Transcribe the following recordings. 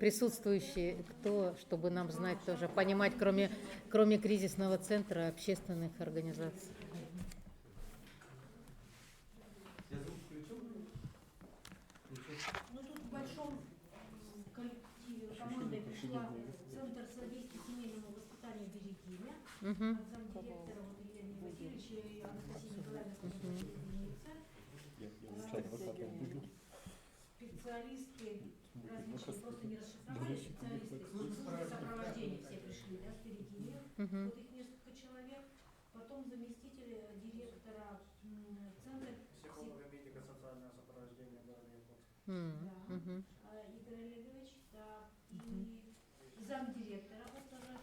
присутствующие, кто, чтобы нам знать тоже, понимать, кроме кризисного центра, общественных организаций. Ну тут в большом коллективе командой пришла Центр содействия семейному воспитанию «Берегиня», от замдиректора Елены Васильевича и Анастасии Николаевны, которая единица. Специалисты различные, просто не расшифровали, специалисты службы сопровождения все пришли, да, с «Берегинью», вот их несколько человек. Потом заместитель директора центра медико-социальное сопровождение, да, Игорь Олегович, да, и замдиректора ОТР.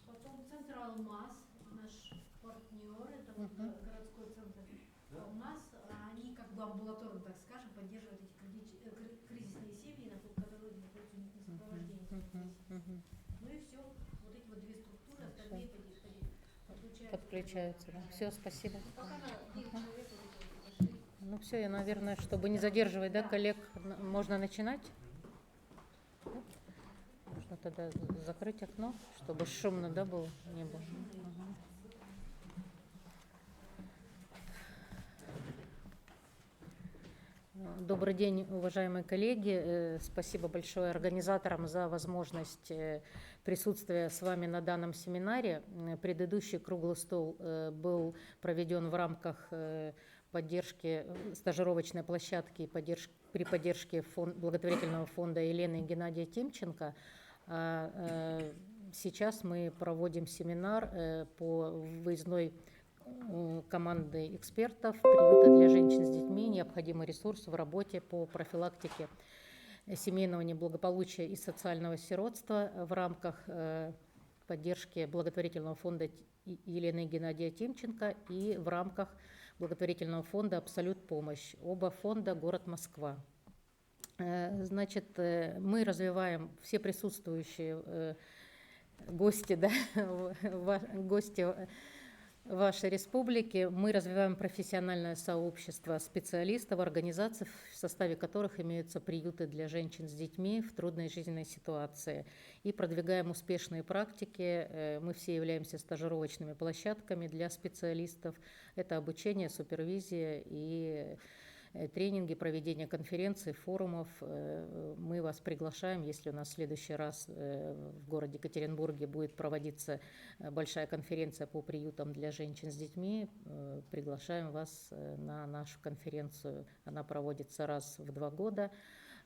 Потом центр «Алмаз», наш партнер, это вот городской центр «Алмаз», они как бы амбулаторно, так скажем, поддерживают эти кризисные семьи, которые находятся у них на сопровождении. Ну и все, вот эти вот две структуры, остальные подключаются. Да. Все, спасибо. Ну все, я, наверное, чтобы не задерживать, да, коллег, можно начинать? Можно тогда закрыть окно, чтобы шумно, да, было, не было. Добрый день, уважаемые коллеги. Спасибо большое организаторам за возможность присутствия с вами на данном семинаре. Предыдущий круглый стол был проведен в рамках поддержки стажировочной площадки при поддержке благотворительного фонда Елены и Геннадия Тимченко. Сейчас мы проводим семинар по выездной команды экспертов приюта для женщин с детьми «Необходимый ресурс в работе по профилактике семейного неблагополучия и социального сиротства» в рамках поддержки благотворительного фонда Елены и Геннадия Тимченко и в рамках благотворительного фонда «Абсолют помощь». Оба фонда город Москва. Значит, мы развиваем, все присутствующие гости, да, гости вашей республики, мы развиваем профессиональное сообщество специалистов, организаций, в составе которых имеются приюты для женщин с детьми в трудной жизненной ситуации. И продвигаем успешные практики. Мы все являемся стажировочными площадками для специалистов. Это обучение, супервизия и тренинги, проведение конференций, форумов. Мы вас приглашаем, если у нас в следующий раз в городе Екатеринбурге будет проводиться большая конференция по приютам для женщин с детьми, приглашаем вас на нашу конференцию. Она проводится раз в 2 года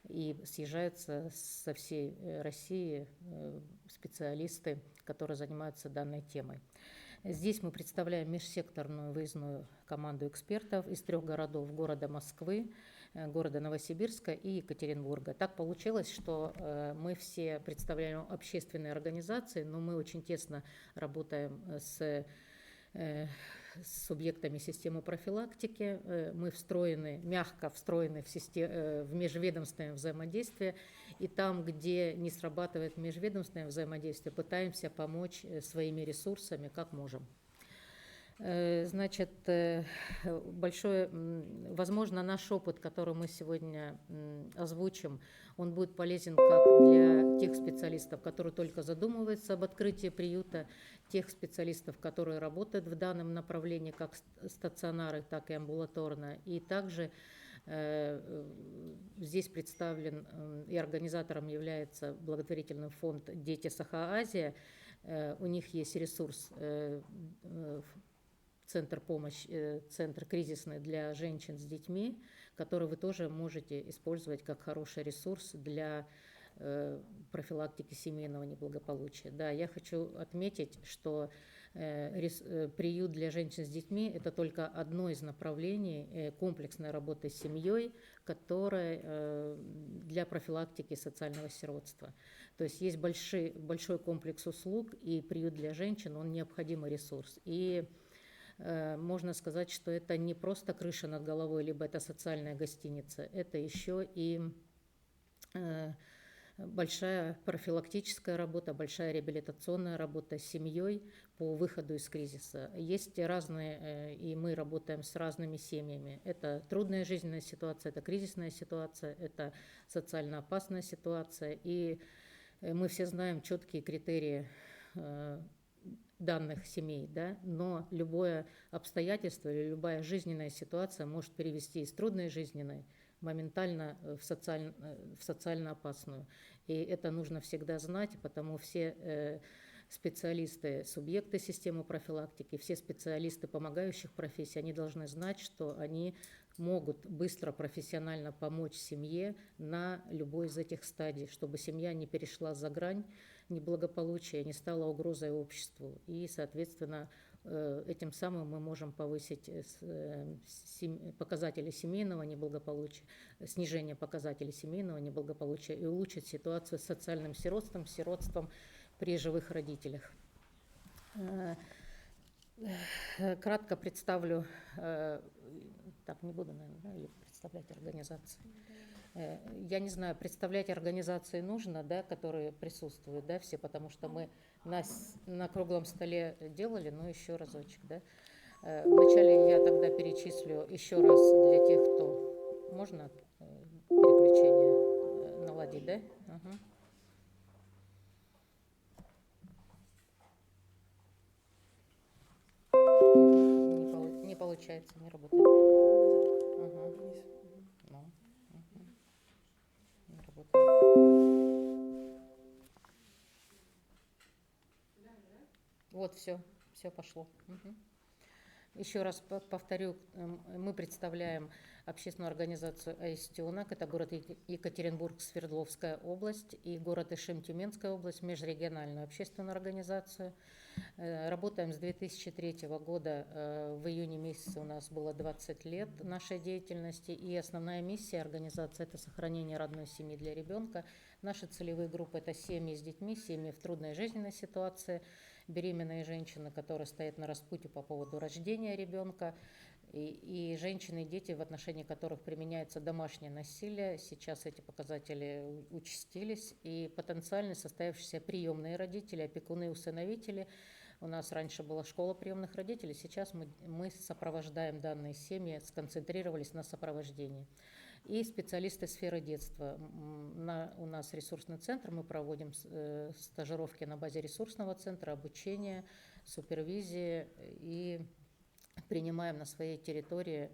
и съезжаются со всей России специалисты, которые занимаются данной темой. Здесь мы представляем межсекторную выездную команду экспертов из 3 городов: города Москвы, города Новосибирска и Екатеринбурга. Так получилось, что мы все представляем общественные организации, но мы очень тесно работаем с субъектами системы профилактики. Мы мягко встроены в межведомственное взаимодействие. И там, где не срабатывает межведомственное взаимодействие, пытаемся помочь своими ресурсами, как можем. Значит, возможно, наш опыт, который мы сегодня озвучим, он будет полезен как для тех специалистов, которые только задумываются об открытии приюта, тех специалистов, которые работают в данном направлении, как стационары, так и амбулаторно. И также здесь представлен и организатором является благотворительный фонд «Дети Саха-Азия». У них есть ресурс Центр помощи, центр кризисный для женщин с детьми, который вы тоже можете использовать как хороший ресурс для профилактики семейного неблагополучия. Да, я хочу отметить, что приют для женщин с детьми – это только одно из направлений комплексной работы с семьей, которая для профилактики социального сиротства. То есть есть большой комплекс услуг, и приют для женщин – он необходимый ресурс. И можно сказать, что это не просто крыша над головой, либо это социальная гостиница, это еще и большая профилактическая работа, большая реабилитационная работа с семьей по выходу из кризиса. Есть разные, и мы работаем с разными семьями. Это трудная жизненная ситуация, это кризисная ситуация, это социально опасная ситуация. И мы все знаем четкие критерии данных семей, да, но любое обстоятельство или любая жизненная ситуация может перевести из трудной жизненной моментально в социально опасную. И это нужно всегда знать, потому все специалисты, субъекты системы профилактики, все специалисты помогающих профессий, они должны знать, что они могут быстро профессионально помочь семье на любой из этих стадий, чтобы семья не перешла за грань неблагополучия, не стала угрозой обществу. И, соответственно, этим самым мы можем повысить показатели семейного неблагополучия, снижение показателей семейного неблагополучия и улучшить ситуацию с социальным сиротством при живых родителях. Кратко представлю, так не буду, наверное, или представлять организации. Я не знаю, представлять организации нужно, да, которые присутствуют, да, все, потому что мы на круглом столе делали, но еще разочек, да. Вначале я тогда перечислю еще раз для тех, кто... Можно переключение наладить, да? Угу. Не получается, не работает. Угу. Ну. Не работает. Вот, все пошло. Угу. Еще раз повторю, мы представляем общественную организацию «Аистенок». Это город Екатеринбург, Свердловская область, и город Ишим, Тюменская область, межрегиональную общественную организацию. Работаем с 2003 года. В июне месяце у нас было 20 лет нашей деятельности. И основная миссия организации – это сохранение родной семьи для ребенка. Наши целевые группы – это семьи с детьми, семьи в трудной жизненной ситуации, беременные женщины, которые стоят на распутье по поводу рождения ребенка, и женщины и дети, в отношении которых применяется домашнее насилие. Сейчас эти показатели участились, и потенциально состоявшиеся приемные родители, опекуны и усыновители. У нас раньше была школа приемных родителей, сейчас мы сопровождаем данные семьи, сконцентрировались на сопровождении. И специалисты сферы детства. У нас ресурсный центр, мы проводим стажировки на базе ресурсного центра, обучение, супервизии и принимаем на своей территории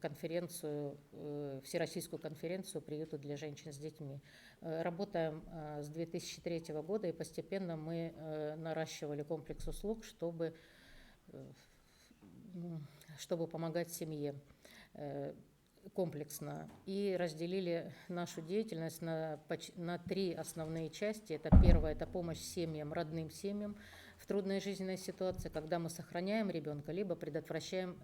конференцию, всероссийскую конференцию приюта для женщин с детьми. Работаем с 2003 года, и постепенно мы наращивали комплекс услуг, чтобы помогать семье комплексно, и разделили нашу деятельность на 3 основные части. Это первое – это помощь семьям, родным семьям в трудной жизненной ситуации, когда мы сохраняем ребенка, либо предотвращаем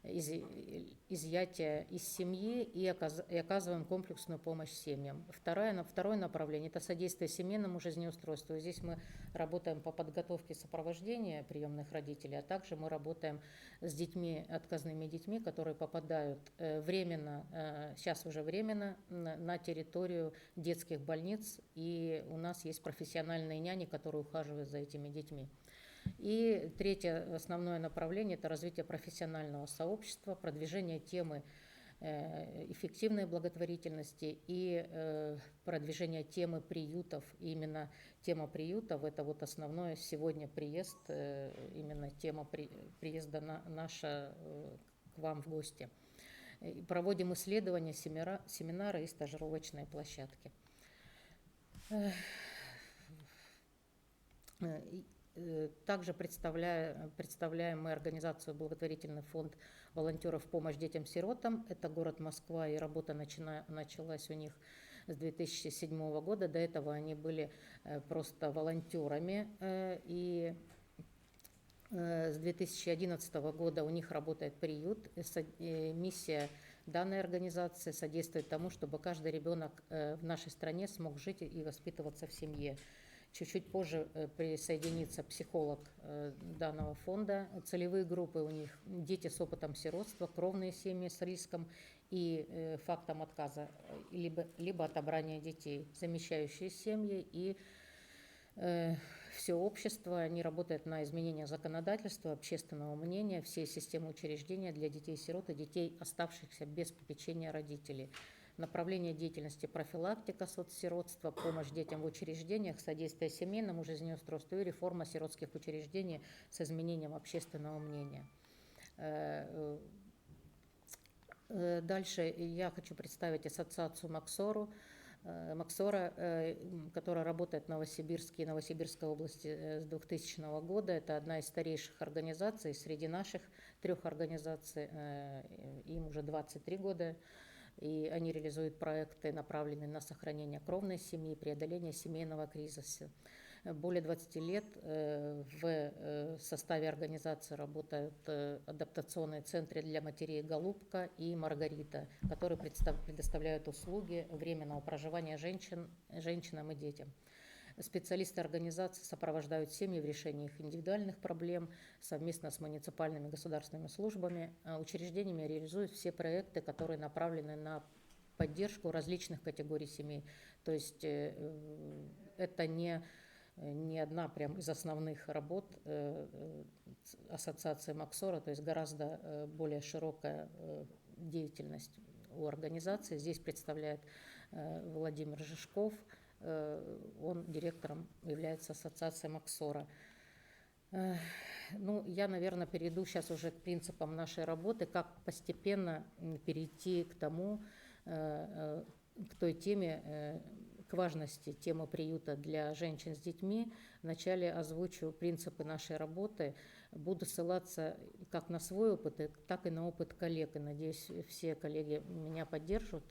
изъятие из семьи и оказываем комплексную помощь семьям. Второе направление – это содействие семейному жизнеустройству. Здесь мы работаем по подготовке сопровождения приемных родителей, а также мы работаем с детьми, отказными детьми, которые попадают сейчас уже временно на территорию детских больниц, и у нас есть профессиональные няни, которые ухаживают за этими детьми. И третье основное направление – это развитие профессионального сообщества, продвижение темы эффективной благотворительности и продвижение темы приютов. И именно тема приютов – это вот основное сегодня приезд, именно тема приезда наша к вам в гости. Проводим исследования, семинары и стажировочные площадки. Также представляем мы организацию «Благотворительный фонд волонтеров в помощь детям-сиротам». Это город Москва, и работа началась у них с 2007 года. До этого они были просто волонтерами, и с 2011 года у них работает приют. Миссия данной организации содействует тому, чтобы каждый ребенок в нашей стране смог жить и воспитываться в семье. Чуть-чуть позже присоединится психолог данного фонда. Целевые группы у них – дети с опытом сиротства, кровные семьи с риском и фактом отказа, либо отобрания детей, замещающие семьи, и все общество не работает на изменение законодательства, общественного мнения, всей системы учреждения для детей-сирот и детей, оставшихся без попечения родителей. Направление деятельности: профилактика соцсиротства, помощь детям в учреждениях, содействие семейному жизнеустройству и реформа сиротских учреждений с изменением общественного мнения. Дальше я хочу представить ассоциацию Максора, которая работает в Новосибирске и Новосибирской области с 2000 года. Это одна из старейших организаций среди наших 3 организаций. Им уже 23 года. И они реализуют проекты, направленные на сохранение кровной семьи, преодоление семейного кризиса. Более 20 лет в составе организации работают адаптационные центры для матерей «Голубка» и «Маргарита», которые предоставляют услуги временного проживания женщинам и детям. Специалисты организации сопровождают семьи в решении их индивидуальных проблем совместно с муниципальными государственными службами. Учреждениями реализуют все проекты, которые направлены на поддержку различных категорий семей. То есть это не одна прям из основных работ ассоциации Максора, то есть гораздо более широкая деятельность у организации. Здесь представляет Владимир Жишков. Он директором является ассоциации Максора. Ну, я, наверное, перейду сейчас уже к принципам нашей работы, как постепенно перейти к тому, к той теме, к важности темы приюта для женщин с детьми. Вначале озвучу принципы нашей работы. Буду ссылаться как на свой опыт, так и на опыт коллег. И надеюсь, все коллеги меня поддержат,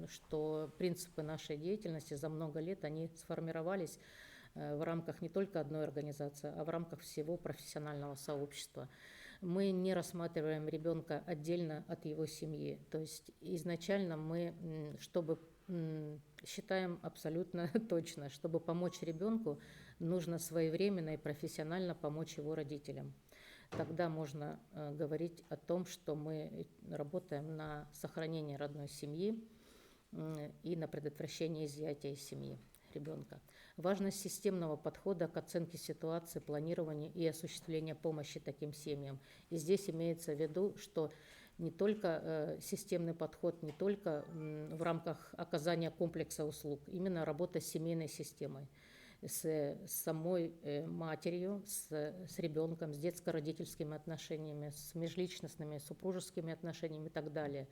что принципы нашей деятельности за много лет, они сформировались в рамках не только одной организации, а в рамках всего профессионального сообщества. Мы не рассматриваем ребенка отдельно от его семьи. То есть изначально мы, считаем абсолютно точно, чтобы помочь ребенку, нужно своевременно и профессионально помочь его родителям. Тогда можно говорить о том, что мы работаем на сохранение родной семьи и на предотвращение изъятия из семьи ребенка. Важность системного подхода к оценке ситуации, планированию и осуществлению помощи таким семьям. И здесь имеется в виду, что не только системный подход, не только в рамках оказания комплекса услуг, именно работа с семейной системой, с самой матерью, с ребенком, с детско-родительскими отношениями, с межличностными, супружескими отношениями и так далее.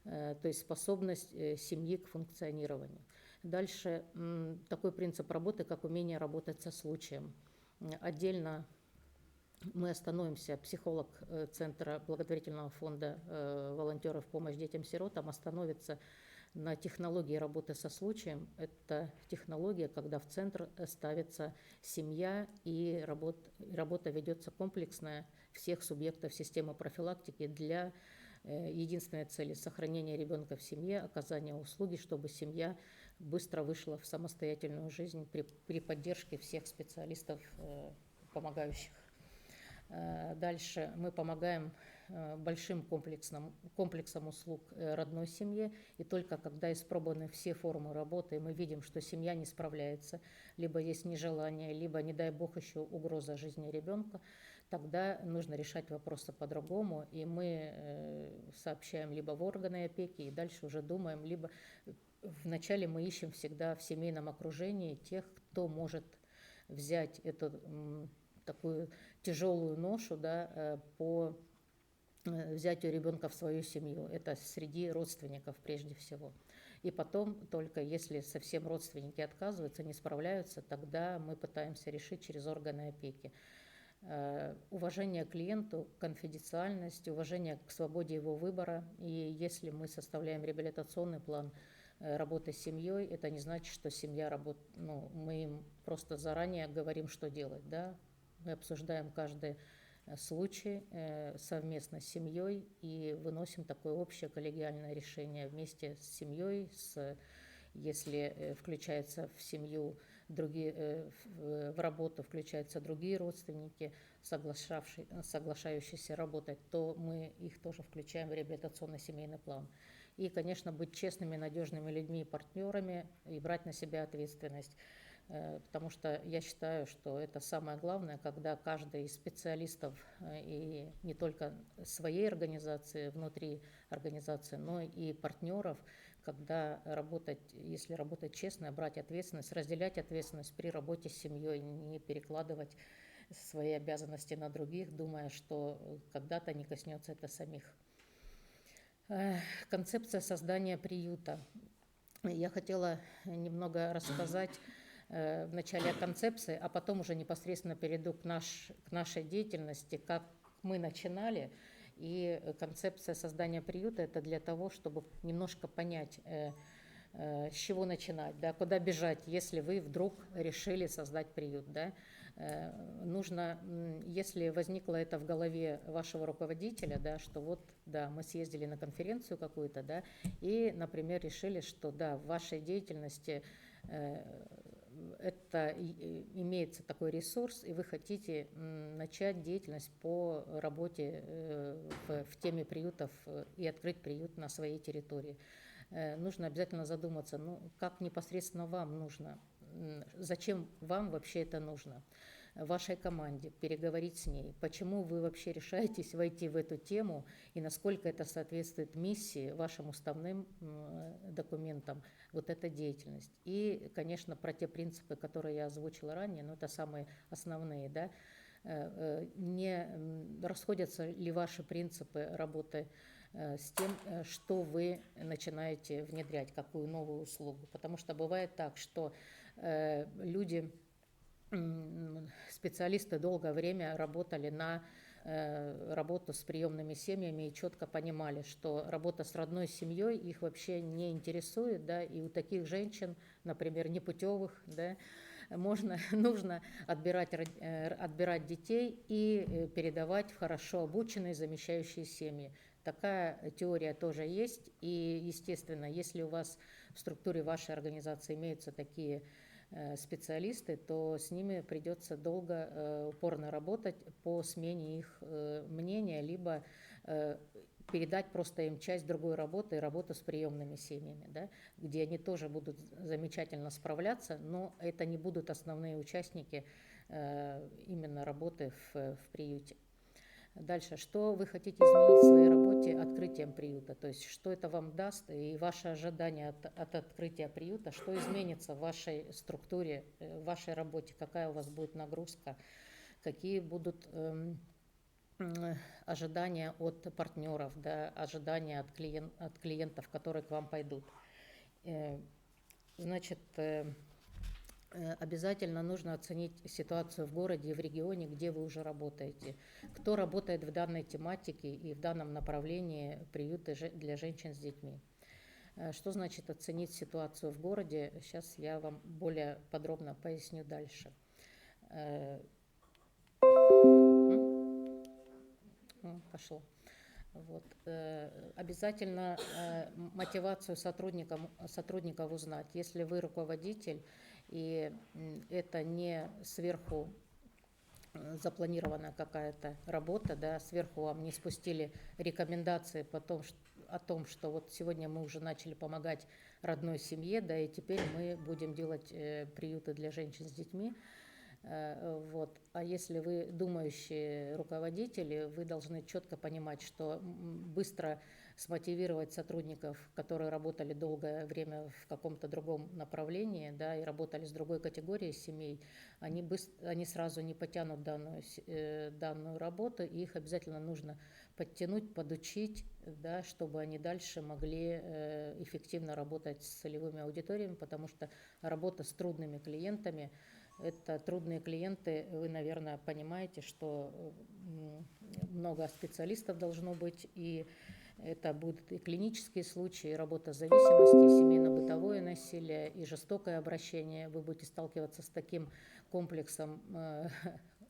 То есть способность семьи к функционированию. Дальше такой принцип работы, как умение работать со случаем. Отдельно мы остановимся, психолог Центра благотворительного фонда волонтеров «Помощь детям-сиротам» остановится на технологии работы со случаем. Это технология, когда в центр ставится семья, и работа ведется комплексная всех субъектов системы профилактики для единственной цели – сохранения ребенка в семье, оказания услуги, чтобы семья быстро вышла в самостоятельную жизнь при поддержке всех специалистов, помогающих. Дальше мы помогаем большим комплексом услуг родной семье, и только когда испробованы все формы работы, и мы видим, что семья не справляется, либо есть нежелание, либо, не дай бог, еще угроза жизни ребенка, тогда нужно решать вопросы по-другому, и мы сообщаем либо в органы опеки, и дальше уже думаем, либо вначале мы ищем всегда в семейном окружении тех, кто может взять эту такую тяжелую ношу, да, по взятию ребенка в свою семью. Это среди родственников прежде всего. И потом, только если совсем родственники отказываются, не справляются, тогда мы пытаемся решить через органы опеки. Уважение к клиенту, конфиденциальность, уважение к свободе его выбора. И если мы составляем реабилитационный план работы с семьей, это не значит, что семья работает, мы им просто заранее говорим, что делать, да. Мы обсуждаем каждый случай совместно с семьей и выносим такое общее коллегиальное решение вместе с семьей, если включается в семью в работу включаются другие родственники, соглашающиеся работать, то мы их тоже включаем в реабилитационный семейный план. и, конечно, быть честными, надежными людьми и партнерами и брать на себя ответственность. Потому что я считаю, что это самое главное, когда каждый из специалистов и не только своей организации, внутри организации, но и партнеров, когда работать, если работать честно, брать ответственность, разделять ответственность при работе с семьей, не перекладывать свои обязанности на других, думая, что когда-то не коснется это самих. Концепция создания приюта. Я хотела немного рассказать в начале о концепции, а потом уже непосредственно перейду к нашей деятельности, как мы начинали. И концепция создания приюта – это для того, чтобы немножко понять, с чего начинать, да, куда бежать, если вы вдруг решили создать приют. Да. Нужно, если возникло это в голове вашего руководителя, да, что вот, да, мы съездили на конференцию какую-то, да, и, например, решили, что, да, в вашей деятельности это имеется такой ресурс, и вы хотите начать деятельность по работе в теме приютов и открыть приют на своей территории. Нужно обязательно задуматься, ну, как непосредственно вам нужно, зачем вам вообще это нужно, вашей команде, переговорить с ней, почему вы вообще решаетесь войти в эту тему и насколько это соответствует миссии, вашим уставным документам, вот эта деятельность. И, конечно, про те принципы, которые я озвучила ранее, но это самые основные, да, не расходятся ли ваши принципы работы с тем, что вы начинаете внедрять, какую новую услугу. Потому что бывает так, что люди, специалисты долгое время работали на работу с приемными семьями и четко понимали, что работа с родной семьей их вообще не интересует, да, и у таких женщин, например, непутевых, да, нужно отбирать детей и передавать в хорошо обученные замещающие семьи. Такая теория тоже есть, и, естественно, если у вас в структуре вашей организации имеются такие специалисты, то с ними придется долго, упорно работать по смене их мнения, либо передать просто им часть другой работы, работу с приемными семьями, да, где они тоже будут замечательно справляться, но это не будут основные участники именно работы в приюте. Дальше, что вы хотите изменить в своей работе открытием приюта, то есть что это вам даст и ваше ожидание от открытия приюта, что изменится в вашей структуре, в вашей работе, какая у вас будет нагрузка, какие будут ожидания от партнеров, да, ожидания от клиентов, которые к вам пойдут. Значит, обязательно нужно оценить ситуацию в городе и в регионе, где вы уже работаете. Кто работает в данной тематике и в данном направлении приюты для женщин с детьми. Что значит оценить ситуацию в городе? Сейчас я вам более подробно поясню дальше. Пошло. Вот. Обязательно мотивацию сотрудников узнать. Если вы руководитель, и это не сверху запланированная какая-то работа, да, сверху вам не спустили рекомендации о том, что вот сегодня мы уже начали помогать родной семье, да, и теперь мы будем делать приюты для женщин с детьми. Вот. А если вы думающие руководители, вы должны четко понимать, что быстро смотивировать сотрудников, которые работали долгое время в каком-то другом направлении, да, и работали с другой категорией семей, они сразу не потянут данную работу, и их обязательно нужно подтянуть, подучить, да, чтобы они дальше могли эффективно работать с целевыми аудиториями, потому что работа с трудными клиентами, это трудные клиенты, вы, наверное, понимаете, что много специалистов должно быть, и это будут и клинические случаи, и работа с зависимостью, и семейно-бытовое насилие, и жестокое обращение. Вы будете сталкиваться с таким комплексом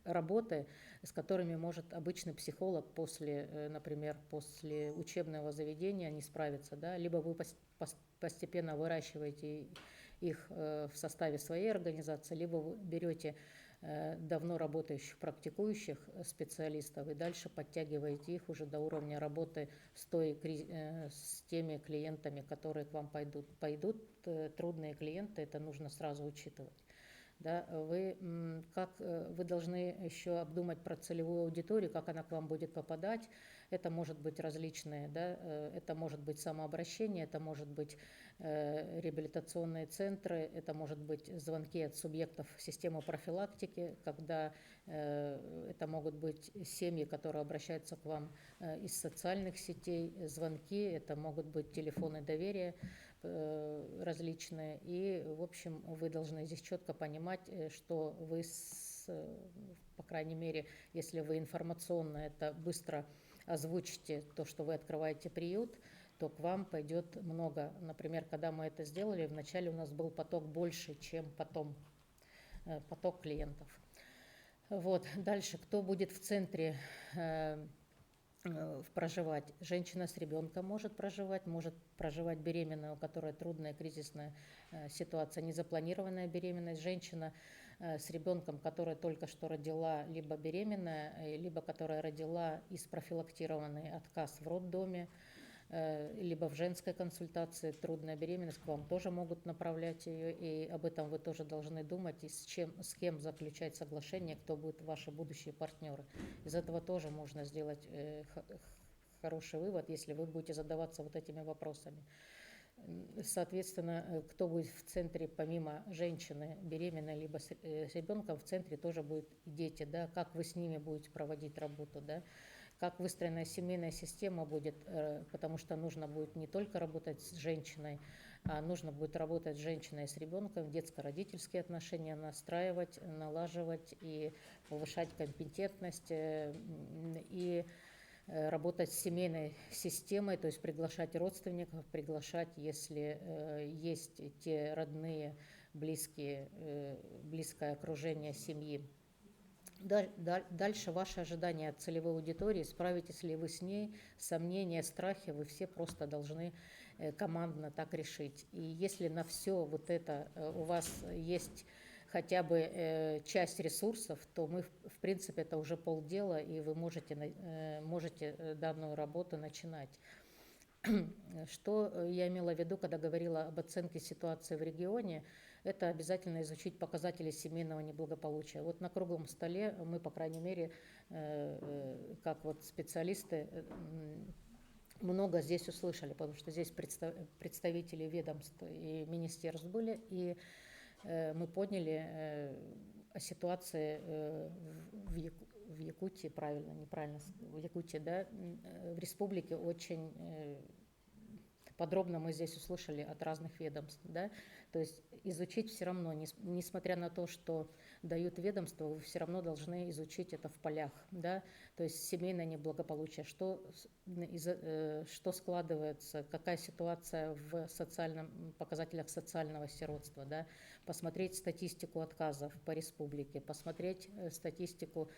работы, с которыми может обычный психолог например, после учебного заведения не справиться. Да? Либо вы постепенно выращиваете их в составе своей организации, либо вы берете давно работающих, практикующих специалистов, и дальше подтягиваете их уже до уровня работы с теми клиентами, которые к вам пойдут. Трудные клиенты, это нужно сразу учитывать. Да, вы должны еще обдумать про целевую аудиторию, как она к вам будет попадать. Это может быть различные, да, это может быть самообращение, это может быть реабилитационные центры, это может быть звонки от субъектов системы профилактики, когда это могут быть семьи, которые обращаются к вам из социальных сетей, звонки, это могут быть телефоны доверия различные. И, в общем, вы должны здесь четко понимать, что вы, по крайней мере, если вы информационно это быстро озвучите, то, что вы открываете приют, то к вам пойдет много. Например, когда мы это сделали, вначале у нас был поток больше, чем потом поток клиентов. Вот. Дальше, кто будет в центре проживать? Женщина с ребенком может проживать беременная, у которой трудная кризисная ситуация, незапланированная беременность, женщина с ребенком, которая только что родила, либо беременная, либо которая родила и спрофилактированный отказ в роддоме, либо в женской консультации трудная беременность, к вам тоже могут направлять ее, и об этом вы тоже должны думать, и с кем заключать соглашение, кто будут ваши будущие партнеры. Из этого тоже можно сделать хороший вывод, если вы будете задаваться вот этими вопросами. Соответственно, кто будет в центре, помимо женщины беременной, либо с ребенком, в центре тоже будут дети, да, как вы с ними будете проводить работу, да, как выстроена семейная система будет, потому что нужно будет не только работать с женщиной, а нужно будет работать с женщиной и с ребенком, детско-родительские отношения настраивать, налаживать и повышать компетентность, и работать с семейной системой, то есть приглашать родственников, приглашать, если есть те родные, близкие, близкое окружение семьи. Дальше ваши ожидания от целевой аудитории, справитесь ли вы с ней, сомнения, страхи, вы все просто должны командно так решить. И если на все вот это у вас есть хотя бы часть ресурсов, то мы, в принципе, это уже полдела, и вы можете данную работу начинать. Что я имела в виду, когда говорила об оценке ситуации в регионе, это обязательно изучить показатели семейного неблагополучия. Вот на круглом столе мы, по крайней мере, как вот специалисты, много здесь услышали, потому что здесь представители ведомств и министерств были, и мы поняли о ситуации в Якутии, неправильно, в Якутии, да, в республике очень подробно мы здесь услышали от разных ведомств, да, то есть изучить все равно, несмотря на то, что дают ведомства, вы все равно должны изучить это в полях, да, то есть семейное неблагополучие, что складывается, какая ситуация в показателях социального сиротства, да, посмотреть статистику отказов по республике, посмотреть статистику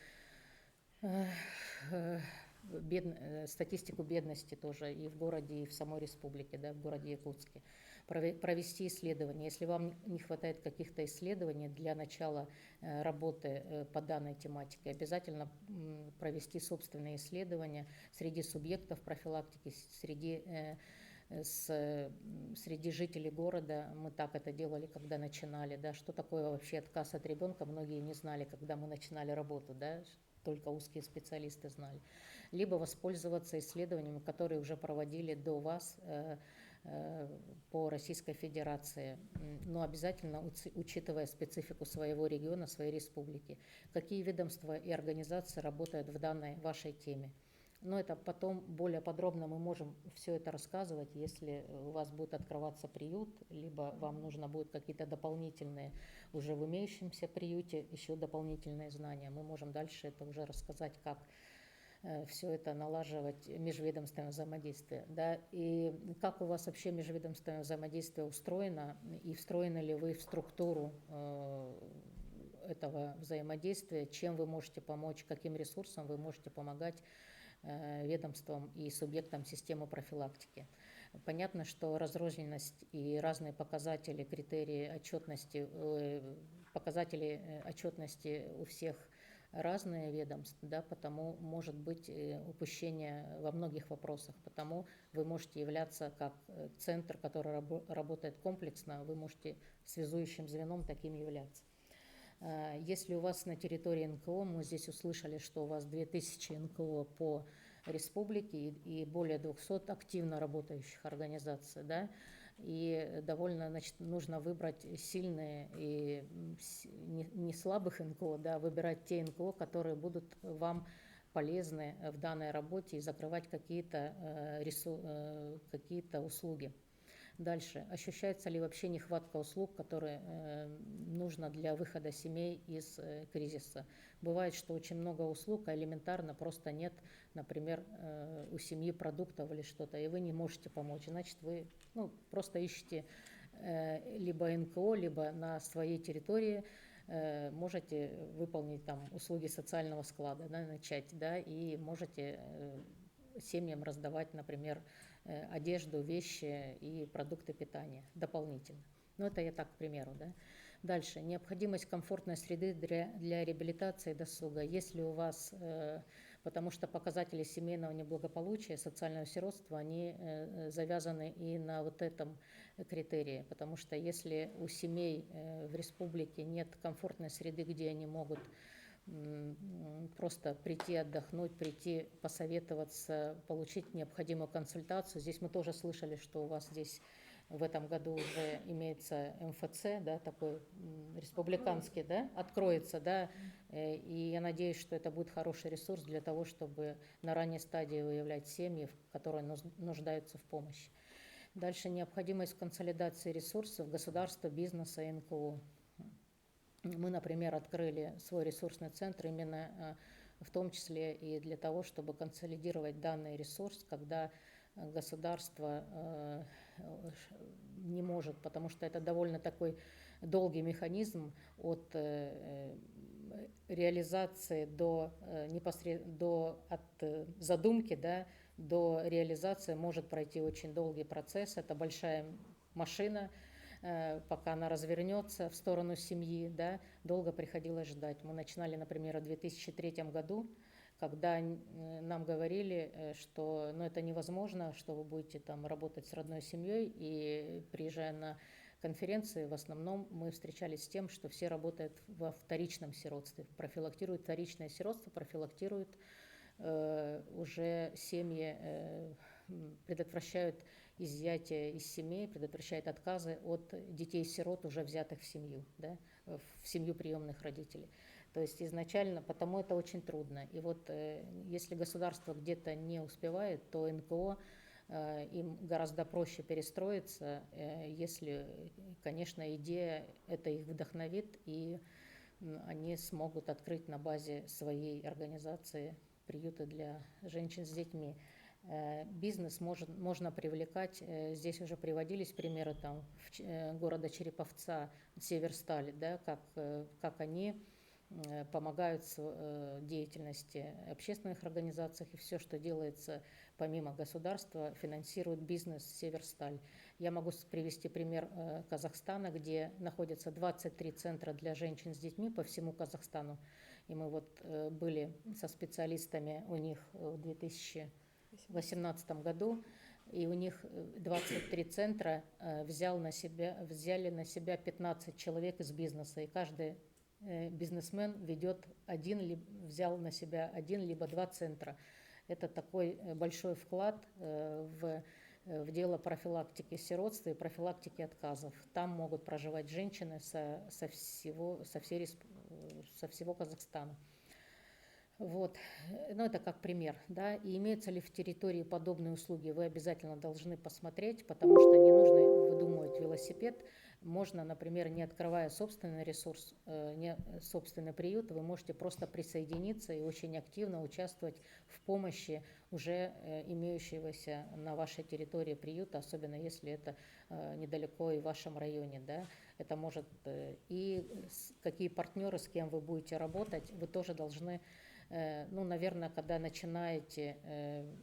статистику бедности тоже и в городе, и в самой республике, да, в городе Якутске. Провести исследования. Если вам не хватает каких-то исследований для начала работы по данной тематике, обязательно провести собственные исследования среди субъектов профилактики, среди жителей города. Мы так это делали, когда начинали, да, что такое вообще отказ от ребенка, многие не знали, когда мы начинали работу, да, только узкие специалисты знали. Либо воспользоваться исследованиями, которые уже проводили до вас по Российской Федерации, но обязательно учитывая специфику своего региона, своей республики, какие ведомства и организации работают в данной вашей теме. Но это потом более подробно мы можем все это рассказывать, если у вас будет открываться приют, либо вам нужно будет какие-то дополнительные, уже в имеющемся приюте, еще дополнительные знания. Мы можем дальше это уже рассказать, как все это налаживать, межведомственное взаимодействие. Да? И как у вас вообще межведомственное взаимодействие устроено, и встроены ли вы в структуру этого взаимодействия, чем вы можете помочь, каким ресурсом вы можете помогать ведомствам и субъектам системы профилактики. Понятно, что разрозненность и разные показатели, критерии отчетности, показатели отчетности у всех разные ведомств, да, потому может быть упущение во многих вопросах, потому вы можете являться как центр, который работает комплексно, вы можете связующим звеном таким являться. Если у вас на территории НКО, мы здесь услышали, что у вас 2000 НКО по республике и более 200 активно работающих организаций, да, и довольно, значит, нужно выбрать сильные и не слабых НКО, да, выбирать те НКО, которые будут вам полезны в данной работе и закрывать какие-то услуги. Дальше. Ощущается ли вообще нехватка услуг, которые нужно для выхода семей из кризиса? Бывает, что очень много услуг, а элементарно просто нет, например, у семьи продуктов или что-то, и вы не можете помочь. Значит, вы просто ищете либо НКО, либо на своей территории можете выполнить там услуги социального склада, да, начать, да, и можете семьям раздавать, например, одежду, вещи и продукты питания дополнительно. Но это я так, к примеру, да. Дальше. Необходимость комфортной среды для реабилитации досуга. Если у вас, потому что показатели семейного неблагополучия, социального сиротства, они завязаны и на вот этом критерии, потому что если у семей в республике нет комфортной среды, где они могут просто прийти отдохнуть, прийти посоветоваться, получить необходимую консультацию. Здесь мы тоже слышали, что у вас здесь в этом году уже имеется МФЦ, да, такой республиканский, да, откроется, да, и я надеюсь, что это будет хороший ресурс для того, чтобы на ранней стадии выявлять семьи, которые нуждаются в помощи. Дальше необходимость консолидации ресурсов государства, бизнеса и НКО. Мы, например, открыли свой ресурсный центр именно в том числе и для того, чтобы консолидировать данный ресурс, когда государство не может, потому что это довольно такой долгий механизм от реализации от задумки, да, до реализации может пройти очень долгий процесс. Это большая машина, пока она развернется в сторону семьи, да, долго приходилось ждать. Мы начинали, например, в 2003 году, когда нам говорили, что это невозможно, что вы будете там работать с родной семьей, и приезжая на конференции, в основном мы встречались с тем, что все работают во вторичном сиротстве, профилактируют вторичное сиротство, профилактируют уже семьи, предотвращают изъятие из семей, предотвращает отказы от детей-сирот, уже взятых в семью, да, в семью приемных родителей. То есть изначально, потому это очень трудно. И вот если государство где-то не успевает, то НКО им гораздо проще перестроиться, если, конечно, идея это их вдохновит, и они смогут открыть на базе своей организации приюты для женщин с детьми. Бизнес можно привлекать, здесь уже приводились примеры там города Череповца, Северсталь, да, как они помогают в деятельности общественных организаций, и все, что делается помимо государства, финансирует бизнес Северсталь. Я могу привести пример Казахстана, где находятся 23 центра для женщин с детьми по всему Казахстану. И мы вот были со специалистами у них в 2018 году, и у них 23 центра взяли на себя 15 человек из бизнеса, и каждый бизнесмен взял на себя один либо два центра. Это такой большой вклад в дело профилактики сиротства и профилактики отказов. Там могут проживать женщины со всего Казахстана. Вот. Это как пример, да. И имеются ли в территории подобные услуги, вы обязательно должны посмотреть, потому что не нужно выдумывать велосипед. Можно, например, не открывая собственный ресурс, собственный приют, вы можете просто присоединиться и очень активно участвовать в помощи уже имеющегося на вашей территории приюта, особенно если это недалеко и в вашем районе, да. Это может и какие партнеры, с кем вы будете работать, вы тоже должны, наверное, когда начинаете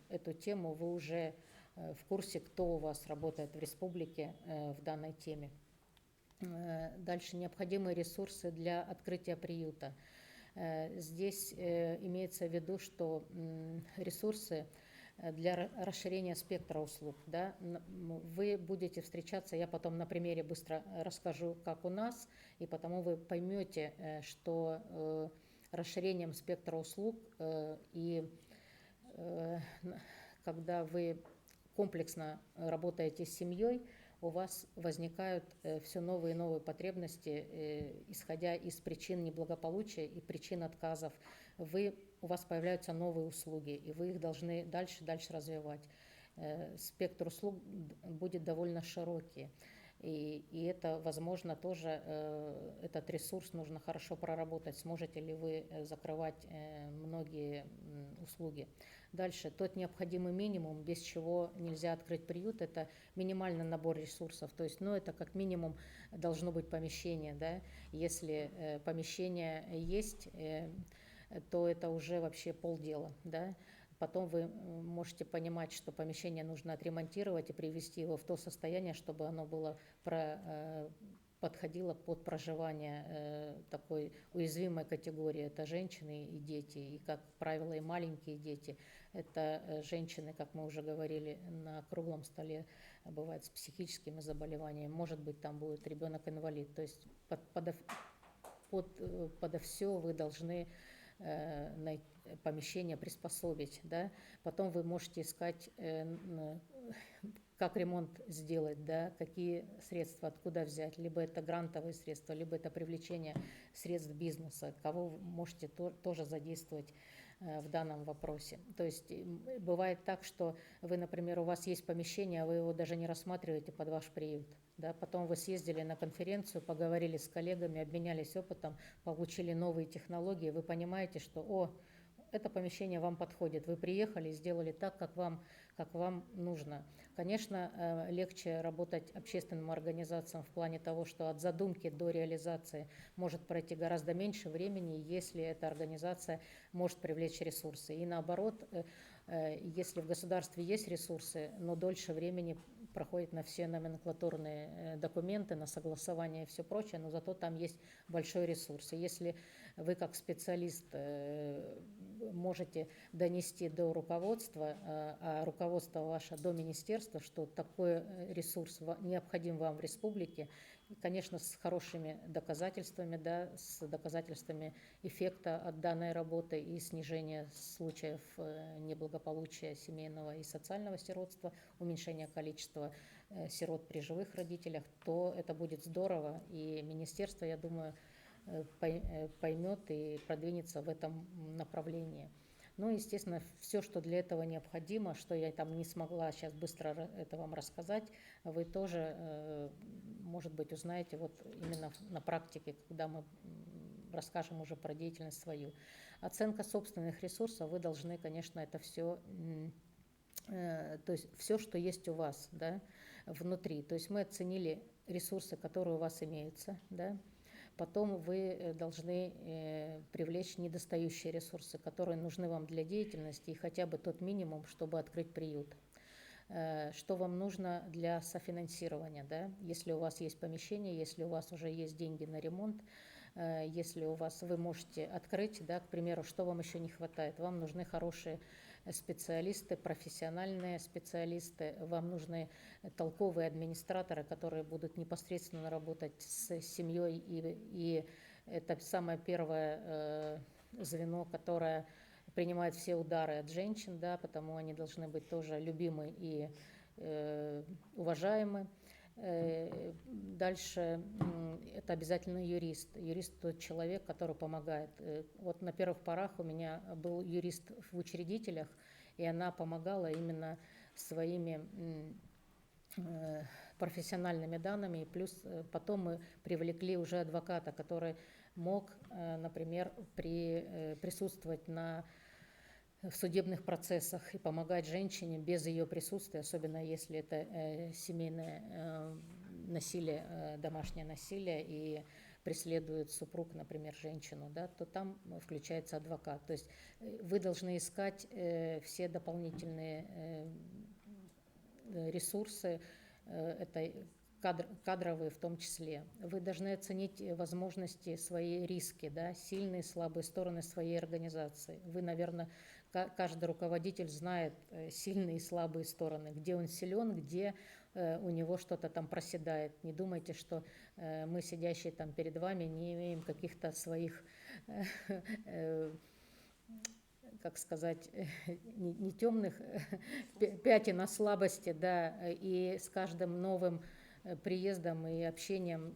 эту тему, вы уже в курсе, кто у вас работает в республике в данной теме. Дальше необходимые ресурсы для открытия приюта. Здесь имеется в виду, что ресурсы для расширения спектра услуг. Да, вы будете встречаться, я потом на примере быстро расскажу, как у нас, и потому вы поймете, что расширением спектра услуг и когда вы комплексно работаете с семьей, у вас возникают все новые и новые потребности, исходя из причин неблагополучия и причин отказов. У вас появляются новые услуги, и вы их должны дальше развивать. Спектр услуг будет довольно широкий. И это, возможно, тоже этот ресурс нужно хорошо проработать. Сможете ли вы закрывать многие услуги. Дальше, тот необходимый минимум, без чего нельзя открыть приют, это минимальный набор ресурсов. То есть, это как минимум должно быть помещение. Да? Если помещение есть, то это уже вообще полдела. Да? Потом вы можете понимать, что помещение нужно отремонтировать и привести его в то состояние, чтобы оно было подходило под проживание такой уязвимой категории. Это женщины и дети, и, как правило, и маленькие дети. Это женщины, как мы уже говорили, на круглом столе бывает с психическими заболеваниями. Может быть, там будет ребенок-инвалид. То есть подо все вы должны помещение приспособить. Да? Потом вы можете искать, как ремонт сделать, да? Какие средства, откуда взять. Либо это грантовые средства, либо это привлечение средств бизнеса, кого вы можете тоже задействовать в данном вопросе. То есть бывает так, что вы, например, у вас есть помещение, а вы его даже не рассматриваете под ваш приют. Да? Потом вы съездили на конференцию, поговорили с коллегами, обменялись опытом, получили новые технологии, вы понимаете, что это помещение вам подходит. Вы приехали и сделали так, как вам нужно. Конечно, легче работать общественным организациям в плане того, что от задумки до реализации может пройти гораздо меньше времени, если эта организация может привлечь ресурсы. И наоборот, если в государстве есть ресурсы, но дольше времени проходит на все номенклатурные документы, на согласование и все прочее, но зато там есть большой ресурс. И если вы как специалист можете донести до руководства, а руководство ваше до министерства, что такой ресурс необходим вам в республике, и, конечно, с хорошими доказательствами, да, с доказательствами эффекта от данной работы и снижения случаев неблагополучия семейного и социального сиротства, уменьшения количества сирот при живых родителях, то это будет здорово, и министерство, я думаю, поймет и продвинется в этом направлении. Естественно, все, что для этого необходимо, что я там не смогла сейчас быстро это вам рассказать, вы тоже, может быть, узнаете вот именно на практике, когда мы расскажем уже про деятельность свою. Оценка собственных ресурсов, вы должны, конечно, это все, то есть все, что есть у вас, да, внутри. То есть мы оценили ресурсы, которые у вас имеются, да. Потом вы должны привлечь недостающие ресурсы, которые нужны вам для деятельности, и хотя бы тот минимум, чтобы открыть приют. Что вам нужно для софинансирования, да? Если у вас есть помещение, если у вас уже есть деньги на ремонт, если вы можете открыть, да, к примеру, что вам еще не хватает? Вам нужны хорошие специалисты, профессиональные специалисты, вам нужны толковые администраторы, которые будут непосредственно работать с семьей, и это самое первое звено, которое принимает все удары от женщин, да, потому они должны быть тоже любимы и уважаемы. Дальше это обязательно юрист. Юрист – тот человек, который помогает. Вот на первых порах у меня был юрист в учредителях, и она помогала именно своими профессиональными данными. И плюс потом мы привлекли уже адвоката, который мог, например, присутствовать в судебных процессах и помогать женщине без ее присутствия, особенно если это семейное насилие, домашнее насилие, и преследует супруг, например, женщину, да, то там включается адвокат. То есть вы должны искать все дополнительные ресурсы, это кадровые в том числе. Вы должны оценить возможности, свои риски, да, сильные и слабые стороны своей организации. Вы, наверное, каждый руководитель знает сильные и слабые стороны, где он силен, где у него что-то там проседает. Не думайте, что мы, сидящие там перед вами, не имеем каких-то своих, как сказать, не темных пятен, а слабости, да, и с каждым новым приездом и общением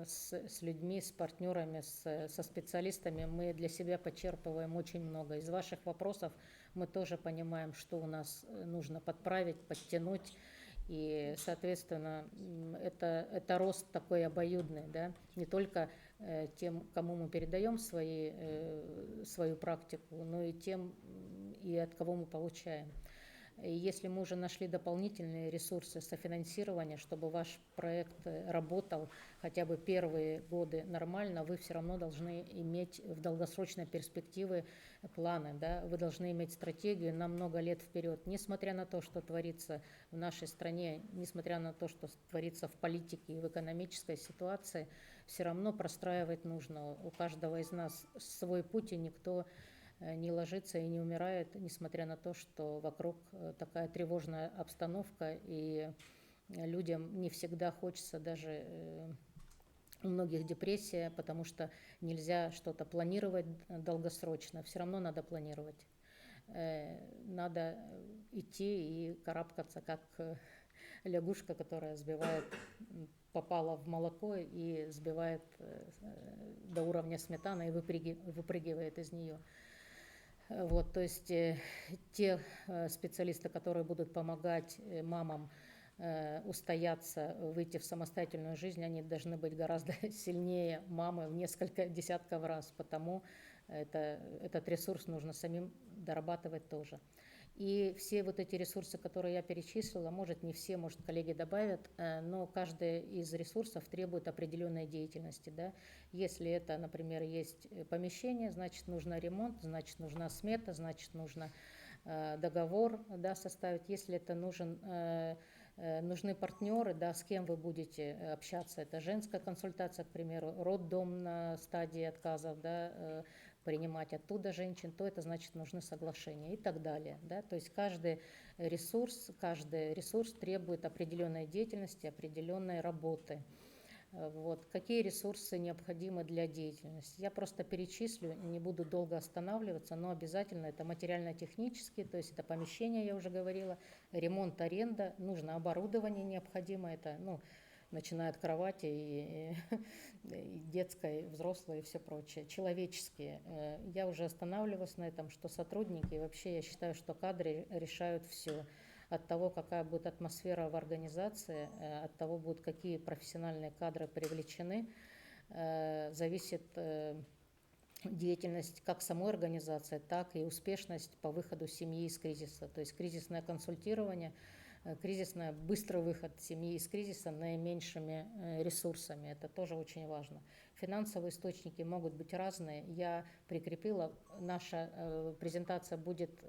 с людьми, с партнерами, со специалистами мы для себя почерпываем очень много. Из ваших вопросов мы тоже понимаем, что у нас нужно подправить, подтянуть. И, соответственно, это рост такой обоюдный, да, не только тем, кому мы передаем свою практику, но и тем, и от кого мы получаем. И если мы уже нашли дополнительные ресурсы софинансирования, чтобы ваш проект работал хотя бы первые годы нормально, вы все равно должны иметь в долгосрочной перспективе планы, да? Вы должны иметь стратегию на много лет вперед. Несмотря на то, что творится в нашей стране, несмотря на то, что творится в политике и в экономической ситуации, все равно простраивать нужно. У каждого из нас свой путь, и никто не ложится и не умирает, несмотря на то, что вокруг такая тревожная обстановка, и людям не всегда хочется, даже у многих депрессия, потому что нельзя что-то планировать долгосрочно, все равно надо планировать. Надо идти и карабкаться, как лягушка, которая попала в молоко и сбивает до уровня сметаны и выпрыгивает из нее. Вот, то есть те специалисты, которые будут помогать мамам устояться, выйти в самостоятельную жизнь, они должны быть гораздо сильнее мамы в несколько десятков раз, потому этот ресурс нужно самим дорабатывать тоже. И все вот эти ресурсы, которые я перечислила, может не все, может коллеги добавят, но каждый из ресурсов требует определенной деятельности. Да? Если это, например, есть помещение, значит нужно ремонт, значит нужна смета, значит нужно договор, да, составить. Если это нужны партнеры, да, с кем вы будете общаться, это женская консультация, к примеру, роддом на стадии отказов, да, принимать оттуда женщин, то это значит нужны соглашения и так далее. Да? То есть каждый ресурс требует определенной деятельности, определенной работы. Вот. Какие ресурсы необходимы для деятельности? Я просто перечислю, не буду долго останавливаться, но обязательно это материально-технические, то есть это помещение, я уже говорила, ремонт, аренда, нужно оборудование необходимо, это, начиная от кровати и детской, и взрослой и все прочее. Человеческие. Я уже останавливалась на этом, что сотрудники, вообще я считаю, что кадры решают все. От того, какая будет атмосфера в организации, от того, будут какие профессиональные кадры привлечены, зависит деятельность как самой организации, так и успешность по выходу семьи из кризиса. То есть кризисное консультирование, быстрый выход семьи из кризиса наименьшими ресурсами. Это тоже очень важно. Финансовые источники могут быть разные. Я прикрепила, наша презентация будет,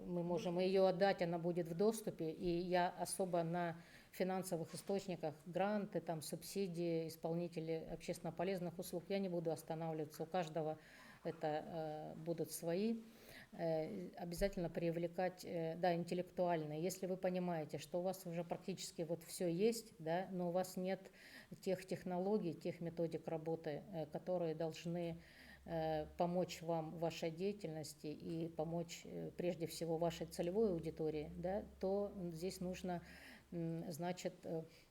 мы можем ее отдать, она будет в доступе, и я особо на финансовых источниках, гранты, там, субсидии, исполнители общественно полезных услуг, я не буду останавливаться, у каждого это будут свои. Обязательно привлекать, да, интеллектуальные. Если вы понимаете, что у вас уже практически вот все есть, да, но у вас нет тех технологий, тех методик работы, которые должны помочь вам в вашей деятельности и помочь прежде всего вашей целевой аудитории, да, то здесь нужно, значит,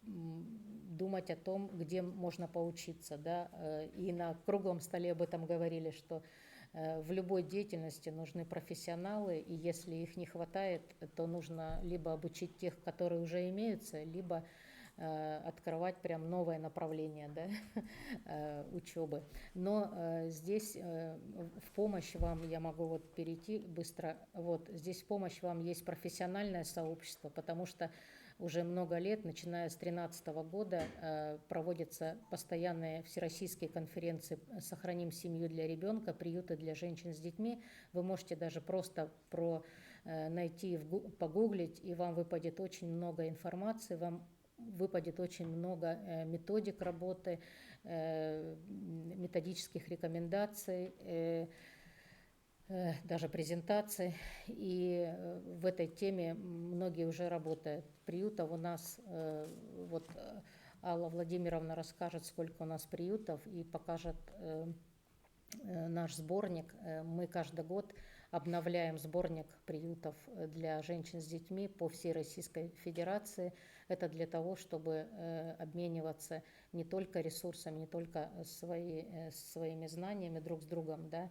думать о том, где можно поучиться. Да, и на круглом столе об этом говорили, что в любой деятельности нужны профессионалы, и если их не хватает, то нужно либо обучить тех, которые уже имеются, либо открывать прям новое направление, да, учебы. Но здесь в помощь вам, я могу вот перейти быстро, вот здесь в помощь вам есть профессиональное сообщество, потому что уже много лет, начиная с 2013 года, проводятся постоянные всероссийские конференции «Сохраним семью для ребенка», приюты для женщин с детьми. Вы можете даже просто найти, погуглить, и вам выпадет очень много информации, вам выпадет очень много методик работы, методических рекомендаций, даже презентаций. И в этой теме многие уже работают. Приютов у нас, вот Алла Владимировна расскажет, сколько у нас приютов, и покажет наш сборник. Мы каждый год обновляем сборник приютов для женщин с детьми по всей Российской Федерации. Это для того, чтобы обмениваться не только ресурсами, не только своими знаниями друг с другом, да,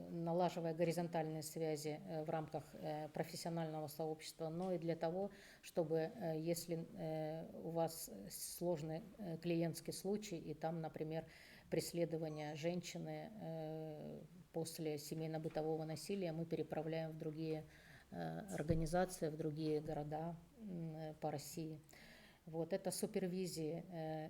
налаживая горизонтальные связи в рамках профессионального сообщества, но и для того, чтобы, если у вас сложный клиентский случай, и там, например, преследования женщины после семейно-бытового насилия, мы переправляем в другие организации, в другие города по России. Вот это супервизии,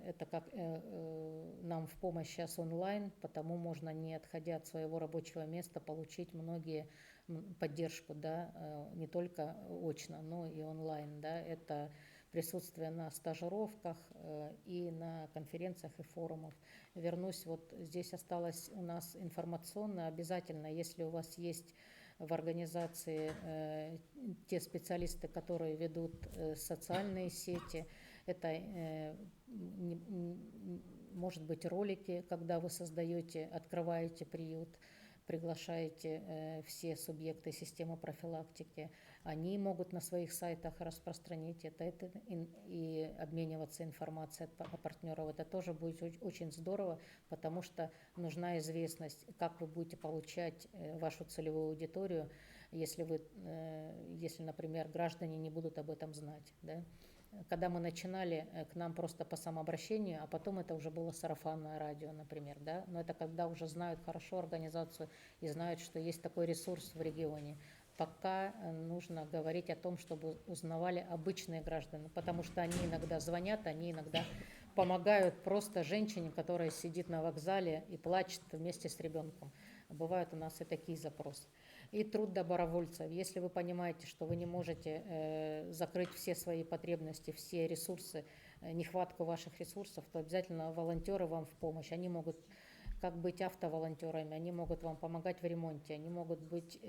это как нам в помощь сейчас онлайн, потому можно, не отходя от своего рабочего места, получить многие поддержку, да, не только очно, но и онлайн, да, это присутствие на стажировках и на конференциях и форумах. Вернусь, вот здесь осталось у нас информационно, обязательно, если у вас есть в организации те специалисты, которые ведут социальные сети, это может быть ролики, когда вы создаете, открываете приют, приглашаете все субъекты системы профилактики, они могут на своих сайтах распространить это и обмениваться информацией о партнерах. Это тоже будет очень здорово, потому что нужна известность, как вы будете получать вашу целевую аудиторию, если, например, граждане не будут об этом знать. Да? Когда мы начинали, к нам просто по самообращению, а потом это уже было сарафанное радио, например, да, но это когда уже знают хорошо организацию и знают, что есть такой ресурс в регионе. Пока нужно говорить о том, чтобы узнавали обычные граждане, потому что они иногда звонят, они иногда помогают просто женщине, которая сидит на вокзале и плачет вместе с ребенком. Бывают у нас и такие запросы. И труд добровольцев. Если вы понимаете, что вы не можете закрыть все свои потребности, все ресурсы, нехватку ваших ресурсов, то обязательно волонтеры вам в помощь. Они могут как быть автоволонтерами, они могут вам помогать в ремонте, они могут быть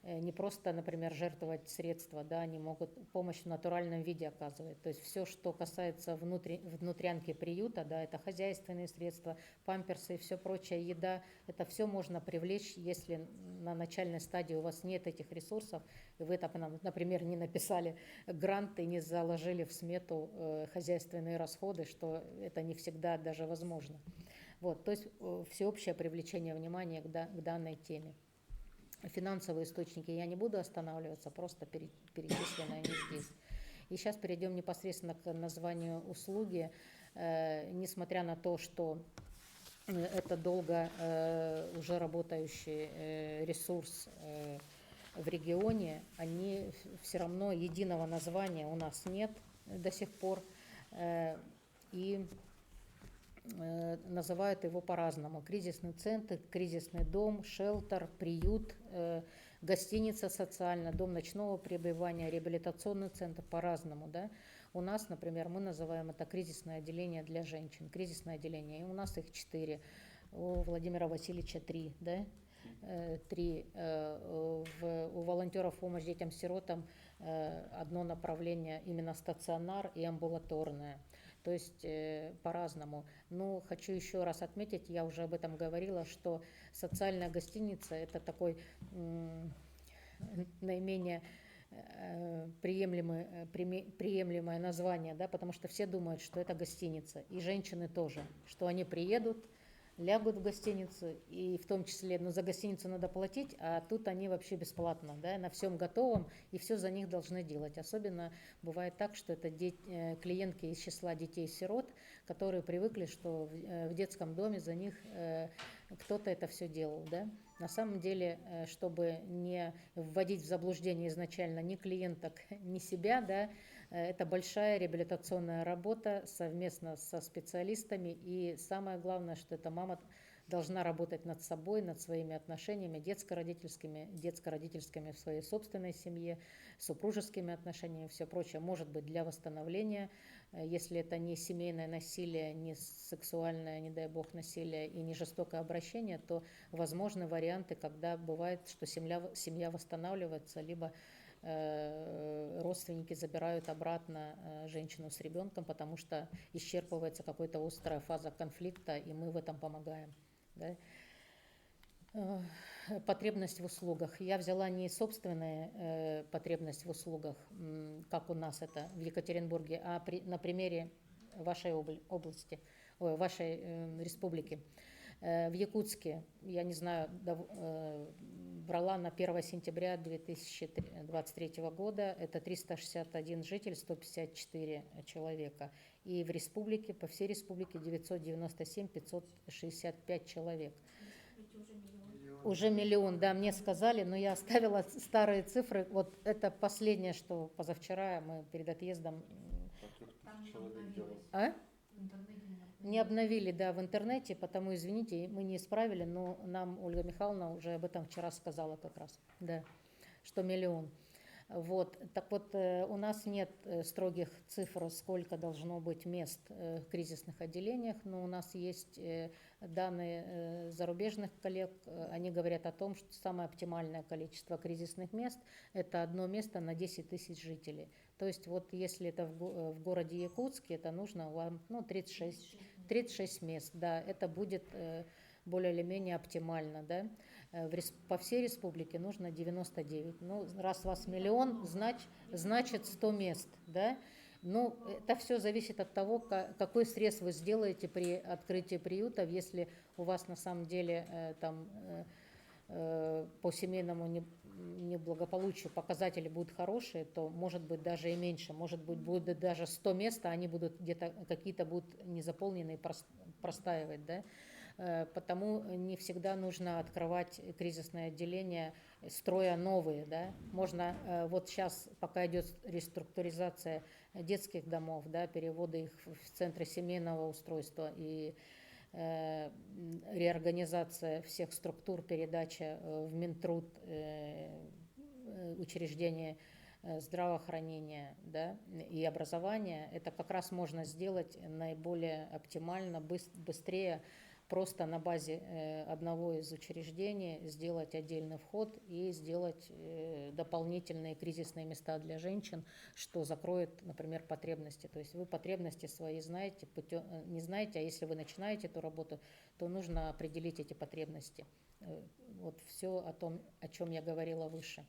не просто, например, жертвовать средства, да, они могут помощь в натуральном виде оказывать. То есть все, что касается внутрянки приюта, да, это хозяйственные средства, памперсы и все прочее, еда, это все можно привлечь, если на начальной стадии у вас нет этих ресурсов, и вы, например, не написали грант и не заложили в смету хозяйственные расходы, что это не всегда даже возможно. Вот, то есть всеобщее привлечение внимания к данной теме. Финансовые источники я не буду останавливаться, просто перечислены они здесь. И сейчас перейдем непосредственно к названию услуги. Несмотря на то, что это долго уже работающий ресурс в регионе, они все равно единого названия у нас нет до сих пор. И называют его по-разному. Кризисный центр, кризисный дом, шелтер, приют, гостиница социальная, дом ночного пребывания, реабилитационный центр, по-разному. Да? У нас, например, мы называем это кризисное отделение для женщин, кризисное отделение, и у нас их 4, у Владимира Васильевича 3, да? 3. У волонтеров помощь детям-сиротам одно направление именно стационар и амбулаторное. То есть по-разному. Но хочу еще раз отметить, я уже об этом говорила, что социальная гостиница – это такой наименее приемлемое название, да, потому что все думают, что это гостиница, и женщины тоже, что они приедут, лягут в гостиницу, и в том числе, за гостиницу надо платить, а тут они вообще бесплатно, да, на всем готовом, и все за них должны делать. Особенно бывает так, что это клиентки из числа детей-сирот, которые привыкли, что в детском доме за них кто-то это все делал, да. На самом деле, чтобы не вводить в заблуждение изначально ни клиенток, ни себя, да, это большая реабилитационная работа совместно со специалистами. И самое главное, что эта мама должна работать над собой, над своими отношениями детско-родительскими в своей собственной семье, супружескими отношениями, все прочее, может быть, для восстановления, если это не семейное насилие, не сексуальное, не дай бог, насилие и не жестокое обращение, то возможны варианты, когда бывает, что семья восстанавливается, либо родственники забирают обратно женщину с ребенком, потому что исчерпывается какая-то острая фаза конфликта, и мы в этом помогаем. Да? Потребность в услугах. Я взяла не собственная потребность в услугах, как у нас это в Екатеринбурге, а на примере вашей области, вашей республики. В Якутске, я не знаю, брала на 1 сентября 2023 года, это 361 житель, 154 человека. И в республике, по всей республике 997 565 человек. Уже миллион, да, мне сказали, но я оставила старые цифры. Вот это последнее, что позавчера мы перед отъездом... А? Не обновили, да, в интернете, потому, извините, мы не исправили, но нам Ольга Михайловна уже об этом вчера сказала как раз, да, что миллион. Вот, так вот, у нас нет строгих цифр, сколько должно быть мест в кризисных отделениях, но у нас есть данные зарубежных коллег, они говорят о том, что самое оптимальное количество кризисных мест – это одно место на 10 тысяч жителей. То есть вот если это в городе Якутске, это нужно вам 36 мест, да, это будет более или менее оптимально, да. По всей республике нужно 99. Ну, раз у вас миллион, значит 100 мест, да. Ну, это все зависит от того, какой срез вы сделаете при открытии приютов. Если у вас на самом деле там по семейному неблагополучию показатели будут хорошие, то может быть даже и меньше, может быть будет даже 100 мест, а они будут где-то какие-то будут незаполненные, простаивать, да. Потому не всегда нужно открывать кризисное отделение, строя новые, да. Можно вот сейчас, пока идет реструктуризация детских домов, да, переводы их в центры семейного устройства и реорганизация всех структур, передача в Минтруд, учреждения здравоохранения, да, и образования, это как раз можно сделать наиболее оптимально, быстрее, просто на базе одного из учреждений сделать отдельный вход и сделать дополнительные кризисные места для женщин, что закроет, например, потребности. То есть вы потребности свои знаете, не знаете, а если вы начинаете эту работу, то нужно определить эти потребности. Вот все о том, о чем я говорила выше.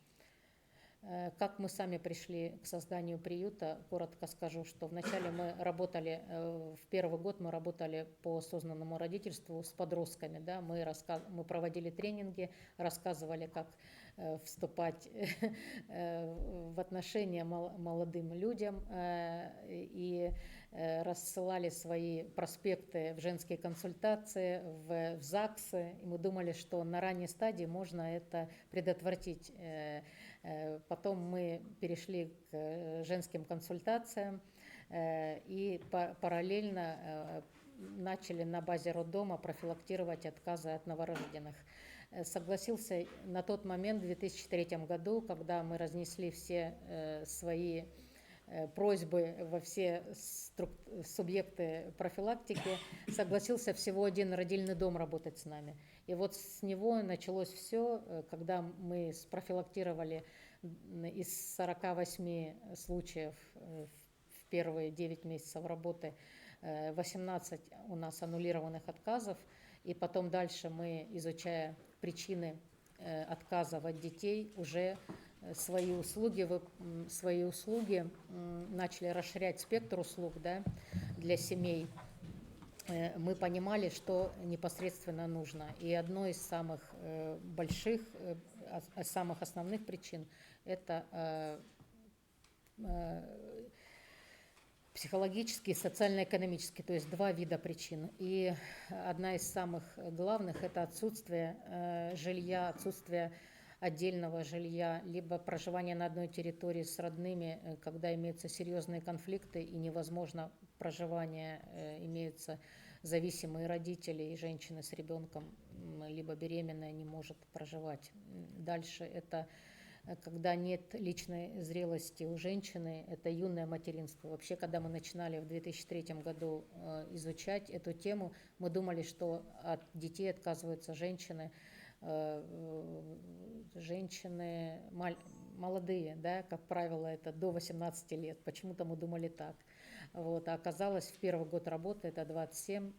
Как мы сами пришли к созданию приюта, коротко скажу, что вначале мы работали, в первый год мы работали по осознанному родительству с подростками, да, мы проводили тренинги, рассказывали, как вступать в отношения молодым людям и рассылали свои проспекты в женские консультации, в ЗАГСы, и мы думали, что на ранней стадии можно это предотвратить. Потом мы перешли к женским консультациям и параллельно начали на базе роддома профилактировать отказы от новорожденных. Согласился на тот момент, в 2003 году, когда мы разнесли все свои просьбы во все субъекты профилактики, согласился всего один родильный дом работать с нами. И вот с него началось все, когда мы спрофилактировали из 48 случаев в первые 9 месяцев работы 18 у нас аннулированных отказов, и потом дальше мы, изучая причины отказов от детей, уже свои услуги начали расширять спектр услуг, да, для семей. Мы понимали, что непосредственно нужно. И одной из самых больших, самых основных причин – это психологические и социально-экономические, то есть два вида причин. И одна из самых главных – это отсутствие жилья, отсутствие отдельного жилья, либо проживание на одной территории с родными, когда имеются серьезные конфликты и невозможно проживания имеются зависимые родители, и женщина с ребенком, либо беременная, не может проживать. Дальше это когда нет личной зрелости у женщины, это юное материнство. Вообще, когда мы начинали в 2003 году изучать эту тему, мы думали, что от детей отказываются женщины, молодые, да, как правило, это до 18 лет. Почему-то мы думали так. Вот. А оказалось, в первый год работы это 27,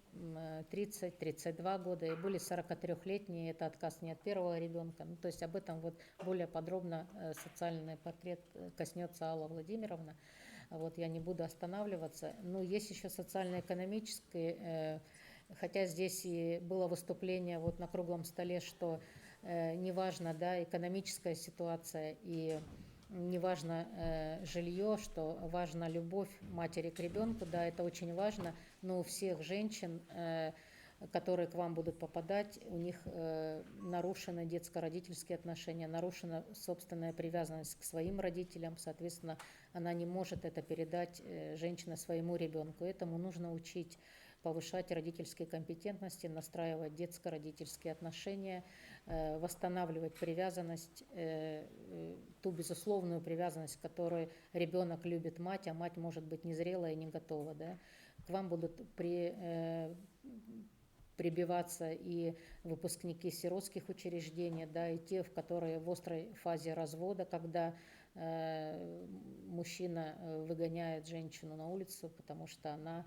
30, 32 года, и были 43-летние, это отказ не от первого ребенка. Ну, то есть об этом вот более подробно социальный портрет коснется Алла Владимировна. Вот, я не буду останавливаться. Но есть еще социально-экономические, хотя здесь и было выступление вот на круглом столе, что неважно, да, экономическая ситуация и неважно жилье, что важна любовь матери к ребенку, да, это очень важно, но у всех женщин, которые к вам будут попадать, у них нарушены детско-родительские отношения, нарушена собственная привязанность к своим родителям, соответственно, она не может это передать, женщина, своему ребенку. Этому нужно учить, повышать родительские компетентности, настраивать детско-родительские отношения, восстанавливать привязанность, ту безусловную привязанность, которой ребенок любит мать, а мать может быть незрелая и не готова. Да? К вам будут прибиваться и выпускники сиротских учреждений, да, и те, в которые в острой фазе развода, когда мужчина выгоняет женщину на улицу, потому что она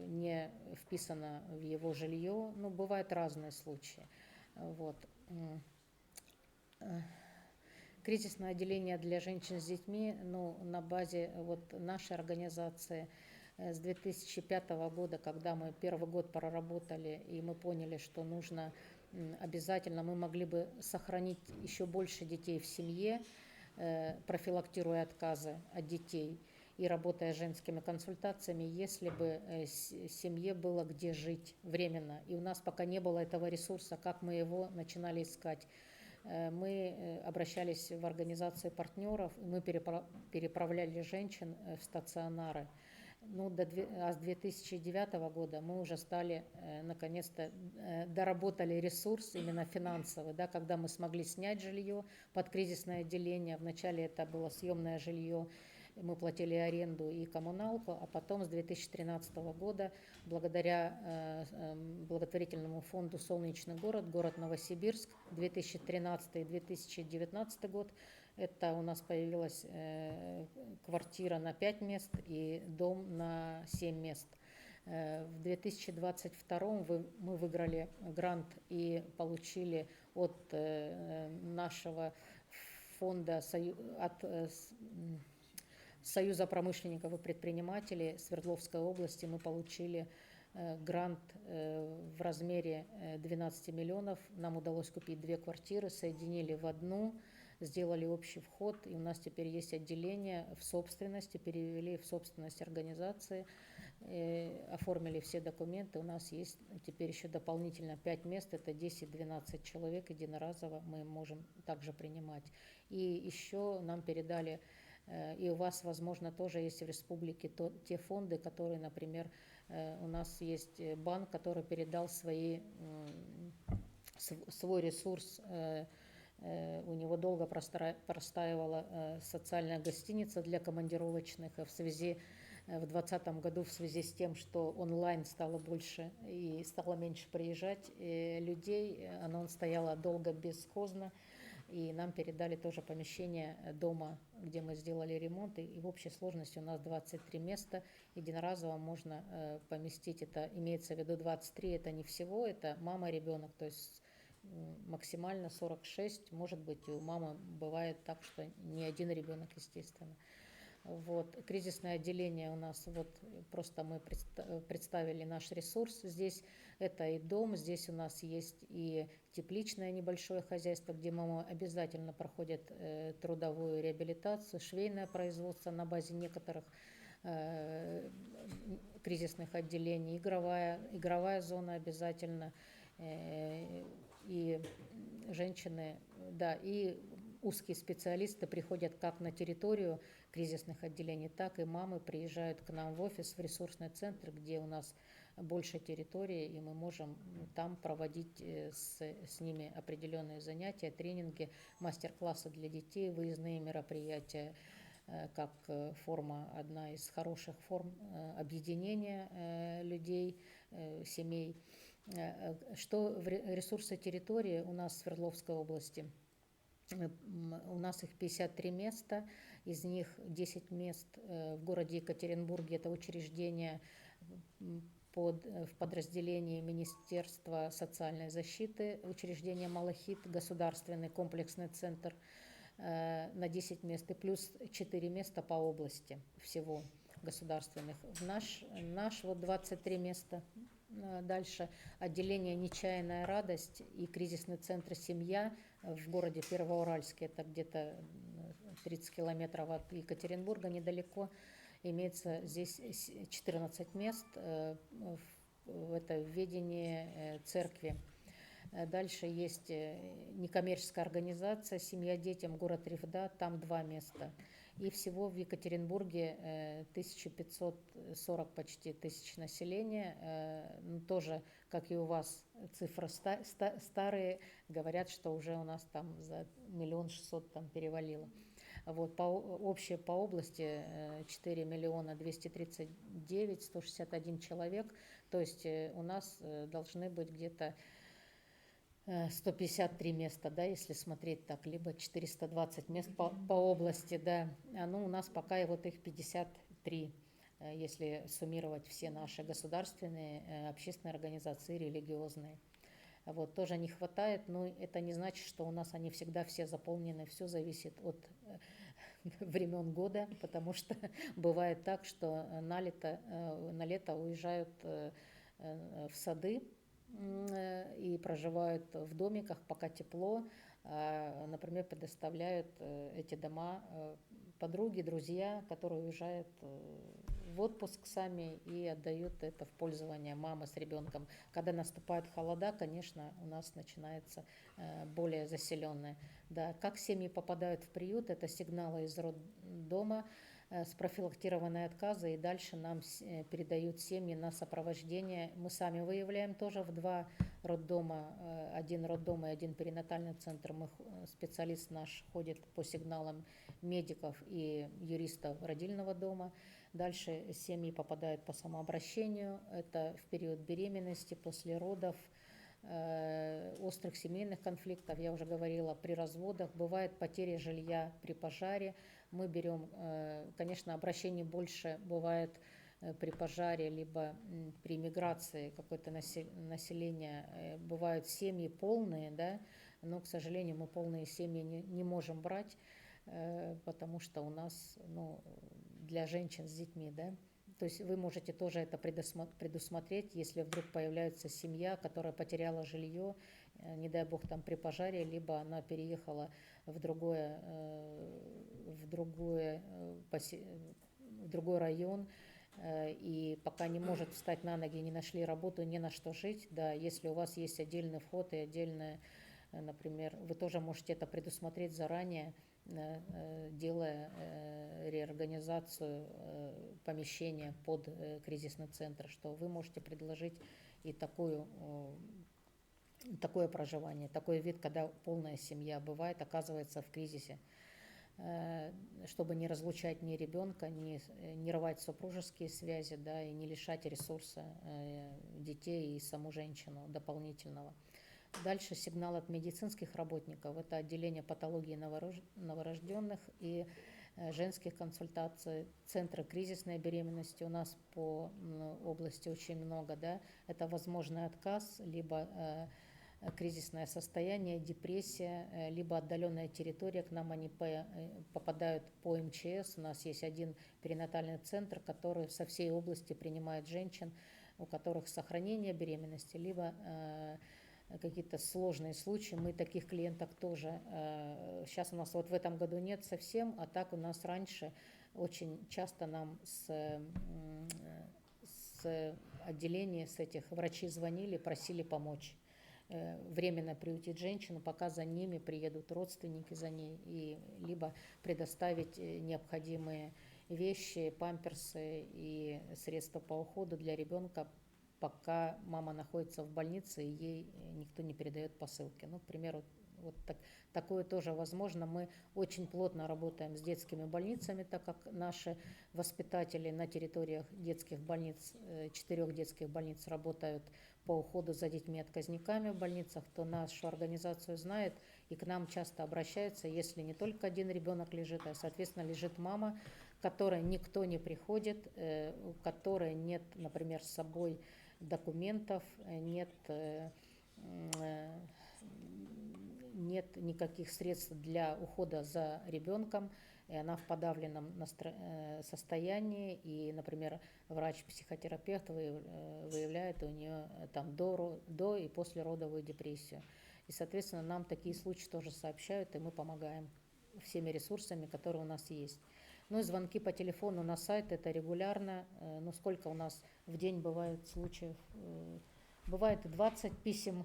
не вписана в его жилье. Ну, бывают разные случаи. Вот. Кризисное отделение для женщин с детьми, ну, на базе вот нашей организации с 2005 года, когда мы первый год проработали, и мы поняли, что нужно обязательно, мы могли бы сохранить еще больше детей в семье, профилактируя отказы от детей и работая с женскими консультациями, если бы семье было где жить временно. И у нас пока не было этого ресурса, как мы его начинали искать. Мы обращались в организации партнеров, и мы переправляли женщин в стационары. Ну, с 2009 года мы уже стали, наконец-то, доработали ресурс именно финансовый, да, когда мы смогли снять жилье под кризисное отделение. Вначале это было съемное жилье, мы платили аренду и коммуналку, а потом с 2013 года, благодаря благотворительному фонду «Солнечный город», город Новосибирск, 2013-2019 год, это у нас появилась квартира на 5 мест и дом на 7 мест. В 2022 мы выиграли грант и получили от нашего фонда, от Союза промышленников и предпринимателей Свердловской области, мы получили грант в размере 12 миллионов. Нам удалось купить 2 квартиры, соединили в одну, сделали общий вход, и у нас теперь есть отделение в собственности, перевели в собственность организации, оформили все документы. У нас есть теперь еще дополнительно 5 мест, это 10-12 человек единоразово мы можем также принимать. И еще нам передали, и у вас, возможно, тоже есть в республике те фонды, которые, например, у нас есть банк, который передал свой ресурс. У него долго простаивала социальная гостиница для командировочных. В 2020 году, в связи с тем, что онлайн стало больше и стало меньше приезжать людей, она стояла долго бесхозно. И нам передали тоже помещение дома, где мы сделали ремонт. И в общей сложности у нас 23 места. Единоразово можно поместить, это имеется в виду 23, это не всего, это мама, ребенок, то есть максимально 46, может быть, у мамы бывает так, что не один ребенок, естественно. Вот. Кризисное отделение у нас, вот просто мы представили наш ресурс. Здесь это и дом, здесь у нас есть и тепличное небольшое хозяйство, где мама обязательно проходит трудовую реабилитацию, швейное производство на базе некоторых кризисных отделений, игровая зона обязательно, и женщины, да, и узкие специалисты приходят как на территорию кризисных отделений, так и мамы приезжают к нам в офис, в ресурсный центр, где у нас больше территории, и мы можем там проводить с ними определенные занятия, тренинги, мастер-классы для детей, выездные мероприятия, как форма, одна из хороших форм объединения людей, семей. Что в ресурсы территории у нас в Свердловской области? У нас их 53 места, из них 10 мест в городе Екатеринбурге, это учреждения в подразделении Министерства социальной защиты, учреждение «Малахит», государственный комплексный центр на 10 мест, и плюс 4 места по области всего государственных. Наш вот 23 места. Дальше отделение «Нечаянная радость» и кризисный центр «Семья» в городе Первоуральске, это где-то 30 километров от Екатеринбурга, недалеко. Имеется здесь 14 мест, это в ведении церкви. Дальше есть некоммерческая организация «Семья детям», город Ревда, там 2 места. И всего в Екатеринбурге 1540 почти тысяч населения. Тоже, как и у вас, цифры старые, говорят, что уже у нас там за 1 600 000 там перевалило. Вот, общее по области 4 239 161 человек. То есть у нас должны быть где-то 153 места, да, если смотреть так, либо 420 мест по области, да. Ну, у нас пока и вот их 53, если суммировать все наши государственные, общественные организации, религиозные. Вот, тоже не хватает, но это не значит, что у нас они всегда все заполнены, все зависит от времен года, потому что бывает так, что на лето уезжают в сады и проживают в домиках, пока тепло, например, предоставляют эти дома подруги, друзья, которые уезжают в отпуск сами и отдают это в пользование мамы с ребенком. Когда наступают холода, конечно, у нас начинается более заселенное. Да, как семьи попадают в приют, это сигналы из роддома, спрофилактированные отказы, и дальше нам передают семьи на сопровождение. Мы сами выявляем тоже в 2 роддома, 1 роддом и 1 перинатальный центр. Специалист наш ходит по сигналам медиков и юристов родильного дома. Дальше семьи попадают по самообращению, это в период беременности, после родов, острых семейных конфликтов, я уже говорила, при разводах, бывает потеря жилья при пожаре. Мы берем, конечно, обращений больше бывает при пожаре, либо при миграции какое-то население. Бывают семьи полные, да, но, к сожалению, мы полные семьи не можем брать, потому что у нас, для женщин с детьми, да. То есть вы можете тоже это предусмотреть, если вдруг появляется семья, которая потеряла жилье, не дай бог там при пожаре, либо она переехала в другой район, и пока не может встать на ноги, не нашли работу, не на что жить. Да, если у вас есть отдельный вход и отдельное, например, вы тоже можете это предусмотреть заранее, делая реорганизацию помещения под кризисный центр, что вы можете предложить и такое проживание, такой вид, когда полная семья бывает, оказывается в кризисе, чтобы не разлучать ни ребенка, не рвать супружеские связи, да, и не лишать ресурса детей и саму женщину дополнительного. Дальше сигнал от медицинских работников. Это отделение патологии новорожденных и женских консультаций, центры кризисной беременности. У нас по области очень много. Да? Это возможный отказ, либо кризисное состояние, депрессия, либо отдаленная территория. К нам они попадают по МЧС. У нас есть 1 перинатальный центр, который со всей области принимает женщин, у которых сохранение беременности, либо какие-то сложные случаи. Мы таких клиенток тоже, сейчас у нас вот в этом году нет совсем, а так у нас раньше очень часто нам с отделения, с этих врачи звонили, просили помочь. временно приютить женщину, пока за ними приедут родственники за ней, и либо предоставить необходимые вещи, памперсы и средства по уходу для ребенка, пока мама находится в больнице и ей никто не передает посылки. Ну, к примеру, вот такое тоже возможно. Мы очень плотно работаем с детскими больницами, так как наши воспитатели на территориях детских больниц, 4 детских больниц работают по уходу за детьми-отказниками в больницах, то нашу организацию знает и к нам часто обращаются, если не только один ребенок лежит, а, соответственно, лежит мама, к которой никто не приходит, у которой нет, например, с собой документов, нет никаких средств для ухода за ребенком, и она в подавленном состоянии, и, например, врач-психотерапевт выявляет у нее там до и послеродовую депрессию. И, соответственно, нам такие случаи тоже сообщают, и мы помогаем всеми ресурсами, которые у нас есть. Ну и звонки по телефону на сайт, это регулярно. Ну сколько у нас в день бывает случаев? Бывает 20 писем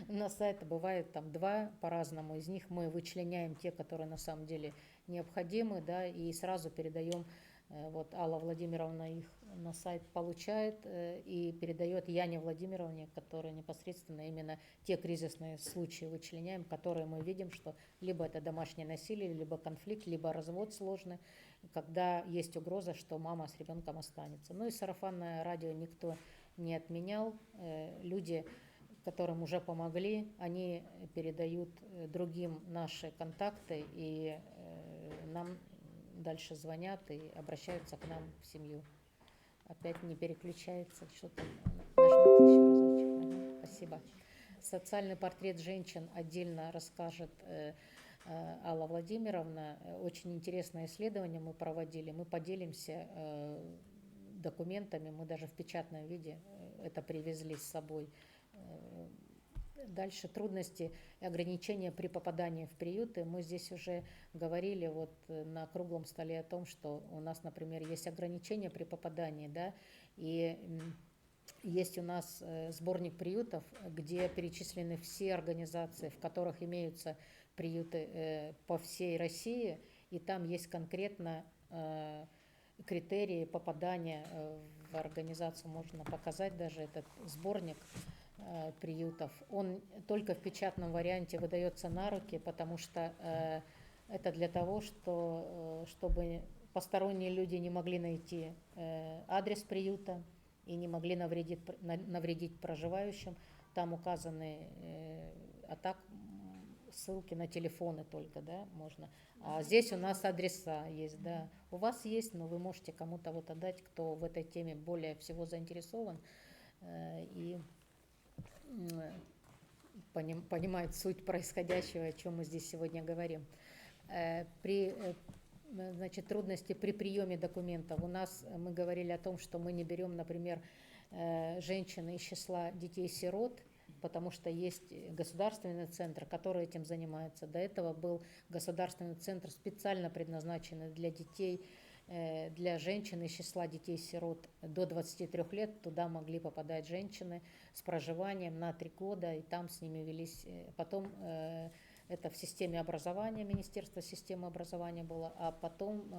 на сайт, бывает там 2 по-разному. Из них мы вычленяем те, которые на самом деле необходимы, да, и сразу передаем. Вот Алла Владимировна их на сайт получает и передает Яне Владимировне, которая непосредственно именно те кризисные случаи вычленяем, которые мы видим, что либо это домашнее насилие, либо конфликт, либо развод сложный, когда есть угроза, что мама с ребенком останется. Ну и сарафанное радио никто не отменял. Люди, которым уже помогли, они передают другим наши контакты, и нам дальше звонят и обращаются к нам в семью. Опять не переключается, что-то нажмите еще разочек. Ага, спасибо. Социальный портрет женщин отдельно расскажет Алла Владимировна. Очень интересное исследование мы проводили. Мы поделимся документами, мы даже в печатном виде это привезли с собой. Дальше трудности и ограничения при попадании в приюты. Мы здесь уже говорили вот на круглом столе о том, что у нас, например, есть ограничения при попадании, да, и есть у нас сборник приютов, где перечислены все организации, в которых имеются приюты по всей России, и там есть конкретно критерии попадания в организацию, можно показать даже этот сборник приютов. Он только в печатном варианте выдается на руки, потому что это для того, чтобы посторонние люди не могли найти адрес приюта и не могли навредить проживающим. Там указаны, а так ссылки на телефоны только, да, можно. А здесь у нас адреса есть, да. У вас есть, но вы можете кому-то вот отдать, кто в этой теме более всего заинтересован и понимает суть происходящего, о чем мы здесь сегодня говорим. Значит, трудности при приеме документов. У нас мы говорили о том, что мы не берем, например, женщин из числа детей-сирот, потому что есть государственный центр, который этим занимается. До этого был государственный центр, специально предназначенный для детей, для женщин из числа детей-сирот до 23 лет. Туда могли попадать женщины с проживанием на 3 года, и там с ними велись. Потом это в системе образования, Министерство системы образования было, а потом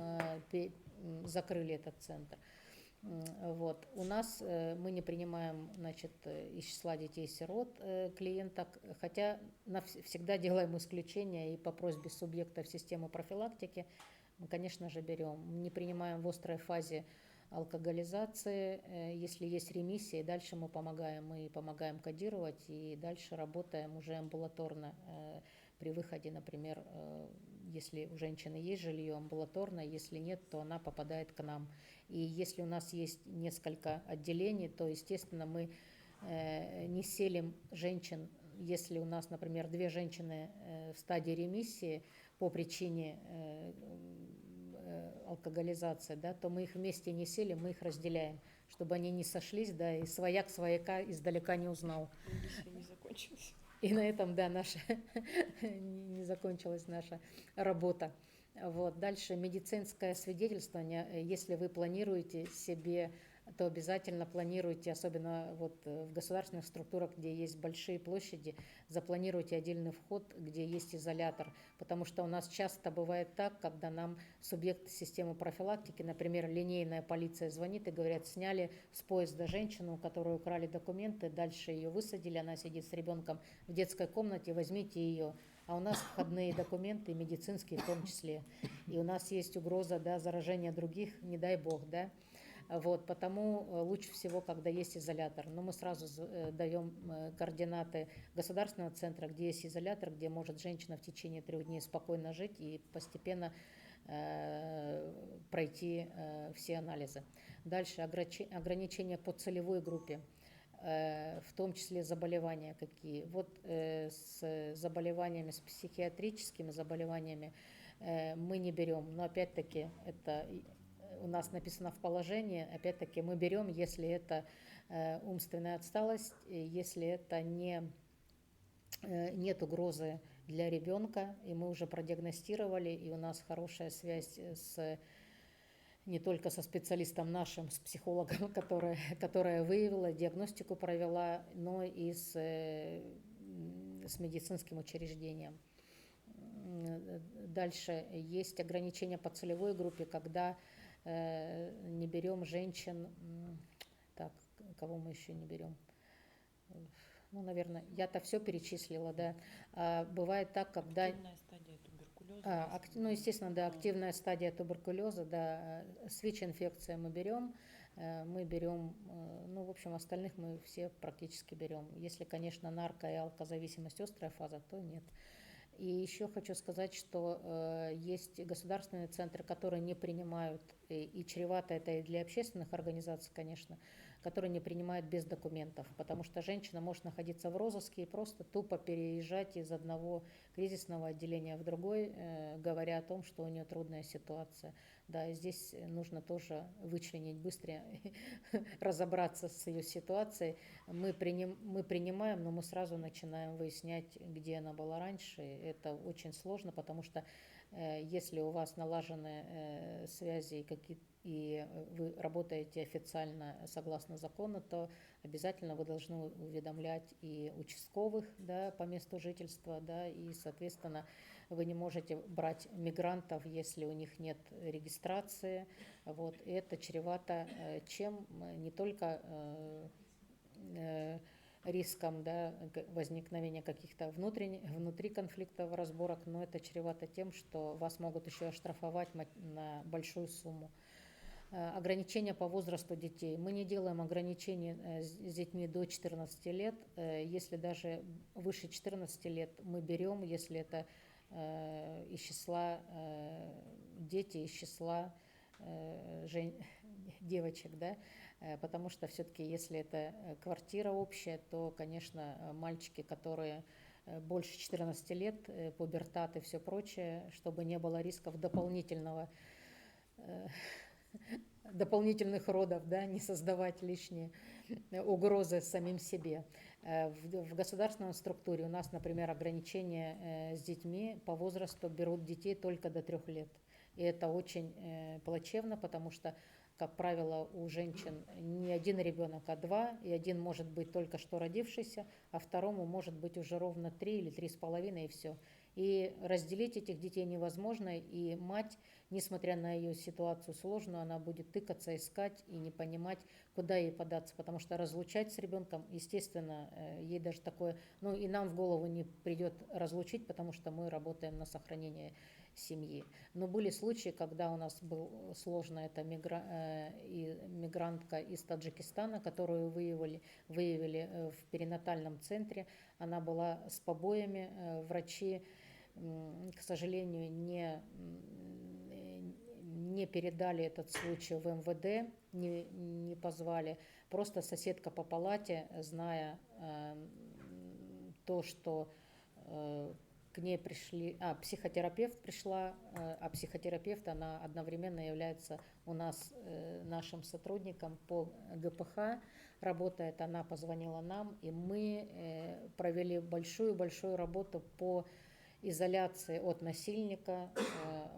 закрыли этот центр. Вот. У нас мы не принимаем, значит, из числа детей-сирот клиенток, хотя всегда делаем исключения, и по просьбе субъектов системы профилактики мы, конечно же, берем. Не принимаем в острой фазе алкоголизации, если есть ремиссия, дальше мы помогаем кодировать, и дальше работаем уже амбулаторно при выходе, например, если у женщины есть жилье амбулаторно, если нет, то она попадает к нам. И если у нас есть несколько отделений, то, естественно, мы не селим женщин, если у нас, например, 2 женщины в стадии ремиссии по причине алкоголизации, да, то мы их вместе не селим, мы их разделяем, чтобы они не сошлись, да, и свояк свояка издалека не узнал. Не закончилось. И на этом, да, наша не закончилась наша работа. Вот. Дальше медицинское свидетельствование. Если вы планируете себе то обязательно планируйте, особенно вот в государственных структурах, где есть большие площади, запланируйте отдельный вход, где есть изолятор, потому что у нас часто бывает так, когда нам субъекты системы профилактики, например, линейная полиция звонит и говорят, сняли с поезда женщину, у которой украли документы, дальше ее высадили, она сидит с ребенком в детской комнате, возьмите ее. А у нас входные документы, медицинские в том числе. И у нас есть угроза, да, заражения других, не дай бог, да. Вот, потому лучше всего, когда есть изолятор. Но мы сразу даем координаты государственного центра, где есть изолятор, где может женщина в течение 3 дней спокойно жить и постепенно пройти все анализы. Дальше ограничения по целевой группе, в том числе заболевания какие. Вот с заболеваниями, с психиатрическими заболеваниями мы не берем, но опять-таки это у нас написано в положении, опять-таки мы берем, если это умственная отсталость, если это нет угрозы для ребенка, и мы уже продиагностировали, и у нас хорошая связь не только со специалистом нашим, с психологом, которая выявила, диагностику провела, но и с медицинским учреждением. Дальше есть ограничения по целевой группе, когда не берем женщин, так, кого мы еще не берем? Ну, наверное, я-то все перечислила, да. Бывает так, когда... Активная стадия туберкулеза. Ну, естественно, да, активная стадия туберкулеза, да, СВИЧ-инфекция мы берем, ну, в общем, остальных мы все практически берем. Если, конечно, нарко- и алкозависимость острая фаза, то нет. И еще хочу сказать, что есть государственные центры, которые не принимают, и чревато это и для общественных организаций, конечно, которые не принимают без документов, потому что женщина может находиться в розыске и просто тупо переезжать из одного кризисного отделения в другой, говоря о том, что у нее трудная ситуация. Да, и здесь нужно тоже вычленить быстрее, разобраться с ее ситуацией. Мы принимаем, но мы сразу начинаем выяснять, где она была раньше. Это очень сложно, потому что если у вас налажены связи и вы работаете официально согласно закону, то обязательно вы должны уведомлять и участковых, да, по месту жительства, да, и, соответственно, вы не можете брать мигрантов, если у них нет регистрации. Вот, и это чревато чем не только риском, да, возникновения каких-то внутри конфликтов, разборок, но это чревато тем, что вас могут еще оштрафовать на большую сумму. Ограничения по возрасту детей. Мы не делаем ограничений с детьми до 14 лет. Если даже выше 14 лет мы берем, если это из числа дети, из числа девочек, да, потому что все-таки если это квартира общая, то, конечно, мальчики, которые больше 14 лет, пубертат и все прочее, чтобы не было рисков дополнительных родов, да, не создавать лишние угрозы самим себе. В государственной структуре у нас, например, ограничения с детьми по возрасту берут детей только до 3 лет. И это очень плачевно, потому что, как правило, у женщин не один ребенок, а 2, и один может быть только что родившийся, а второму может быть уже ровно 3 или 3,5, и все. И разделить этих детей невозможно, и мать, несмотря на ее ситуацию сложную, она будет тыкаться, искать и не понимать, куда ей податься, потому что разлучать с ребенком, естественно, ей даже такое, ну и нам в голову не придет разлучить, потому что мы работаем на сохранение семьи. Но были случаи, когда у нас был сложно, это мигрантка из Таджикистана, которую выявили в перинатальном центре. Она была с побоями, врачи, к сожалению, не передали этот случай в МВД, не позвали. Просто соседка по палате, зная то, что к ней психотерапевт пришла, а психотерапевт, она одновременно является у нас нашим сотрудником по ГПХ, работает, она позвонила нам, и мы провели большую работу по изоляции от насильника.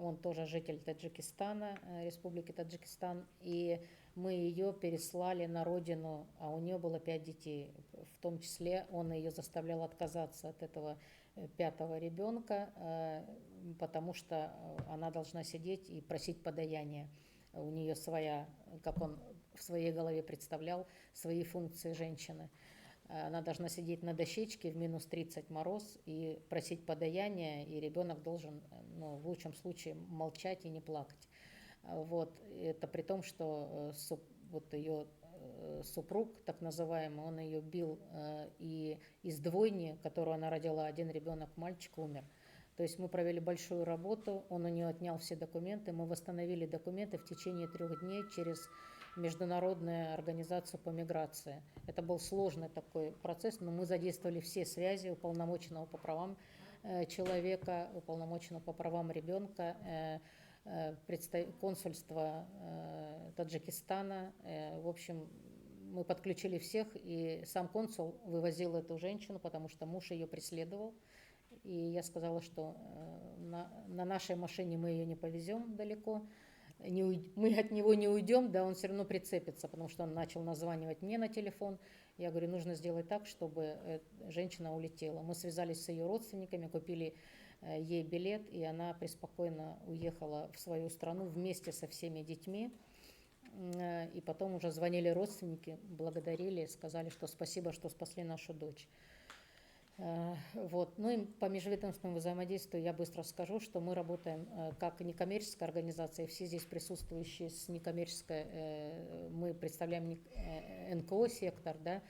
Он тоже житель Таджикистана, Республики Таджикистан, и мы ее переслали на родину, а у нее было 5 детей. В том числе он ее заставлял отказаться от этого 5-го ребенка, потому что она должна сидеть и просить подаяние. У нее своя, как он в своей голове представлял, свои функции женщины. Она должна сидеть на дощечке в минус 30 мороз и просить подаяние, и ребенок должен, ну, в лучшем случае, молчать и не плакать. Вот. Это при том, что вот ее супруг, так называемый, он ее бил, и из двойни, которую она родила, один ребенок, мальчик, умер. То есть мы провели большую работу, он у нее отнял все документы, мы восстановили документы в течение 3 дней через Международную организацию по миграции. Это был сложный такой процесс, но мы задействовали все связи уполномоченного по правам человека, уполномоченного по правам ребенка, консульства Таджикистана. В общем, мы подключили всех, и сам консул вывозил эту женщину, потому что муж ее преследовал. И я сказала, что на нашей машине мы ее не повезем далеко, мы от него не уйдем, да, он все равно прицепится, потому что он начал названивать мне на телефон. Я говорю, нужно сделать так, чтобы женщина улетела. Мы связались с ее родственниками, купили ей билет, и она преспокойно уехала в свою страну вместе со всеми детьми. И потом уже звонили родственники, благодарили, сказали, что спасибо, что спасли нашу дочь. Вот. Ну и по межведомственному взаимодействию я быстро скажу, что мы работаем как некоммерческая организация, все здесь присутствующие с некоммерческой, мы представляем НКО сектор, да,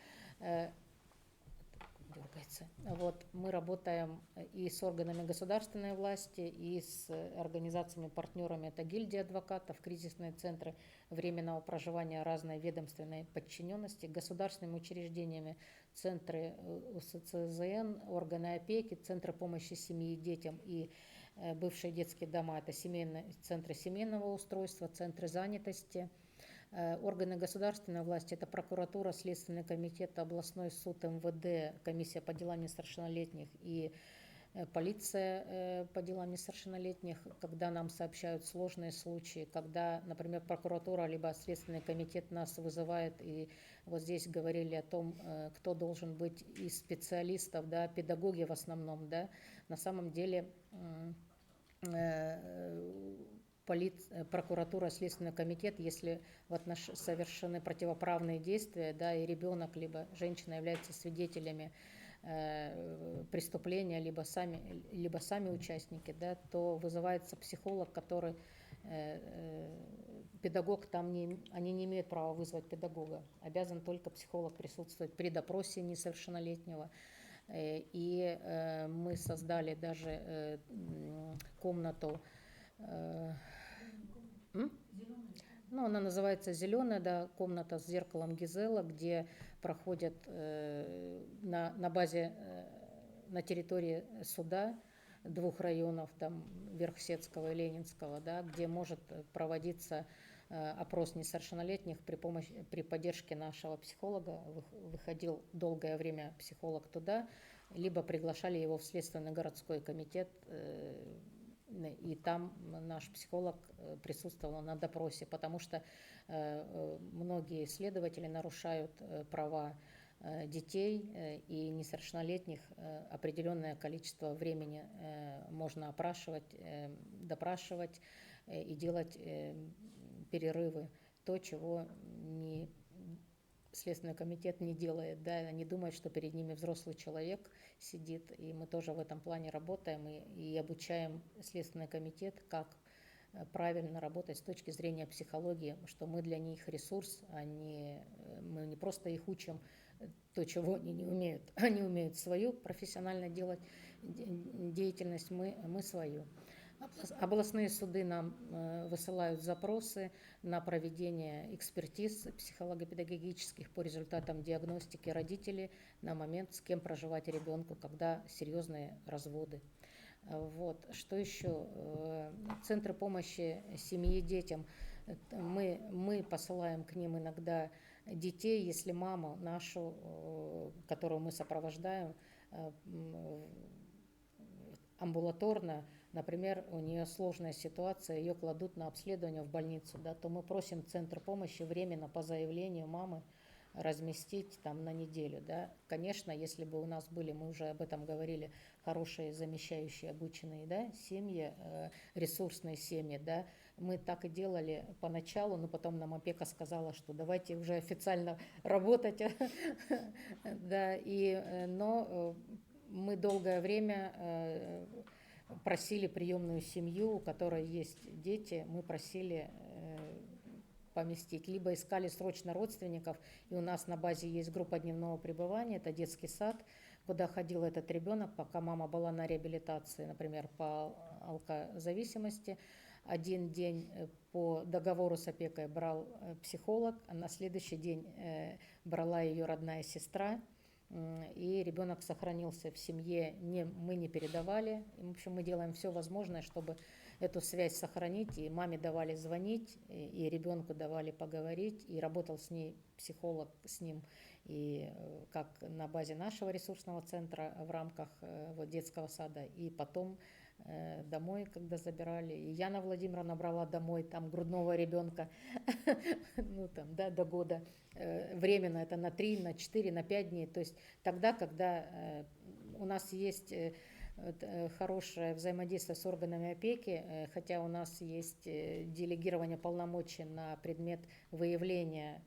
дергается. Вот. Мы работаем и с органами государственной власти, и с организациями-партнерами, это гильдия адвокатов, кризисные центры временного проживания разной ведомственной подчиненности, государственными учреждениями, центры УСЦЗН, органы опеки, центры помощи семье и детям и бывшие детские дома, это центры семейного устройства, центры занятости. Органы государственной власти, это прокуратура, Следственный комитет, областной суд, МВД, комиссия по делам несовершеннолетних и полиция по делам несовершеннолетних, когда нам сообщают сложные случаи, когда, например, прокуратура либо Следственный комитет нас вызывает, и вот здесь говорили о том, кто должен быть из специалистов, да, педагоги в основном, да, на самом деле прокуратура, Следственный комитет, если совершены противоправные действия, да, и ребенок либо женщина являются свидетелями преступления, либо сами участники, да, то вызывается психолог, который педагог там они не имеют права вызвать педагога, обязан только психолог присутствовать при допросе несовершеннолетнего. И мы создали даже комнату. Ну, она называется «Зеленая», да, комната с зеркалом Гизела, где проходят на базе, на территории суда 2 районов, там Верхсетского и Ленинского, да, где может проводиться опрос несовершеннолетних при поддержке нашего психолога. Выходил долгое время психолог туда, либо приглашали его в Следственный городской комитет, и там наш психолог присутствовал на допросе, потому что многие следователи нарушают права детей и несовершеннолетних. Определенное количество времени можно опрашивать, допрашивать и делать перерывы, то, чего Следственный комитет не делает, да, они думают, что перед ними взрослый человек сидит, и мы тоже в этом плане работаем и обучаем Следственный комитет, как правильно работать с точки зрения психологии, что мы для них ресурс, мы не просто их учим то, чего они не умеют, они умеют свою профессионально делать деятельность, мы свою. Областные суды нам высылают запросы на проведение экспертиз психолого-педагогических по результатам диагностики родителей на момент, с кем проживать ребенку, когда серьезные разводы. Вот. Что еще? Центры помощи семье и детям. Мы посылаем к ним иногда детей, если маму нашу, которую мы сопровождаем амбулаторно, например, у нее сложная ситуация, ее кладут на обследование в больницу, да, то мы просим центр помощи временно по заявлению мамы разместить там на неделю, да. Конечно, если бы у нас были, мы уже об этом говорили, хорошие замещающие обученные, да, семьи, ресурсные семьи, да, мы так и делали поначалу, но потом нам опека сказала, что давайте уже официально работать, да, но мы долгое время просили приемную семью, у которой есть дети, мы просили поместить, либо искали срочно родственников, и у нас на базе есть группа дневного пребывания, это детский сад, куда ходил этот ребенок, пока мама была на реабилитации, например, по алкозависимости. Один день по договору с опекой брал психолог, а на следующий день брала ее родная сестра, и ребенок сохранился в семье, мы не передавали. В общем, мы делаем все возможное, чтобы эту связь сохранить, и маме давали звонить, и ребенку давали поговорить, и работал с ней психолог, с ним, и как на базе нашего ресурсного центра в рамках вот, детского сада, и потом домой, когда забирали. И Яна Владимировна брала домой там грудного ребенка, ну там, да, до года. Временно это на 3, на 4, на 5 дней. То есть тогда, когда у нас есть хорошее взаимодействие с органами опеки, хотя у нас есть делегирование полномочий на предмет выявления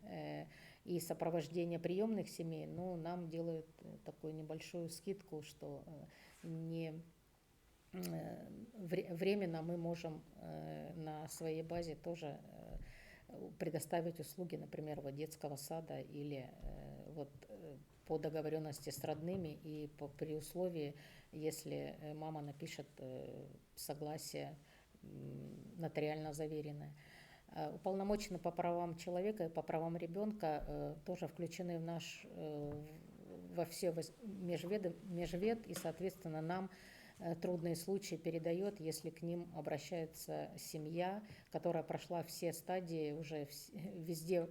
и сопровождения приемных семей, но нам делают такую небольшую скидку, что временно мы можем на своей базе тоже предоставить услуги, например, вот детского сада или вот по договоренности с родными и при условии, если мама напишет согласие нотариально заверенное. Уполномоченные по правам человека и по правам ребенка тоже включены в наш во все межвед, и, соответственно, нам трудные случаи передает, если к ним обращается семья, которая прошла все стадии, уже везде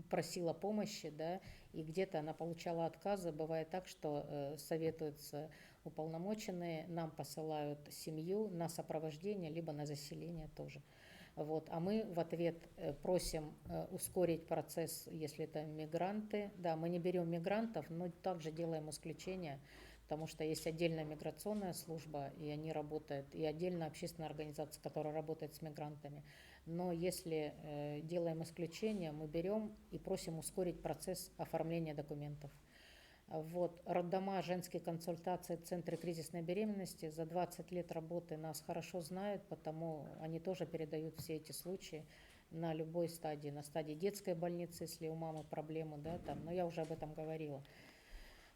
просила помощи, да, и где-то она получала отказы. Бывает так, что советуются уполномоченные, нам посылают семью на сопровождение, либо на заселение тоже. Вот. А мы в ответ просим ускорить процесс, если это мигранты. Да, мы не берем мигрантов, но также делаем исключения, потому что есть отдельная миграционная служба, и они работают, и отдельная общественная организация, которая работает с мигрантами. Но если делаем исключение, мы берем и просим ускорить процесс оформления документов. Вот. Роддома, женские консультации, центры кризисной беременности за 20 лет работы нас хорошо знают, потому они тоже передают все эти случаи на любой стадии, на стадии детской больницы, если у мамы проблемы, да, там, но я уже об этом говорила.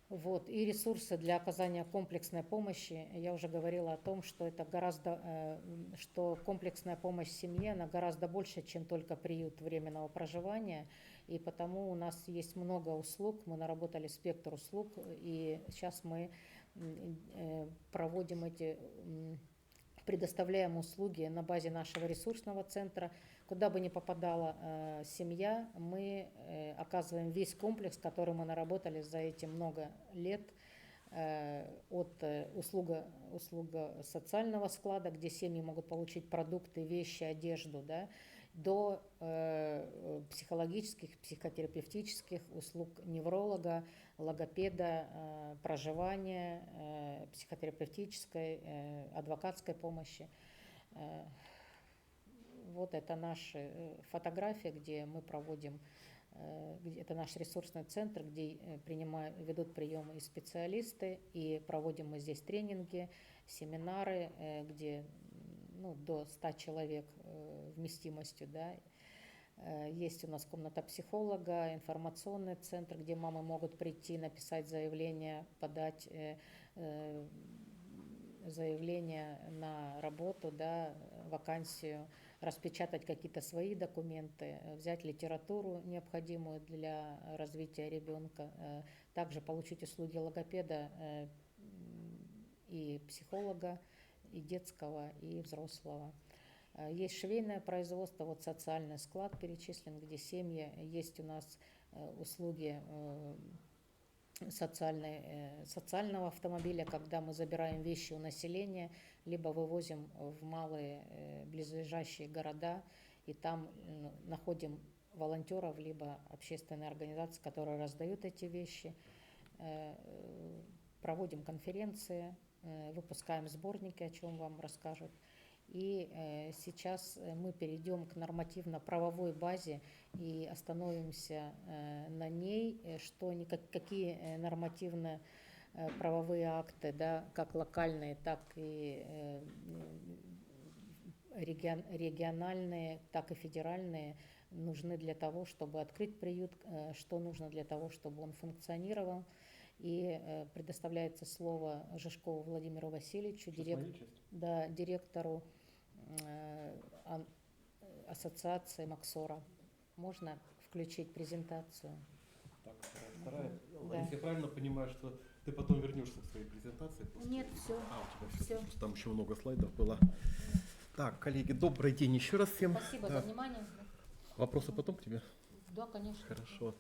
Вот. И ресурсы для оказания комплексной помощи. Я уже говорила о том, что это что комплексная помощь семье, она гораздо больше, чем только приют временного проживания. И потому у нас есть много услуг, мы наработали спектр услуг, и сейчас мы предоставляем услуги на базе нашего ресурсного центра. Куда бы ни попадала семья, мы оказываем весь комплекс, который мы наработали за эти много лет, от услуга социального склада, где семьи могут получить продукты, вещи, одежду, да, до психологических, психотерапевтических услуг невролога, логопеда, проживания, психотерапевтической, адвокатской помощи. Вот это наши фотографии, где мы проводим, это наш ресурсный центр, где ведут приемы и специалисты, и проводим мы здесь тренинги, семинары, где до 100 человек вместимостью, да. Есть у нас комната психолога, информационный центр, где мамы могут прийти, написать заявление, подать заявление на работу, да, вакансию, распечатать какие-то свои документы, взять литературу, необходимую для развития ребенка, также получить услуги логопеда и психолога, и детского, и взрослого. Есть швейное производство, вот социальный склад перечислен, где семьи, есть у нас услуги социального автомобиля, когда мы забираем вещи у населения, либо вывозим в малые близлежащие города, и там находим волонтеров, либо общественные организации, которые раздают эти вещи, проводим конференции, выпускаем сборники, о чем вам расскажут. И сейчас мы перейдем к нормативно-правовой базе и остановимся на ней, какие нормативно-правовые акты, да, как локальные, так и региональные, так и федеральные, нужны для того, чтобы открыть приют, что нужно для того, чтобы он функционировал. И предоставляется слово Жижкову Владимиру Васильевичу, директору ассоциации Максора. Можно включить презентацию? Так, вторая. Да. Лариса, я правильно понимаю, что ты потом вернешься к своей презентации? Нет, все. У тебя все. Всё. Потому что там еще много слайдов было. Так, коллеги, добрый день еще раз всем. Спасибо Да. за внимание. Вопросы потом к тебе? Да, конечно. Хорошо.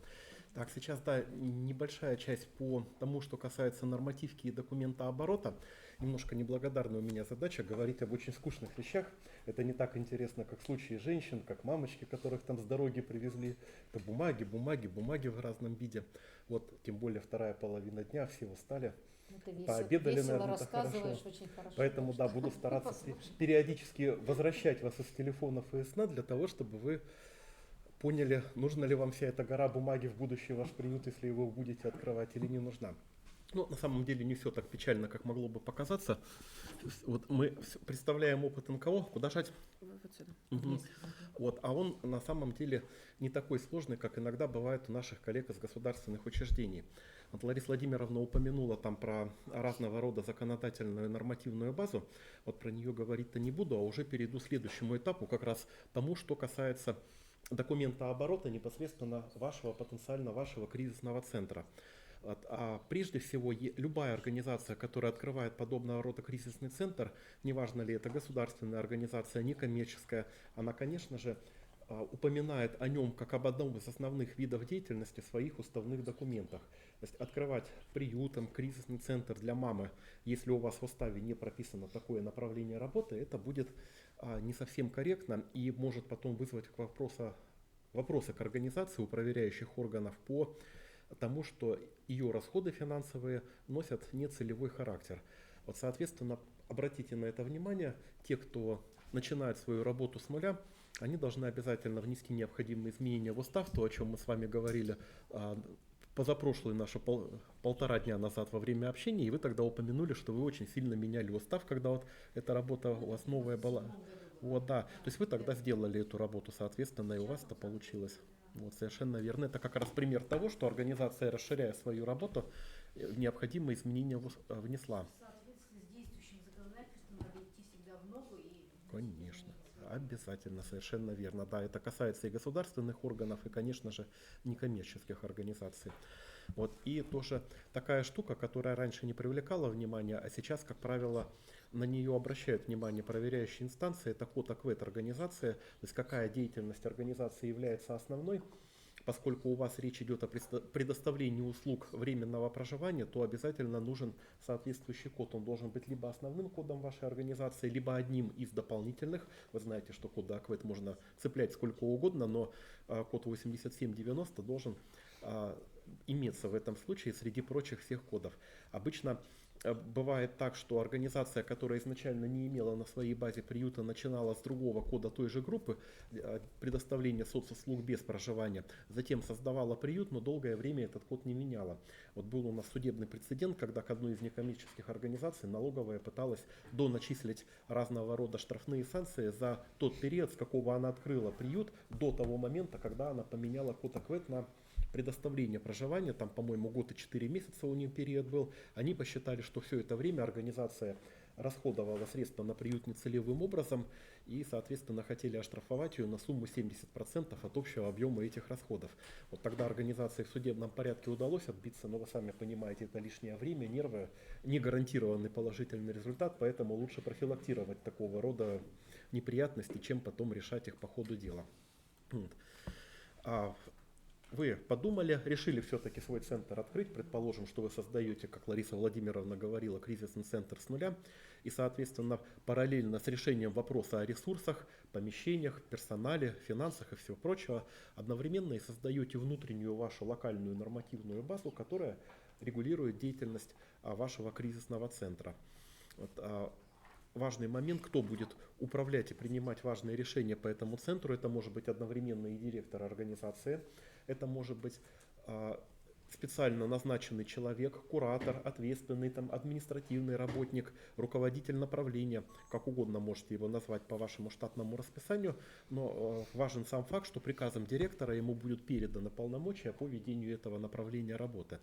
Так, сейчас, да, небольшая часть по тому, что касается нормативки и документооборота. Немножко неблагодарная у меня задача говорить об очень скучных вещах. Это не так интересно, как в случае женщин, как мамочки, которых там с дороги привезли. Это бумаги, бумаги, бумаги в разном виде. Вот, тем более вторая половина дня, все устали. Ну, ты Пообедали, весело наверное, это рассказываешь, хорошо. очень хорошо. Поэтому, да, буду стараться периодически возвращать вас из телефонов и сна для того, чтобы вы поняли, нужна ли вам вся эта гора бумаги в будущий ваш приют, если его будете открывать, или не нужна. Но на самом деле не все так печально, как могло бы показаться. Вот мы представляем опыт НКО, куда жать? Вот сюда. Угу. Вот, а он на самом деле не такой сложный, как иногда бывает у наших коллег из государственных учреждений. Вот Лариса Владимировна упомянула там про разного рода законодательную и нормативную базу. Вот про нее говорить-то не буду, а уже перейду к следующему этапу, как раз тому, что касается документооборота непосредственно потенциально вашего кризисного центра. А прежде всего, любая организация, которая открывает подобного рода кризисный центр, неважно ли это государственная организация, некоммерческая, она, конечно же, упоминает о нем как об одном из основных видов деятельности в своих уставных документах. То есть открывать приютом, кризисный центр для мамы, если у вас в уставе не прописано такое направление работы, это будет не совсем корректно и может потом вызвать вопросы к организации у проверяющих органов по тому, что ее расходы финансовые носят нецелевой характер. Вот, соответственно, обратите на это внимание. Те, кто начинает свою работу с нуля, они должны обязательно внести необходимые изменения в устав, то, о чем мы с вами говорили позапрошлую нашу полтора дня назад во время общения, и вы тогда упомянули, что вы очень сильно меняли устав, когда вот эта работа у вас новая была. Вот, да. То есть вы тогда сделали эту работу, соответственно, и у вас это получилось. Вот, совершенно верно. Это как раз пример того, что организация, расширяя свою работу, необходимые изменения внесла. В соответствии с действующим законодательством надо идти всегда в ногу и... Конечно. Обязательно, совершенно верно. Да, это касается и государственных органов, и, конечно же, некоммерческих организаций. Вот. И тоже такая штука, которая раньше не привлекала внимания, а сейчас, как правило, на нее обращают внимание проверяющие инстанции, это код АКВЭД организации, то есть какая деятельность организации является основной. Поскольку у вас речь идет о предоставлении услуг временного проживания, то обязательно нужен соответствующий код. Он должен быть либо основным кодом вашей организации, либо одним из дополнительных. Вы знаете, что коды АКВЭД можно цеплять сколько угодно, но код 8790 должен иметься в этом случае среди прочих всех кодов. Обычно бывает так, что организация, которая изначально не имела на своей базе приюта, начинала с другого кода той же группы предоставления соцуслуг без проживания, затем создавала приют, но долгое время этот код не меняла. Вот был у нас судебный прецедент, когда к одной из некоммерческих организаций налоговая пыталась доначислить разного рода штрафные санкции за тот период, с какого она открыла приют, до того момента, когда она поменяла код АКВЭД на предоставления проживания, там, по-моему, год и 4 месяца у нее период был, они посчитали, что все это время организация расходовала средства на приют нецелевым образом и, соответственно, хотели оштрафовать ее на сумму 70% от общего объема этих расходов. Вот тогда организации в судебном порядке удалось отбиться, но вы сами понимаете, это лишнее время, нервы, не гарантированный положительный результат, поэтому лучше профилактировать такого рода неприятности, чем потом решать их по ходу дела. Вот. вы подумали, решили все-таки свой центр открыть, предположим, что вы создаете, как Лариса Владимировна говорила, кризисный центр с нуля, и, соответственно, параллельно с решением вопроса о ресурсах, помещениях, персонале, финансах и всего прочего, одновременно и создаете внутреннюю вашу локальную нормативную базу, которая регулирует деятельность вашего кризисного центра. Вот, важный момент, кто будет управлять и принимать важные решения по этому центру, это может быть одновременно и директор организации, это может быть специально назначенный человек, куратор, ответственный, там, административный работник, руководитель направления, как угодно можете его назвать по вашему штатному расписанию, но важен сам факт, что приказом директора ему будут переданы полномочия по ведению этого направления работы.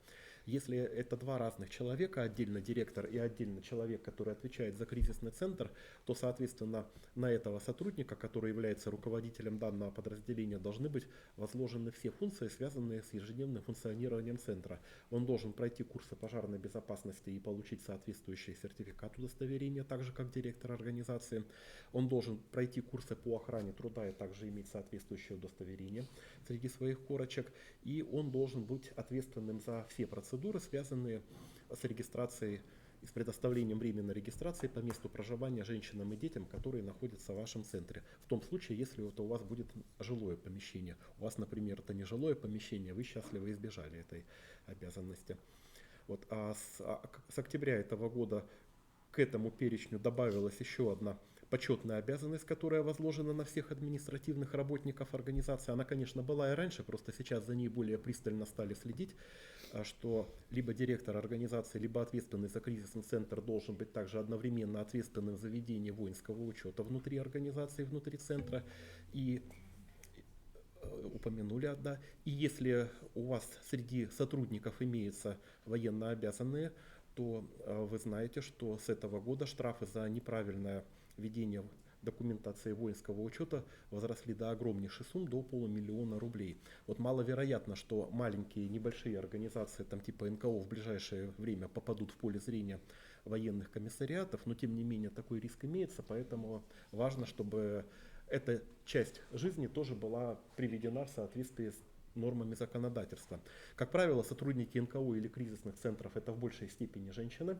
Если это два разных человека, отдельно директор и отдельно человек, который отвечает за кризисный центр, то, соответственно, на этого сотрудника, который является руководителем данного подразделения, должны быть возложены все функции, связанные с ежедневным функционированием центра. Он должен пройти курсы пожарной безопасности и получить соответствующий сертификат удостоверения, так же как директор организации. Он должен пройти курсы по охране труда и также иметь соответствующее удостоверение среди своих корочек. И он должен быть ответственным за все процедуры, связанные с регистрацией и с предоставлением временной регистрации по месту проживания женщинам и детям, которые находятся в вашем центре. В том случае, если это у вас будет жилое помещение. У вас, например, это не жилое помещение, вы счастливо избежали этой обязанности. Вот, с октября этого года к этому перечню добавилась еще одна почетная обязанность, которая возложена на всех административных работников организации. Она, конечно, была и раньше, просто сейчас за ней более пристально стали следить, что либо директор организации, либо ответственный за кризисный центр должен быть также одновременно ответственным за ведение воинского учета внутри организации, внутри центра. И упомянули, да. И если у вас среди сотрудников имеются военнообязанные, то вы знаете, что с этого года штрафы за неправильное ведение документации воинского учета возросли до огромнейших сумм, до 500 000 рублей. Вот маловероятно, что маленькие, небольшие организации, там типа НКО, в ближайшее время попадут в поле зрения военных комиссариатов, но тем не менее такой риск имеется, поэтому важно, чтобы эта часть жизни тоже была приведена в соответствии с нормами законодательства. Как правило, сотрудники НКО или кризисных центров это в большей степени женщины.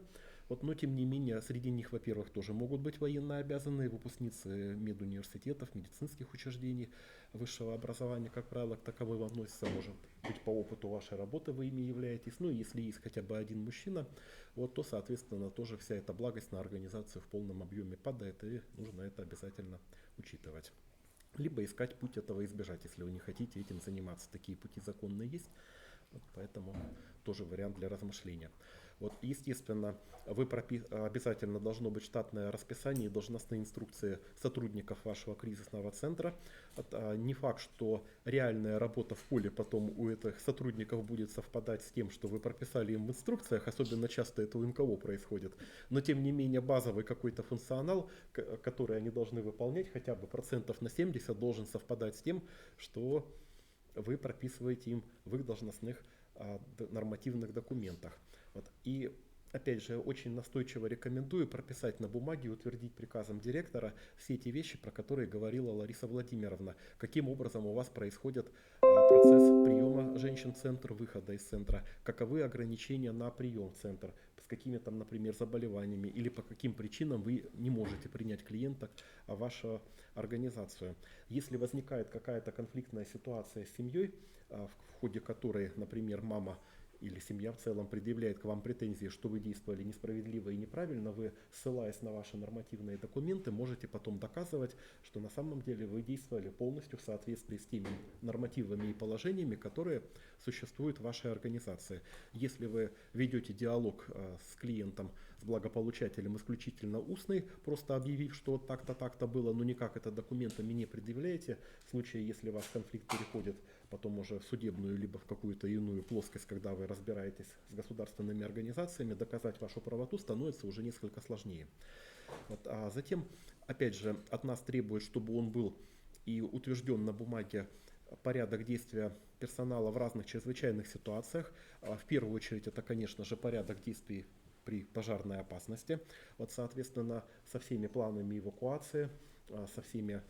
Вот, но тем не менее, среди них, во-первых, тоже могут быть военнообязанные, выпускницы медуниверситетов, медицинских учреждений высшего образования, как правило, к таковым относятся, может быть, по опыту вашей работы вы ими являетесь. Ну и если есть хотя бы один мужчина, вот, то, соответственно, тоже вся эта благость на организацию в полном объеме падает, и нужно это обязательно учитывать. Либо искать путь этого избежать, если вы не хотите этим заниматься. Такие пути законные есть, вот, поэтому тоже вариант для размышления. Вот, естественно, обязательно должно быть штатное расписание и должностные инструкции сотрудников вашего кризисного центра. Не факт, что реальная работа в поле потом у этих сотрудников будет совпадать с тем, что вы прописали им в инструкциях, особенно часто это у НКО происходит. Но тем не менее базовый какой-то функционал, который они должны выполнять, хотя бы процентов на 70 должен совпадать с тем, что вы прописываете им в их должностных нормативных документах. Вот. И опять же, очень настойчиво рекомендую прописать на бумаге и утвердить приказом директора все эти вещи, про которые говорила Лариса Владимировна. Каким образом у вас происходит процесс приема женщин в центр, выхода из центра, каковы ограничения на прием в центр, с какими там, например, заболеваниями или по каким причинам вы не можете принять клиента в вашу организацию. Если возникает какая-то конфликтная ситуация с семьей, в ходе которой, например, мама или семья в целом предъявляет к вам претензии, что вы действовали несправедливо и неправильно, вы, ссылаясь на ваши нормативные документы, можете потом доказывать, что на самом деле вы действовали полностью в соответствии с теми нормативами и положениями, которые существуют в вашей организации. Если вы ведете диалог с клиентом, с благополучателем исключительно устный, просто объявив, что так-то, так-то было, но никак это документами не предъявляете, в случае, если ваш конфликт переходит потом уже в судебную либо в какую-то иную плоскость, когда вы разбираетесь с государственными организациями, доказать вашу правоту становится уже несколько сложнее. Вот, а затем, опять же, от нас требует, чтобы он был и утвержден на бумаге порядок действия персонала в разных чрезвычайных ситуациях. В первую очередь это, конечно же, порядок действий при пожарной опасности. Вот, соответственно, со всеми планами эвакуации, со всеми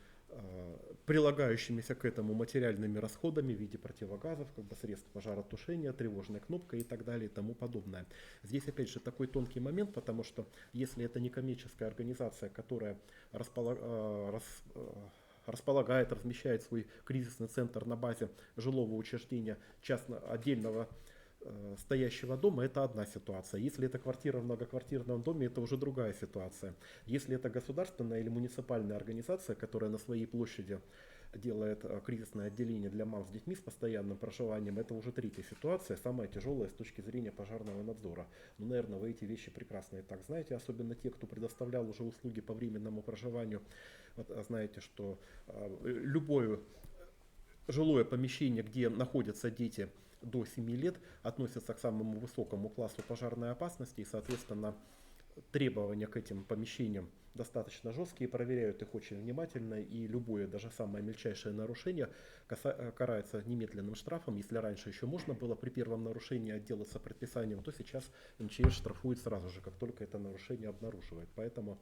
прилагающимися к этому материальными расходами в виде противогазов, как бы средств пожаротушения, тревожная кнопка и так далее и тому подобное. Здесь опять же такой тонкий момент, потому что если это некоммерческая организация, которая располагает, размещает свой кризисный центр на базе жилого учреждения отдельного стоящего дома, это одна ситуация. Если это квартира в многоквартирном доме, это уже другая ситуация. Если это государственная или муниципальная организация, которая на своей площади делает кризисное отделение для мам с детьми с постоянным проживанием, это уже третья ситуация, самая тяжелая с точки зрения пожарного надзора. Ну, наверное, вы эти вещи прекрасно и так знаете, особенно те, кто предоставлял уже услуги по временному проживанию. Вот, знаете, что любое жилое помещение, где находятся дети до 7 лет, относится к самому высокому классу пожарной опасности, и, соответственно, требования к этим помещениям достаточно жесткие, проверяют их очень внимательно, и любое, даже самое мельчайшее нарушение карается немедленным штрафом. Если раньше еще можно было при первом нарушении отделаться предписанием, то сейчас МЧС штрафует сразу же, как только это нарушение обнаруживает. Поэтому,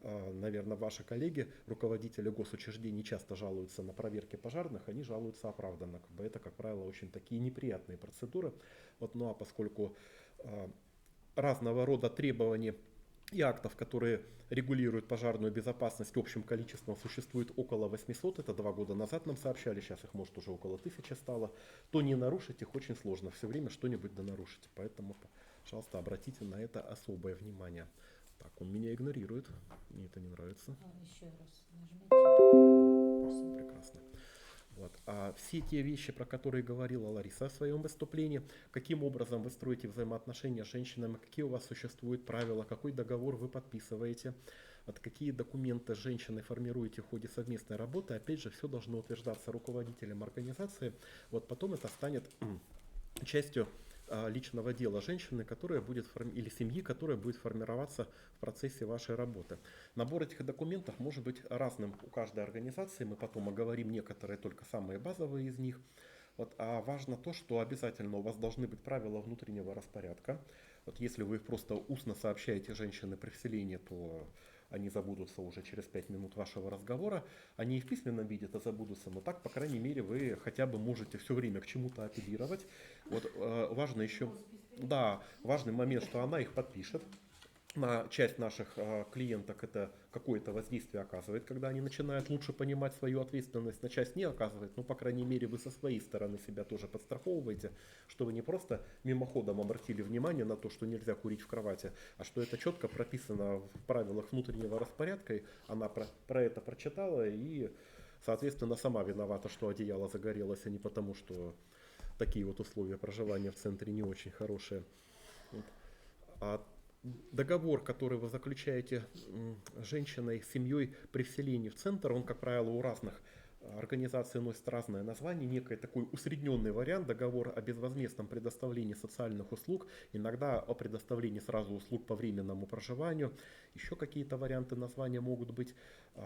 наверное, ваши коллеги, руководители госучреждений, часто жалуются на проверки пожарных, они жалуются оправданно. Это, как правило, очень такие неприятные процедуры. Вот, ну а поскольку разного рода требований и актов, которые регулируют пожарную безопасность общим количеством, существует около 800, это 2 года назад нам сообщали, сейчас их может уже около 1000 стало, то не нарушить их очень сложно, все время что-нибудь да нарушить. Поэтому, пожалуйста, обратите на это особое внимание. Так, он меня игнорирует, мне это не нравится. Еще раз нажмите. Прекрасно. Вот. А все те вещи, про которые говорила Лариса в своем выступлении, каким образом вы строите взаимоотношения с женщинами, какие у вас существуют правила, какой договор вы подписываете, вот какие документы с женщиной формируете в ходе совместной работы, опять же, все должно утверждаться руководителем организации. Вот потом это станет частью личного дела женщины, которая будет или семьи, которая будет формироваться в процессе вашей работы. Набор этих документов может быть разным у каждой организации, мы потом оговорим некоторые, только самые базовые из них. Вот, а важно то, что обязательно у вас должны быть правила внутреннего распорядка. Вот если вы их просто устно сообщаете женщине при вселении, то они забудутся уже через 5 минут вашего разговора. Они и в письменном виде это забудутся, но так, по крайней мере, вы хотя бы можете все время к чему-то апеллировать. Вот важно еще, да, важный момент, что она их подпишет. На часть наших клиенток это какое-то воздействие оказывает, когда они начинают лучше понимать свою ответственность, на часть не оказывает, но, по крайней мере, вы со своей стороны себя тоже подстраховываете, что вы не просто мимоходом обратили внимание на то, что нельзя курить в кровати, а что это четко прописано в правилах внутреннего распорядка, и она про это прочитала и, соответственно, сама виновата, что одеяло загорелось, а не потому, что такие вот условия проживания в центре не очень хорошие. Вот. Договор, который вы заключаете с женщиной, с семьей при вселении в центр, он, как правило, у разных организаций носит разное название, некий такой усредненный вариант, договор о безвозмездном предоставлении социальных услуг, иногда о предоставлении сразу услуг по временному проживанию, еще какие-то варианты названия могут быть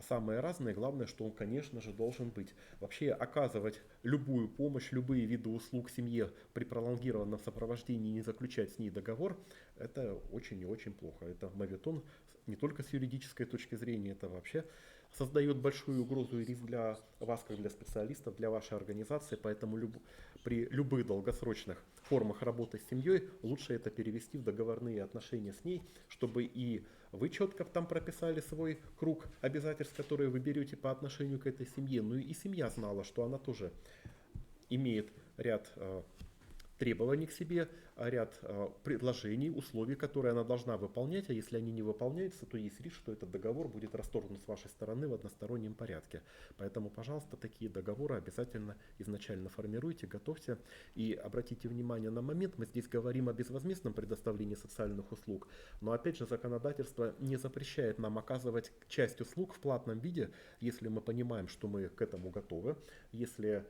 самые разные, главное, что он, конечно же, должен быть. Вообще оказывать любую помощь, любые виды услуг семье при пролонгированном сопровождении и не заключать с ней договор, это очень и очень плохо. Это моветон не только с юридической точки зрения, это вообще создает большую угрозу и риск для вас, как для специалистов, для вашей организации, поэтому при любых долгосрочных формах работы с семьей лучше это перевести в договорные отношения с ней, чтобы и вы четко там прописали свой круг обязательств, которые вы берете по отношению к этой семье, ну и семья знала, что она тоже имеет ряд требований к себе, ряд предложений, условий, которые она должна выполнять, а если они не выполняются, то есть риск, что этот договор будет расторгнут с вашей стороны в одностороннем порядке. Поэтому, пожалуйста, такие договоры обязательно изначально формируйте, готовьте и обратите внимание на момент, мы здесь говорим о безвозмездном предоставлении социальных услуг, но опять же законодательство не запрещает нам оказывать часть услуг в платном виде, если мы понимаем, что мы к этому готовы, если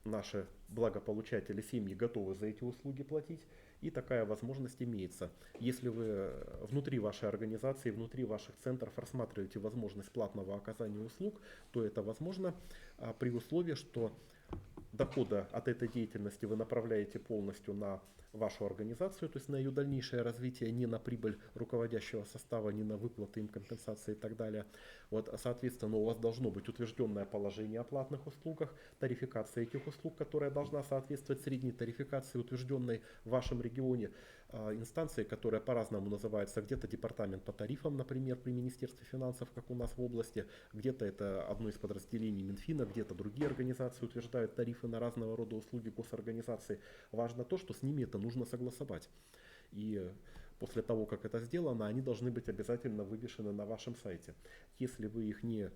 наши благополучатели семьи готовы за эти услуги платить, и такая возможность имеется. Если вы внутри вашей организации, внутри ваших центров рассматриваете возможность платного оказания услуг, то это возможно при условии, что дохода от этой деятельности вы направляете полностью на вашу организацию, то есть на ее дальнейшее развитие, не на прибыль руководящего состава, не на выплаты им компенсации и так далее. Вот, соответственно, у вас должно быть утвержденное положение о платных услугах, тарификация этих услуг, которая должна соответствовать средней тарификации, утвержденной в вашем регионе, инстанции, которая по-разному называется, где-то департамент по тарифам, например, при Министерстве финансов, как у нас в области, где-то это одно из подразделений Минфина, где-то другие организации утверждают тарифы на разного рода услуги госорганизаций. Важно то, что с ними это нужно согласовать. И после того, как это сделано, они должны быть обязательно вывешены на вашем сайте. Если вы их не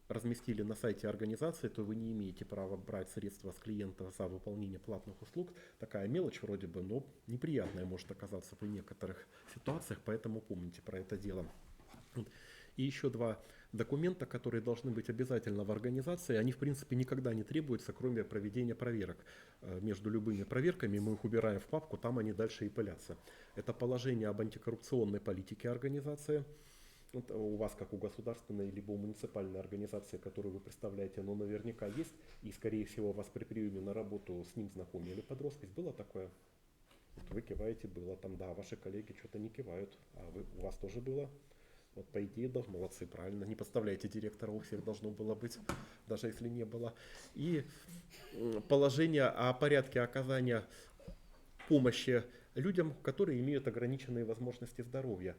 разместили на сайте организации, то вы не имеете права брать средства с клиента за выполнение платных услуг. Такая мелочь вроде бы, но неприятная может оказаться при некоторых ситуациях, поэтому помните про это дело. И еще два документа, которые должны быть обязательно в организации, они в принципе никогда не требуются, кроме проведения проверок. Между любыми проверками мы их убираем в папку, там они дальше и пылятся. Это положение об антикоррупционной политике организации. Вот у вас, как у государственной либо у муниципальной организации, которую вы представляете, оно наверняка есть, и скорее всего вас при приеме на работу с ним знакомили под роспись. Было такое? Вот вы киваете, было там, да, ваши коллеги что-то не кивают, а у вас тоже было? Вот по идее, да, молодцы, правильно. Не подставляйте директора, у всех должно было быть, даже если не было. И положение о порядке оказания помощи людям, которые имеют ограниченные возможности здоровья.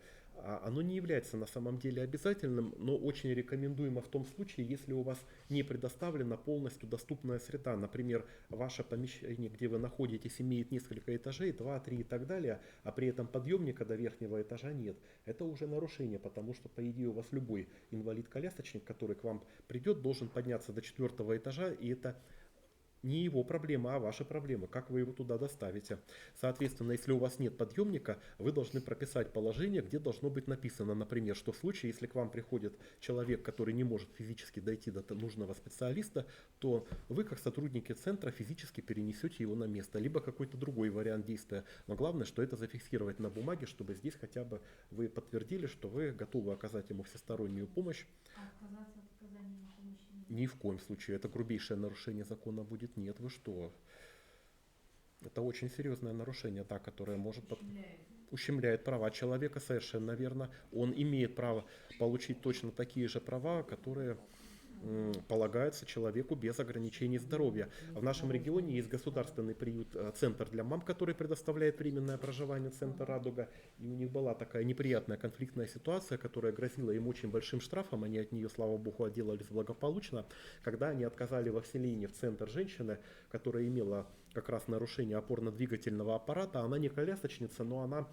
Оно не является на самом деле обязательным, но очень рекомендуемо в том случае, если у вас не предоставлена полностью доступная среда. Например, ваше помещение, где вы находитесь, имеет несколько этажей, 2, 3 и так далее, а при этом подъемника до верхнего этажа нет. Это уже нарушение, потому что, по идее, у вас любой инвалид-колясочник, который к вам придет, должен подняться до 4 этажа, и это не его проблема, а ваша проблема, как вы его туда доставите. Соответственно, если у вас нет подъемника, вы должны прописать положение, где должно быть написано, например, что в случае, если к вам приходит человек, который не может физически дойти до нужного специалиста, то вы, как сотрудники центра, физически перенесете его на место, либо какой-то другой вариант действия. Но главное, что это зафиксировать на бумаге, чтобы здесь хотя бы вы подтвердили, что вы готовы оказать ему всестороннюю помощь. А отказаться от оказания помощи? Ни в коем случае. Это грубейшее нарушение закона будет. Нет, вы что? Это очень серьезное нарушение, да, которое может ущемляет права человека, совершенно верно. Он имеет право получить точно такие же права, которые полагаются человеку без ограничений здоровья. В нашем регионе есть государственный приют, центр для мам, который предоставляет временное проживание, центр «Радуга». И у них была такая неприятная конфликтная ситуация, которая грозила им очень большим штрафом. Они от нее, слава богу, отделались благополучно, когда они отказали во вселении в центр женщины, которая имела как раз нарушение опорно-двигательного аппарата. Она не колясочница, но она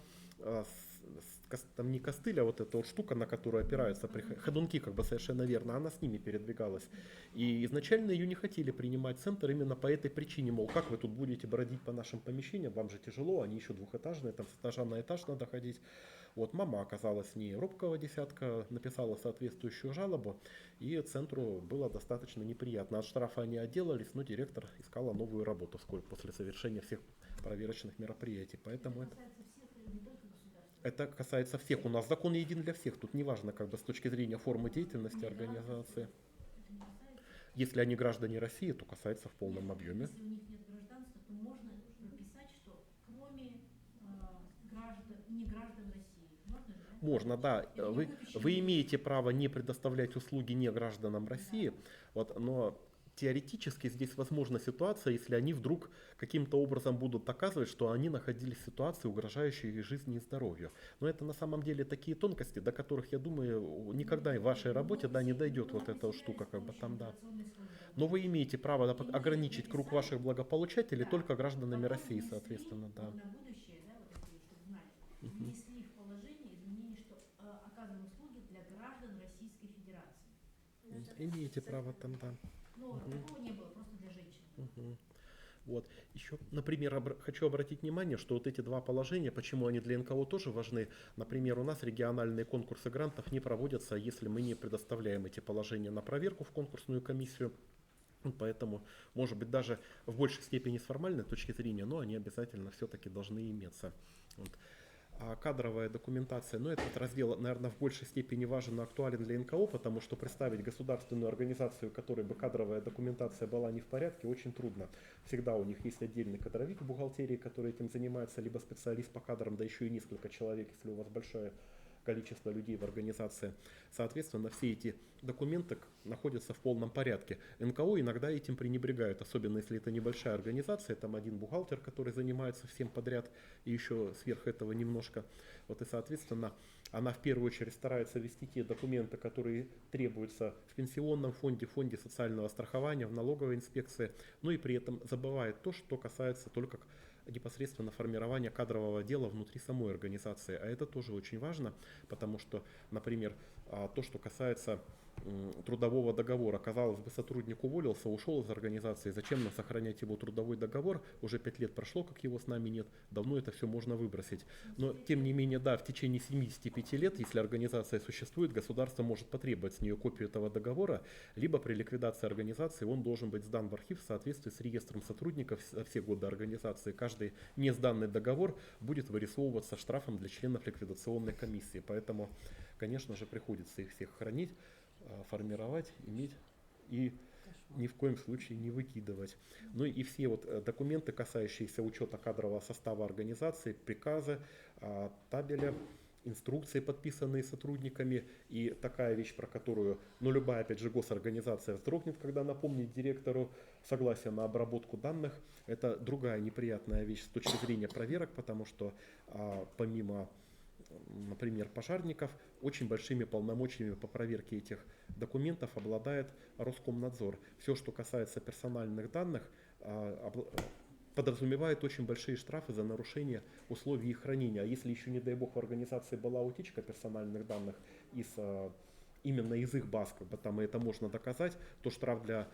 там не костыль, а вот эта вот штука, на которую опираются ходунки, как бы совершенно верно, она с ними передвигалась. И изначально ее не хотели принимать в центр именно по этой причине, мол, как вы тут будете бродить по нашим помещениям, вам же тяжело, они еще двухэтажные, там с этажа на этаж надо ходить. Вот мама оказалась не робкого десятка, написала соответствующую жалобу, и центру было достаточно неприятно. От штрафа они отделались, но директор искала новую работу вскоре после совершения всех проверочных мероприятий. Поэтому это касается всех. У нас закон един для всех. Тут неважно, как бы с точки зрения формы деятельности организации. Если они граждане России, то касается в полном объеме. Если у них нет гражданства, то можно прописать, что кроме не граждан России. Можно, да? Можно, да. Вы имеете право не предоставлять услуги не гражданам России, вот, но теоретически здесь возможна ситуация, если они вдруг каким-то образом будут доказывать, что они находились в ситуации, угрожающей их жизни и здоровью. Но это на самом деле такие тонкости, до которых, я думаю, никогда в вашей работе не дойдет вот эта штука, как бы там, да. Но вы имеете право ограничить круг ваших благополучателей только гражданами России, соответственно, да. На будущее, да, вот такие, чтобы знали, внесли в положение изменение, что оказываем услуги для граждан Российской Федерации. Имеете право там, да. Ну, такого не было, просто для женщин. Вот. Еще, например, хочу обратить внимание, что вот эти два положения, почему они для НКО тоже важны. Например, у нас региональные конкурсы грантов не проводятся, если мы не предоставляем эти положения на проверку в конкурсную комиссию. Поэтому, может быть, даже в большей степени с формальной точки зрения, но они обязательно все-таки должны иметься. Вот. А кадровая документация, ну этот раздел, наверное, в большей степени важен и актуален для НКО, потому что представить государственную организацию, у которой бы кадровая документация была не в порядке, очень трудно. Всегда у них есть отдельный кадровик в бухгалтерии, который этим занимается, либо специалист по кадрам, да еще и несколько человек, если у вас большое количество людей в организации. Соответственно, все эти документы находятся в полном порядке. НКО иногда этим пренебрегают, особенно если это небольшая организация, там один бухгалтер, который занимается всем подряд, и еще сверх этого немножко. Вот и, соответственно, она в первую очередь старается вести те документы, которые требуются в пенсионном фонде, фонде социального страхования, в налоговой инспекции, но и при этом забывает то, что касается только непосредственно формирования кадрового дела внутри самой организации. А это тоже очень важно, потому что, например, то, что касается трудового договора. Казалось бы, сотрудник уволился, ушел из организации, зачем нам сохранять его трудовой договор? Уже 5 лет прошло, как его с нами нет, давно это все можно выбросить. Но тем не менее, да, в течение 75 лет, если организация существует, государство может потребовать с нее копию этого договора, либо при ликвидации организации он должен быть сдан в архив в соответствии с реестром сотрудников за все годы организации. Каждый не сданный договор будет вырисовываться штрафом для членов ликвидационной комиссии. Поэтому, конечно же, приходится их всех хранить, формировать, иметь и ни в коем случае не выкидывать. Ну и все вот документы, касающиеся учета кадрового состава организации, приказы, табеля, инструкции, подписанные сотрудниками, и такая вещь, про которую, ну, любая, опять же, госорганизация вздрогнет, когда напомнит директору согласие на обработку данных. Это другая неприятная вещь с точки зрения проверок, потому что помимо, например, пожарников, очень большими полномочиями по проверке этих документов обладает Роскомнадзор. Все, что касается персональных данных, подразумевает очень большие штрафы за нарушение условий их хранения. А если еще, не дай бог, в организации была утечка персональных данных именно из их баз, как бы там это можно доказать, то штраф для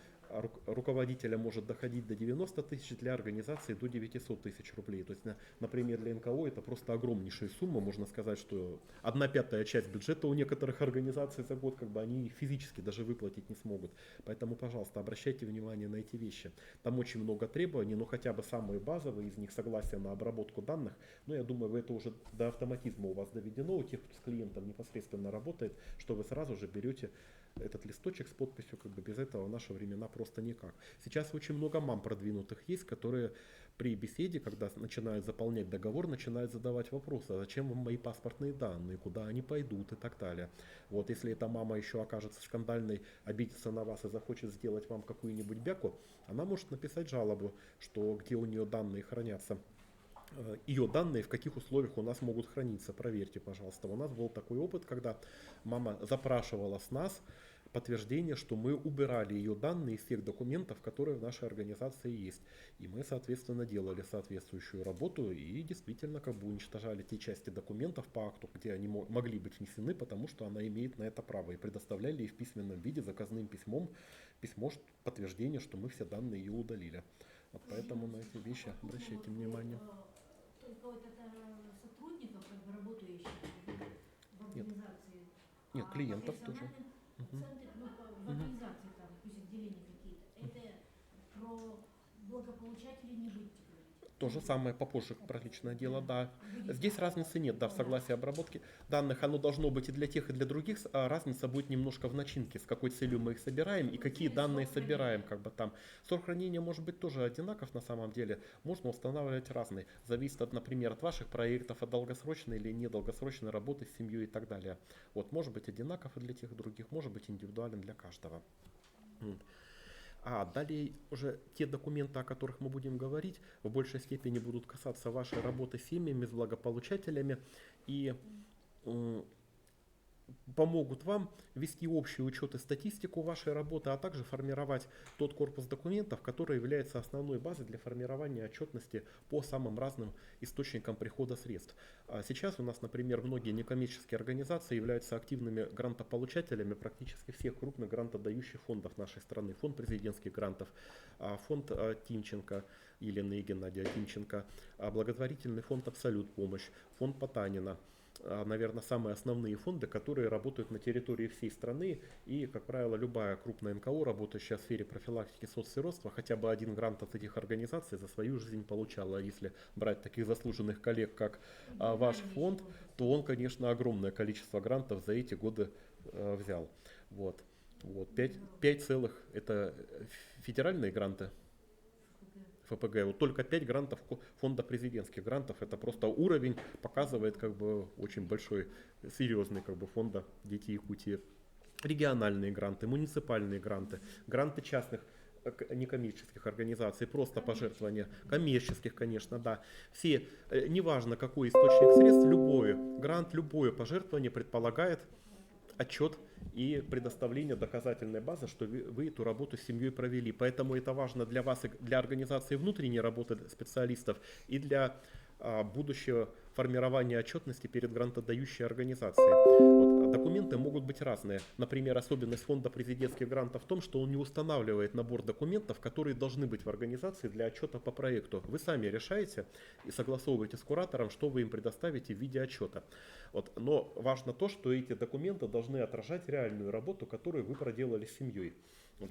руководителя может доходить до 90 тысяч, для организации до 900 тысяч рублей. То есть, например, для НКО это просто огромнейшая сумма. Можно сказать, что 1/5 часть бюджета у некоторых организаций за год, как бы они физически даже выплатить не смогут. Поэтому, пожалуйста, обращайте внимание на эти вещи. Там очень много требований, но хотя бы самые базовые из них: согласие на обработку данных. Но я думаю, это уже до автоматизма у вас доведено, у тех, кто с клиентом непосредственно работает, что вы сразу же берете этот листочек с подписью, как бы без этого в наши времена просто никак. Сейчас очень много мам продвинутых есть, которые при беседе, когда начинают заполнять договор, начинают задавать вопросы: а зачем вам мои паспортные данные, куда они пойдут и так далее. Вот если эта мама еще окажется скандальной, обидится на вас и захочет сделать вам какую-нибудь бяку, она может написать жалобу, что где у нее данные хранятся. Ее данные в каких условиях у нас могут храниться, проверьте, пожалуйста. У нас был такой опыт, когда мама запрашивала с нас подтверждение, что мы убирали ее данные из тех документов, которые в нашей организации есть. И мы, соответственно, делали соответствующую работу и действительно как бы уничтожали те части документов по акту, где они могли быть внесены, потому что она имеет на это право, и предоставляли ей в письменном виде заказным письмом письмо подтверждение, что мы все данные ее удалили. Вот поэтому на эти вещи обращайте внимание. Только вот это сотрудников, как бы работающих в организации. Нет, клиентов тоже. Центры, ну, в организации там, пусть отделения какие-то, это про благополучателей не будете говорить. То же самое попозже про личное дело, да. Здесь разницы нет, да, в согласии обработки данных оно должно быть и для тех, и для других, а разница будет немножко в начинке, с какой целью мы их собираем и какие данные собираем, как бы там. Срок хранения может быть тоже одинаков на самом деле, можно устанавливать разный, зависит от, например, от ваших проектов, от долгосрочной или недолгосрочной работы с семьей и так далее. Вот, может быть одинаков и для тех, и других, может быть индивидуален для каждого. А далее уже те документы, о которых мы будем говорить, в большей степени будут касаться вашей работы с семьями, с благополучателями и помогут вам вести общий учет и статистику вашей работы, а также формировать тот корпус документов, который является основной базой для формирования отчетности по самым разным источникам прихода средств. Сейчас у нас, например, многие некоммерческие организации являются активными грантополучателями практически всех крупных грантодающих фондов нашей страны. Фонд президентских грантов, фонд Тимченко, Елены и Геннадия Тимченко, благотворительный фонд «Абсолют помощь», фонд Потанина. наверное, самые основные фонды, которые работают на территории всей страны. И, как правило, любая крупная НКО, работающая в сфере профилактики соцсиротства, хотя бы один грант от этих организаций за свою жизнь получала. А если брать таких заслуженных коллег, как ваш фонд, то он, конечно, огромное количество грантов за эти годы взял. Вот. 5 целых – это федеральные гранты. ФПГ. Вот только 5 грантов фонда президентских грантов. Это просто уровень показывает как бы очень большой, серьезный как бы фонда Дети Якутии. Региональные гранты, муниципальные гранты, гранты частных некоммерческих организаций, просто пожертвования, коммерческих, конечно, да. Все, неважно какой источник средств, любой грант, любое пожертвование предполагает отчет и предоставление доказательной базы, что вы эту работу с семьей провели. Поэтому это важно для вас, и для организации внутренней работы специалистов и для будущего формирования отчетности перед грантодающей организацией. Вот, документы могут быть разные. Например, особенность фонда президентских грантов в том, что он не устанавливает набор документов, которые должны быть в организации для отчета по проекту. Вы сами решаете и согласовываете с куратором, что вы им предоставите в виде отчета. Вот, но важно то, что эти документы должны отражать реальную работу, которую вы проделали с семьей. Вот.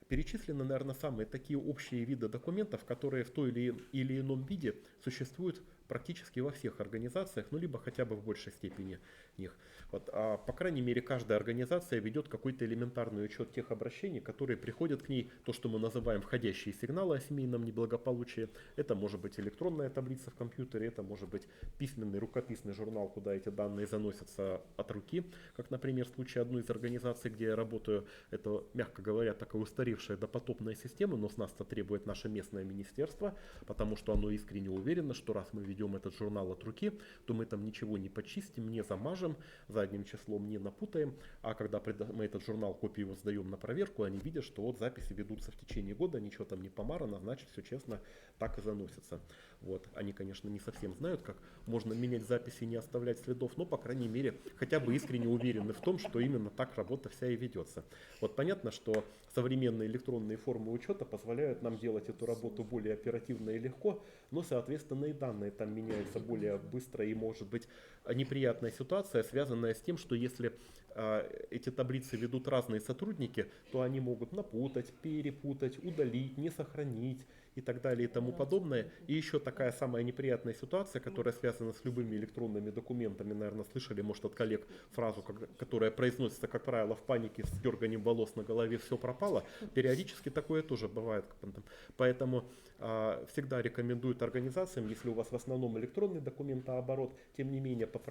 Перечислены, наверное, самые такие общие виды документов, которые в той или ином виде существуют практически во всех организациях, ну либо хотя бы в большей степени них. Вот, по крайней мере, каждая организация ведет какой-то элементарный учет тех обращений, которые приходят к ней, то, что мы называем входящие сигналы о семейном неблагополучии. Это может быть электронная таблица в компьютере, это может быть письменный, рукописный журнал, куда эти данные заносятся от руки, как, например, в случае одной из организаций, где я работаю, это, мягко говоря, такая устаревшая допотопная система, но с нас-то требует наше местное министерство, потому что оно искренне уверено, что раз мы ведем этот журнал от руки, то мы там ничего не почистим, не замажем, задним числом не напутаем, а когда мы этот журнал, копию его сдаем на проверку, они видят, что вот записи ведутся в течение года, ничего там не помарано, значит все честно так и заносится. Вот. Они, конечно, не совсем знают, как можно менять записи и не оставлять следов, но, по крайней мере, хотя бы искренне уверены в том, что именно так работа вся и ведется. Вот понятно, что современные электронные формы учета позволяют нам делать эту работу более оперативно и легко, но, соответственно, и данные там меняются более быстро, и может быть неприятная ситуация, связанная с тем, что если эти таблицы ведут разные сотрудники, то они могут напутать, перепутать, удалить, не сохранить и так далее и тому подобное. И еще такая самая неприятная ситуация, которая связана с любыми электронными документами, наверное, слышали, может, от коллег фразу, которая произносится, как правило, в панике с дерганием волос на голове, все пропало. Периодически такое тоже бывает. Поэтому всегда рекомендуют организациям, если у вас в основном электронный документооборот, тем не менее, по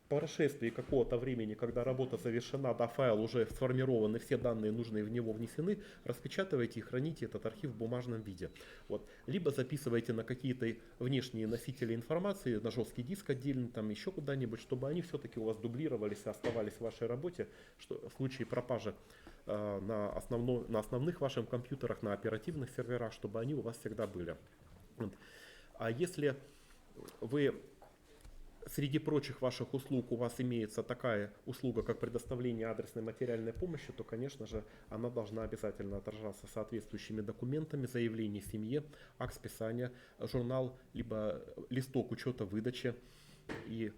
прошествии какого-то времени, когда работа завершена, да, файл уже сформирован и все данные нужные в него внесены, распечатывайте и храните этот архив в бумажном виде. Вот. Либо записывайте на какие-то внешние носители информации, на жесткий диск отдельно, там еще куда-нибудь, чтобы они все-таки у вас дублировались и оставались в вашей работе, что в случае пропажи на основных ваших компьютерах, на оперативных серверах, чтобы они у вас всегда были. Вот. А если вы среди прочих ваших услуг у вас имеется такая услуга, как предоставление адресной материальной помощи, то, конечно же, она должна обязательно отражаться соответствующими документами: заявление семье, акт списания, журнал, либо листок учета выдачи и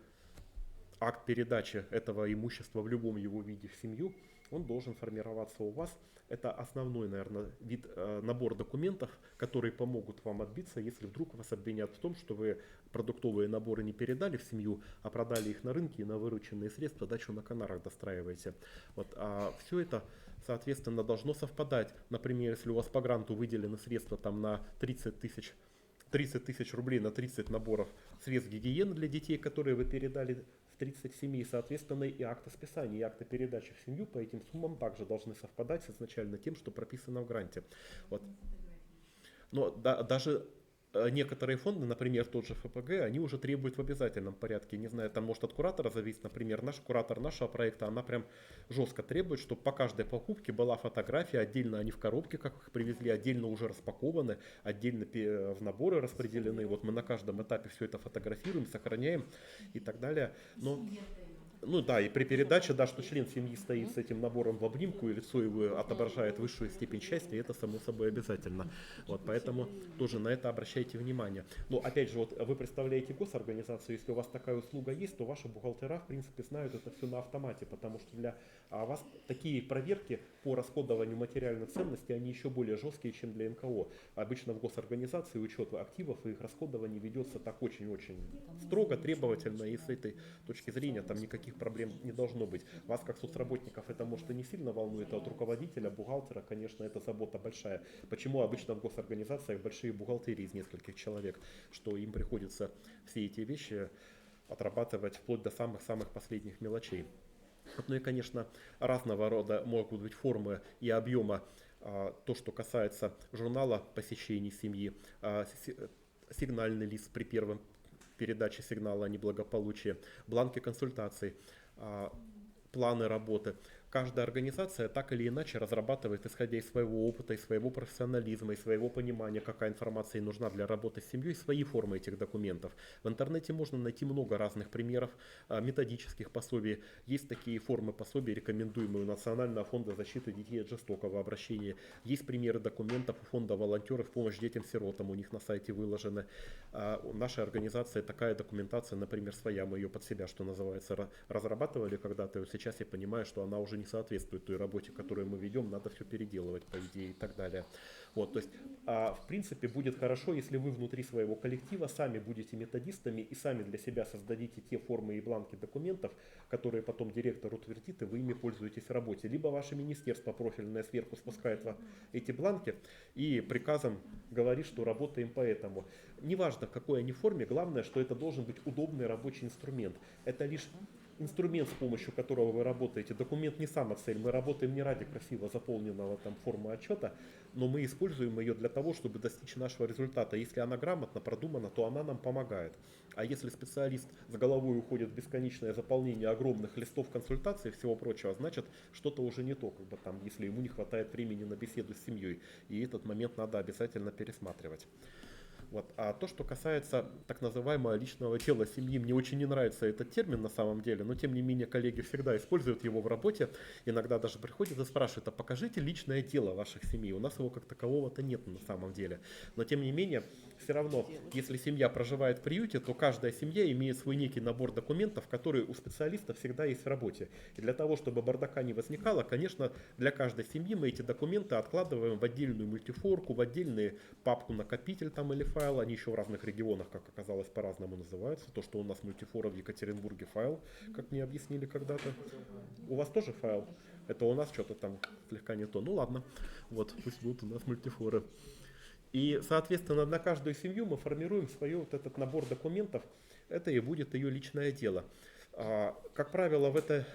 акт передачи этого имущества в любом его виде в семью. Он должен формироваться у вас. Это основной, наверное, набор документов, которые помогут вам отбиться, если вдруг вас обвинят в том, что вы продуктовые наборы не передали в семью, а продали их на рынке и на вырученные средства дачу на Канарах достраиваете. Вот, а все это, соответственно, должно совпадать. Например, если у вас по гранту выделены средства там, на 30 тысяч рублей на 30 наборов средств гигиены для детей, которые вы передали 30 семей, соответственно, и акты списания, и акты передачи в семью по этим суммам также должны совпадать с изначально тем, что прописано в гранте. Вот. Но даже некоторые фонды, например, тот же ФПГ, они уже требуют в обязательном порядке. Не знаю, там может от куратора зависеть, например, наш куратор нашего проекта, она прям жестко требует, чтобы по каждой покупке была фотография, отдельно они в коробке, как их привезли, отдельно уже распакованы, отдельно в наборы распределены. Вот мы на каждом этапе все это фотографируем, сохраняем и так далее. Но Ну да, и при передаче, да, что член семьи стоит с этим набором в обнимку, и лицо его отображает высшую степень счастья, это само собой обязательно. Вот, поэтому тоже на это обращайте внимание. Но опять же, вот вы представляете госорганизацию, если у вас такая услуга есть, то ваши бухгалтера, в принципе, знают это все на автомате, потому что для вас такие проверки по расходованию материальных ценностей, они еще более жесткие, чем для НКО. Обычно в госорганизации учет активов и их расходований ведется так очень-очень строго, требовательно, и с этой точки зрения там никаких проблем не должно быть. Вас как соцработников это может и не сильно волнует, а от руководителя, бухгалтера, конечно, это забота большая. Почему обычно в госорганизациях большие бухгалтерии из нескольких человек, что им приходится все эти вещи отрабатывать вплоть до самых-самых последних мелочей. Ну и, конечно, разного рода могут быть формы и объема. То, что касается журнала посещений семьи, сигнальный лист при первом передаче сигнала о неблагополучии, бланки консультаций, планы работы. Каждая организация так или иначе разрабатывает, исходя из своего опыта, из своего профессионализма, из своего понимания, какая информация ей нужна для работы с семьей, свои формы этих документов. В интернете можно найти много разных примеров, методических пособий. Есть такие формы пособий, рекомендуемые у Национального фонда защиты детей от жестокого обращения. Есть примеры документов у фонда волонтеров «Помощь детям-сиротам», у них на сайте выложены. У нашей организации такая документация, например, своя, мы ее под себя, что называется, разрабатывали когда-то. Вот сейчас я понимаю, что она уже не соответствует той работе, которую мы ведем, надо все переделывать, по идее, и так далее. Вот, то есть, в принципе, будет хорошо, если вы внутри своего коллектива сами будете методистами и сами для себя создадите те формы и бланки документов, которые потом директор утвердит, и вы ими пользуетесь в работе. Либо ваше министерство профильное сверху спускает эти бланки и приказом говорит, что работаем по этому. Неважно, в какой они форме, главное, что это должен быть удобный рабочий инструмент. Это лишь инструмент, с помощью которого вы работаете. Документ не самоцель. Мы работаем не ради красиво заполненного там формы отчета, но мы используем ее для того, чтобы достичь нашего результата. Если она грамотно продумана, то она нам помогает. А если специалист с головой уходит в бесконечное заполнение огромных листов консультаций и всего прочего, значит что-то уже не то, как бы там, если ему не хватает времени на беседу с семьей. И этот момент надо обязательно пересматривать. Вот. А то, что касается так называемого личного дела семьи, мне очень не нравится этот термин на самом деле, но тем не менее коллеги всегда используют его в работе, иногда даже приходят и спрашивают, а покажите личное дело ваших семей, у нас его как такового-то нет на самом деле. Но тем не менее, все равно, если семья проживает в приюте, то каждая семья имеет свой некий набор документов, которые у специалиста всегда есть в работе. И для того, чтобы бардака не возникало, конечно, для каждой семьи мы эти документы откладываем в отдельную мультифорку, в отдельную папку-накопитель там или файл. Они еще в разных регионах, как оказалось, по-разному называются. То, что у нас мультифора в Екатеринбурге файл, как мне объяснили когда-то. У вас тоже файл? Это у нас что-то там слегка не то. Ну ладно, вот пусть будут у нас мультифоры. И, соответственно, на каждую семью мы формируем свой вот этот набор документов. Это и будет ее личное дело. Как правило, в это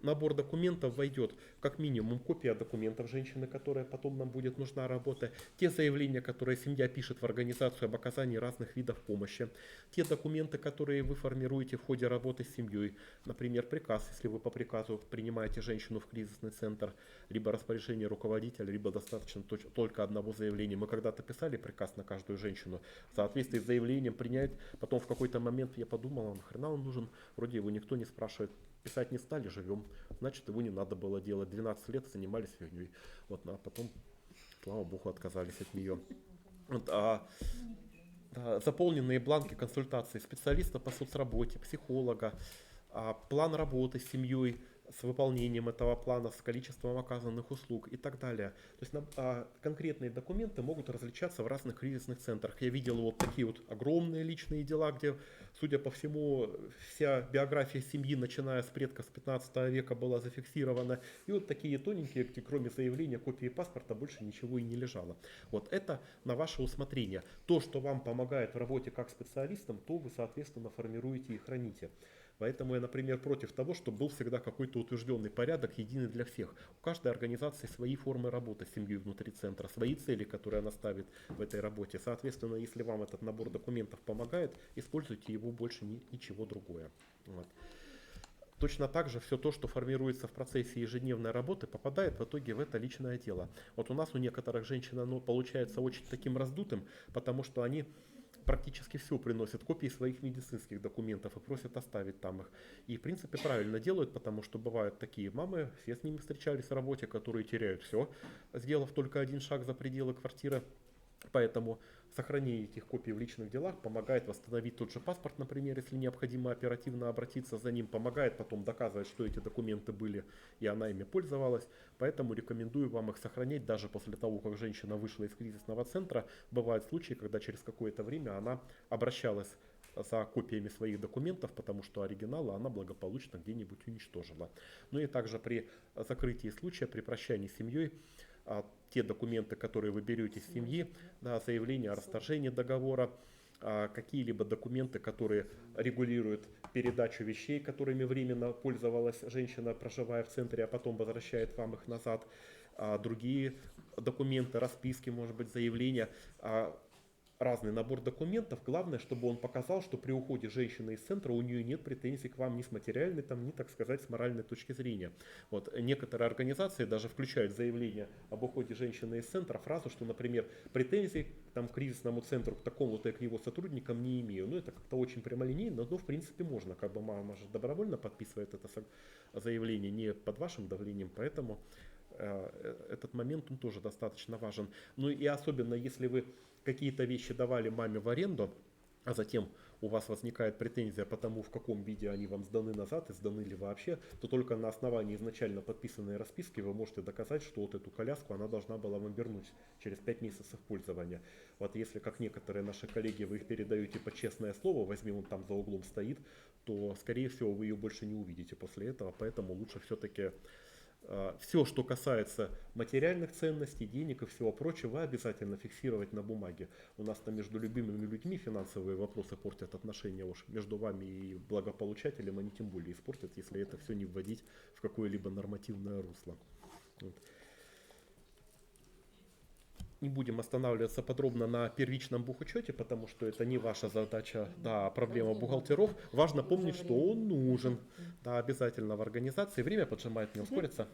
набор документов войдет как минимум копия документов женщины, которая потом нам будет нужна работа, те заявления, которые семья пишет в организацию об оказании разных видов помощи, те документы, которые вы формируете в ходе работы с семьей, например, приказ, если вы по приказу принимаете женщину в кризисный центр, либо распоряжение руководителя, либо достаточно только одного заявления. Мы когда-то писали приказ на каждую женщину, в соответствии с заявлением принять, потом в какой-то момент я подумал, нахрена он нужен, вроде его никто не спрашивает. Писать не стали, живем. Значит, его не надо было делать. 12 лет занимались фигней. Вот, а потом, слава богу, отказались от нее. Вот, заполненные бланки консультаций специалиста по соцработе, психолога, план работы с семьей, с выполнением этого плана, с количеством оказанных услуг и так далее. То есть конкретные документы могут различаться в разных кризисных центрах. Я видел вот такие вот огромные личные дела, где, судя по всему, вся биография семьи, начиная с предков с 15 века, была зафиксирована. И вот такие тоненькие, где кроме заявления, копии паспорта больше ничего и не лежало. Вот это на ваше усмотрение. То, что вам помогает в работе как специалистам, то вы, соответственно, формируете и храните. Поэтому я, например, против того, чтобы был всегда какой-то утвержденный порядок, единый для всех. У каждой организации свои формы работы с семьей внутри центра, свои цели, которые она ставит в этой работе. Соответственно, если вам этот набор документов помогает, используйте его, больше ничего другое. Вот. Точно так же все то, что формируется в процессе ежедневной работы, попадает в итоге в это личное дело. Вот у нас у некоторых женщин оно получается очень таким раздутым, потому что они практически все приносят, копии своих медицинских документов и просят оставить там их. И в принципе правильно делают, потому что бывают такие мамы, все с ними встречались в работе, которые теряют все, сделав только один шаг за пределы квартиры. Поэтому сохранение этих копий в личных делах помогает восстановить тот же паспорт, например, если необходимо оперативно обратиться за ним, помогает потом доказывать, что эти документы были и она ими пользовалась. Поэтому рекомендую вам их сохранять даже после того, как женщина вышла из кризисного центра. Бывают случаи, когда через какое-то время она обращалась за копиями своих документов, потому что оригиналы она благополучно где-нибудь уничтожила. Ну и также при закрытии случая, при прощании с семьей, те документы, которые вы берете из семьи, да, заявление о расторжении договора, какие-либо документы, которые регулируют передачу вещей, которыми временно пользовалась женщина, проживая в центре, а потом возвращает вам их назад, другие документы, расписки, может быть, заявления, разный набор документов. Главное, чтобы он показал, что при уходе женщины из центра у нее нет претензий к вам ни с материальной, ни, так сказать, с моральной точки зрения. Вот. Некоторые организации даже включают в заявление об уходе женщины из центра фразу, что, например, претензий к кризисному центру, к такому-то и к его сотрудникам не имею. Ну, это как-то очень прямолинейно, но в принципе можно. Как бы мама же добровольно подписывает это заявление не под вашим давлением, поэтому этот момент он тоже достаточно важен. Ну и особенно если вы какие-то вещи давали маме в аренду, а затем у вас возникает претензия по тому, в каком виде они вам сданы назад и сданы ли вообще, то только на основании изначально подписанной расписки вы можете доказать, что вот эту коляску она должна была вам вернуть через 5 месяцев пользования. Вот если, как некоторые наши коллеги, вы их передаете под честное слово, возьми, он там за углом стоит, то, скорее всего, вы ее больше не увидите после этого, поэтому лучше все-таки все, что касается материальных ценностей, денег и всего прочего, обязательно фиксировать на бумаге. У нас там между любимыми людьми финансовые вопросы портят отношения, уж между вами и благополучателем они тем более испортят, если это все не вводить в какое-либо нормативное русло. Вот. Не будем останавливаться подробно на первичном бухучете, потому что это не ваша задача, да, проблема бухгалтеров. Важно помнить, что он нужен, да, обязательно в организации. Время поджимает, не ускорится.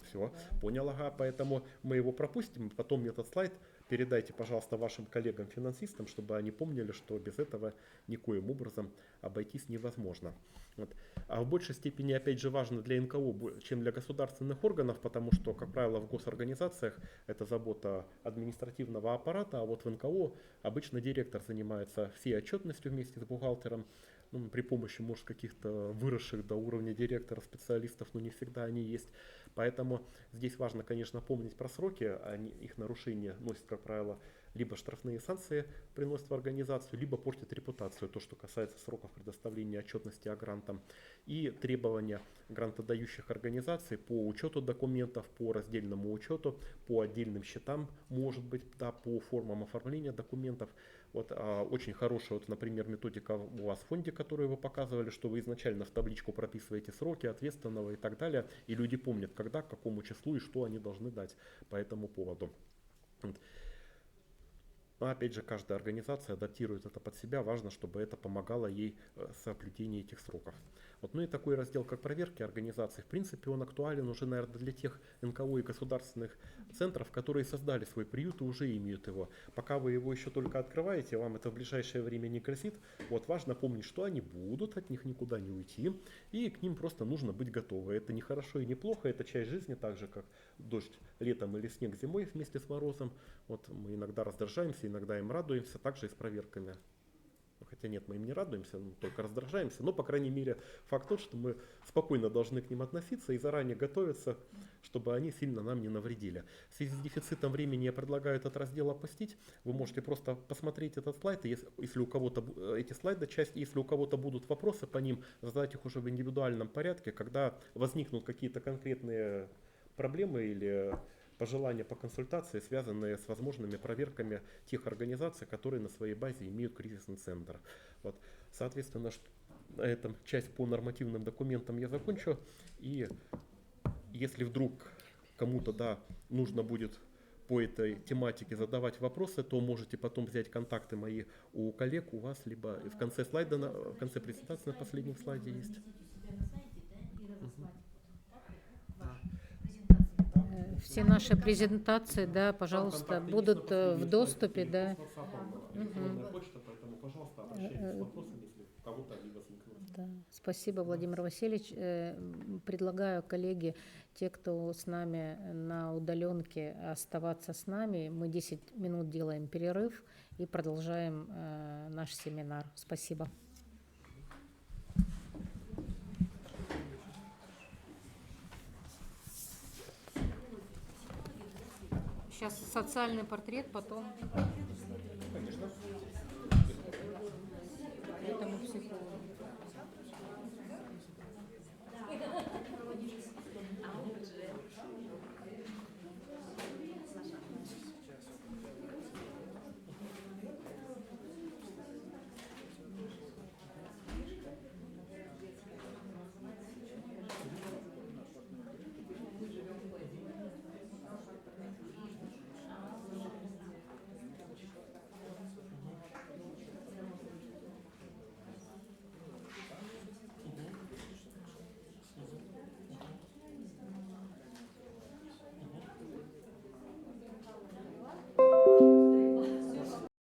Все, понял, ага, поэтому мы его пропустим. Потом этот слайд передайте, пожалуйста, вашим коллегам-финансистам, чтобы они помнили, что без этого никоим образом обойтись невозможно. Вот. А в большей степени, опять же, важно для НКО, чем для государственных органов, потому что, как правило, в госорганизациях это забота административного аппарата, а вот в НКО обычно директор занимается всей отчетностью вместе с бухгалтером, ну, при помощи, может, каких-то выросших до уровня директора специалистов, но не всегда они есть. Поэтому здесь важно, конечно, помнить про сроки, их нарушение носит, как правило, либо штрафные санкции приносят в организацию, либо портят репутацию, то, что касается сроков предоставления отчетности о грантам. И требования грантодающих организаций по учету документов, по раздельному учету, по отдельным счетам, может быть, да, по формам оформления документов. Вот, очень хорошая, вот, например, методика у вас в фонде, которую вы показывали, что вы изначально в табличку прописываете сроки ответственного и так далее, и люди помнят, когда, к какому числу и что они должны дать по этому поводу. Но опять же, каждая организация адаптирует это под себя. Важно, чтобы это помогало ей в соблюдении этих сроков. Вот. Ну и такой раздел, как проверки организаций, в принципе, он актуален уже, наверное, для тех НКО и государственных центров, которые создали свой приют и уже имеют его. Пока вы его еще только открываете, вам это в ближайшее время не грозит. Вот важно помнить, что они будут, от них никуда не уйти, и к ним просто нужно быть готовы. Это не хорошо и не плохо, это часть жизни, так же как дождь летом или снег зимой вместе с морозом. Вот мы иногда раздражаемся, иногда им радуемся, также и с проверками. Хотя нет, мы им не радуемся, только раздражаемся. Но, по крайней мере, факт тот, что мы спокойно должны к ним относиться и заранее готовиться, чтобы они сильно нам не навредили. В связи с дефицитом времени я предлагаю этот раздел опустить. Вы можете просто посмотреть этот слайд, и если у кого-то эти слайды, часть, если у кого-то будут вопросы по ним, задать их уже в индивидуальном порядке, когда возникнут какие-то конкретные проблемы или пожелания по консультации, связанные с возможными проверками тех организаций, которые на своей базе имеют кризисный центр. Вот. Соответственно, на этом часть по нормативным документам я закончу. И если вдруг кому-то нужно будет по этой тематике задавать вопросы, то можете потом взять контакты мои у коллег, у вас, либо в конце слайда, в конце презентации на последнем слайде есть. Все наши презентации, да, пожалуйста, будут в доступе, да. Почта, поэтому, Спасибо, Владимир Васильевич. Предлагаю, коллеги, те, кто с нами на удаленке, оставаться с нами. Мы 10 минут делаем перерыв и продолжаем наш семинар. Спасибо. Сейчас социальный портрет, потом...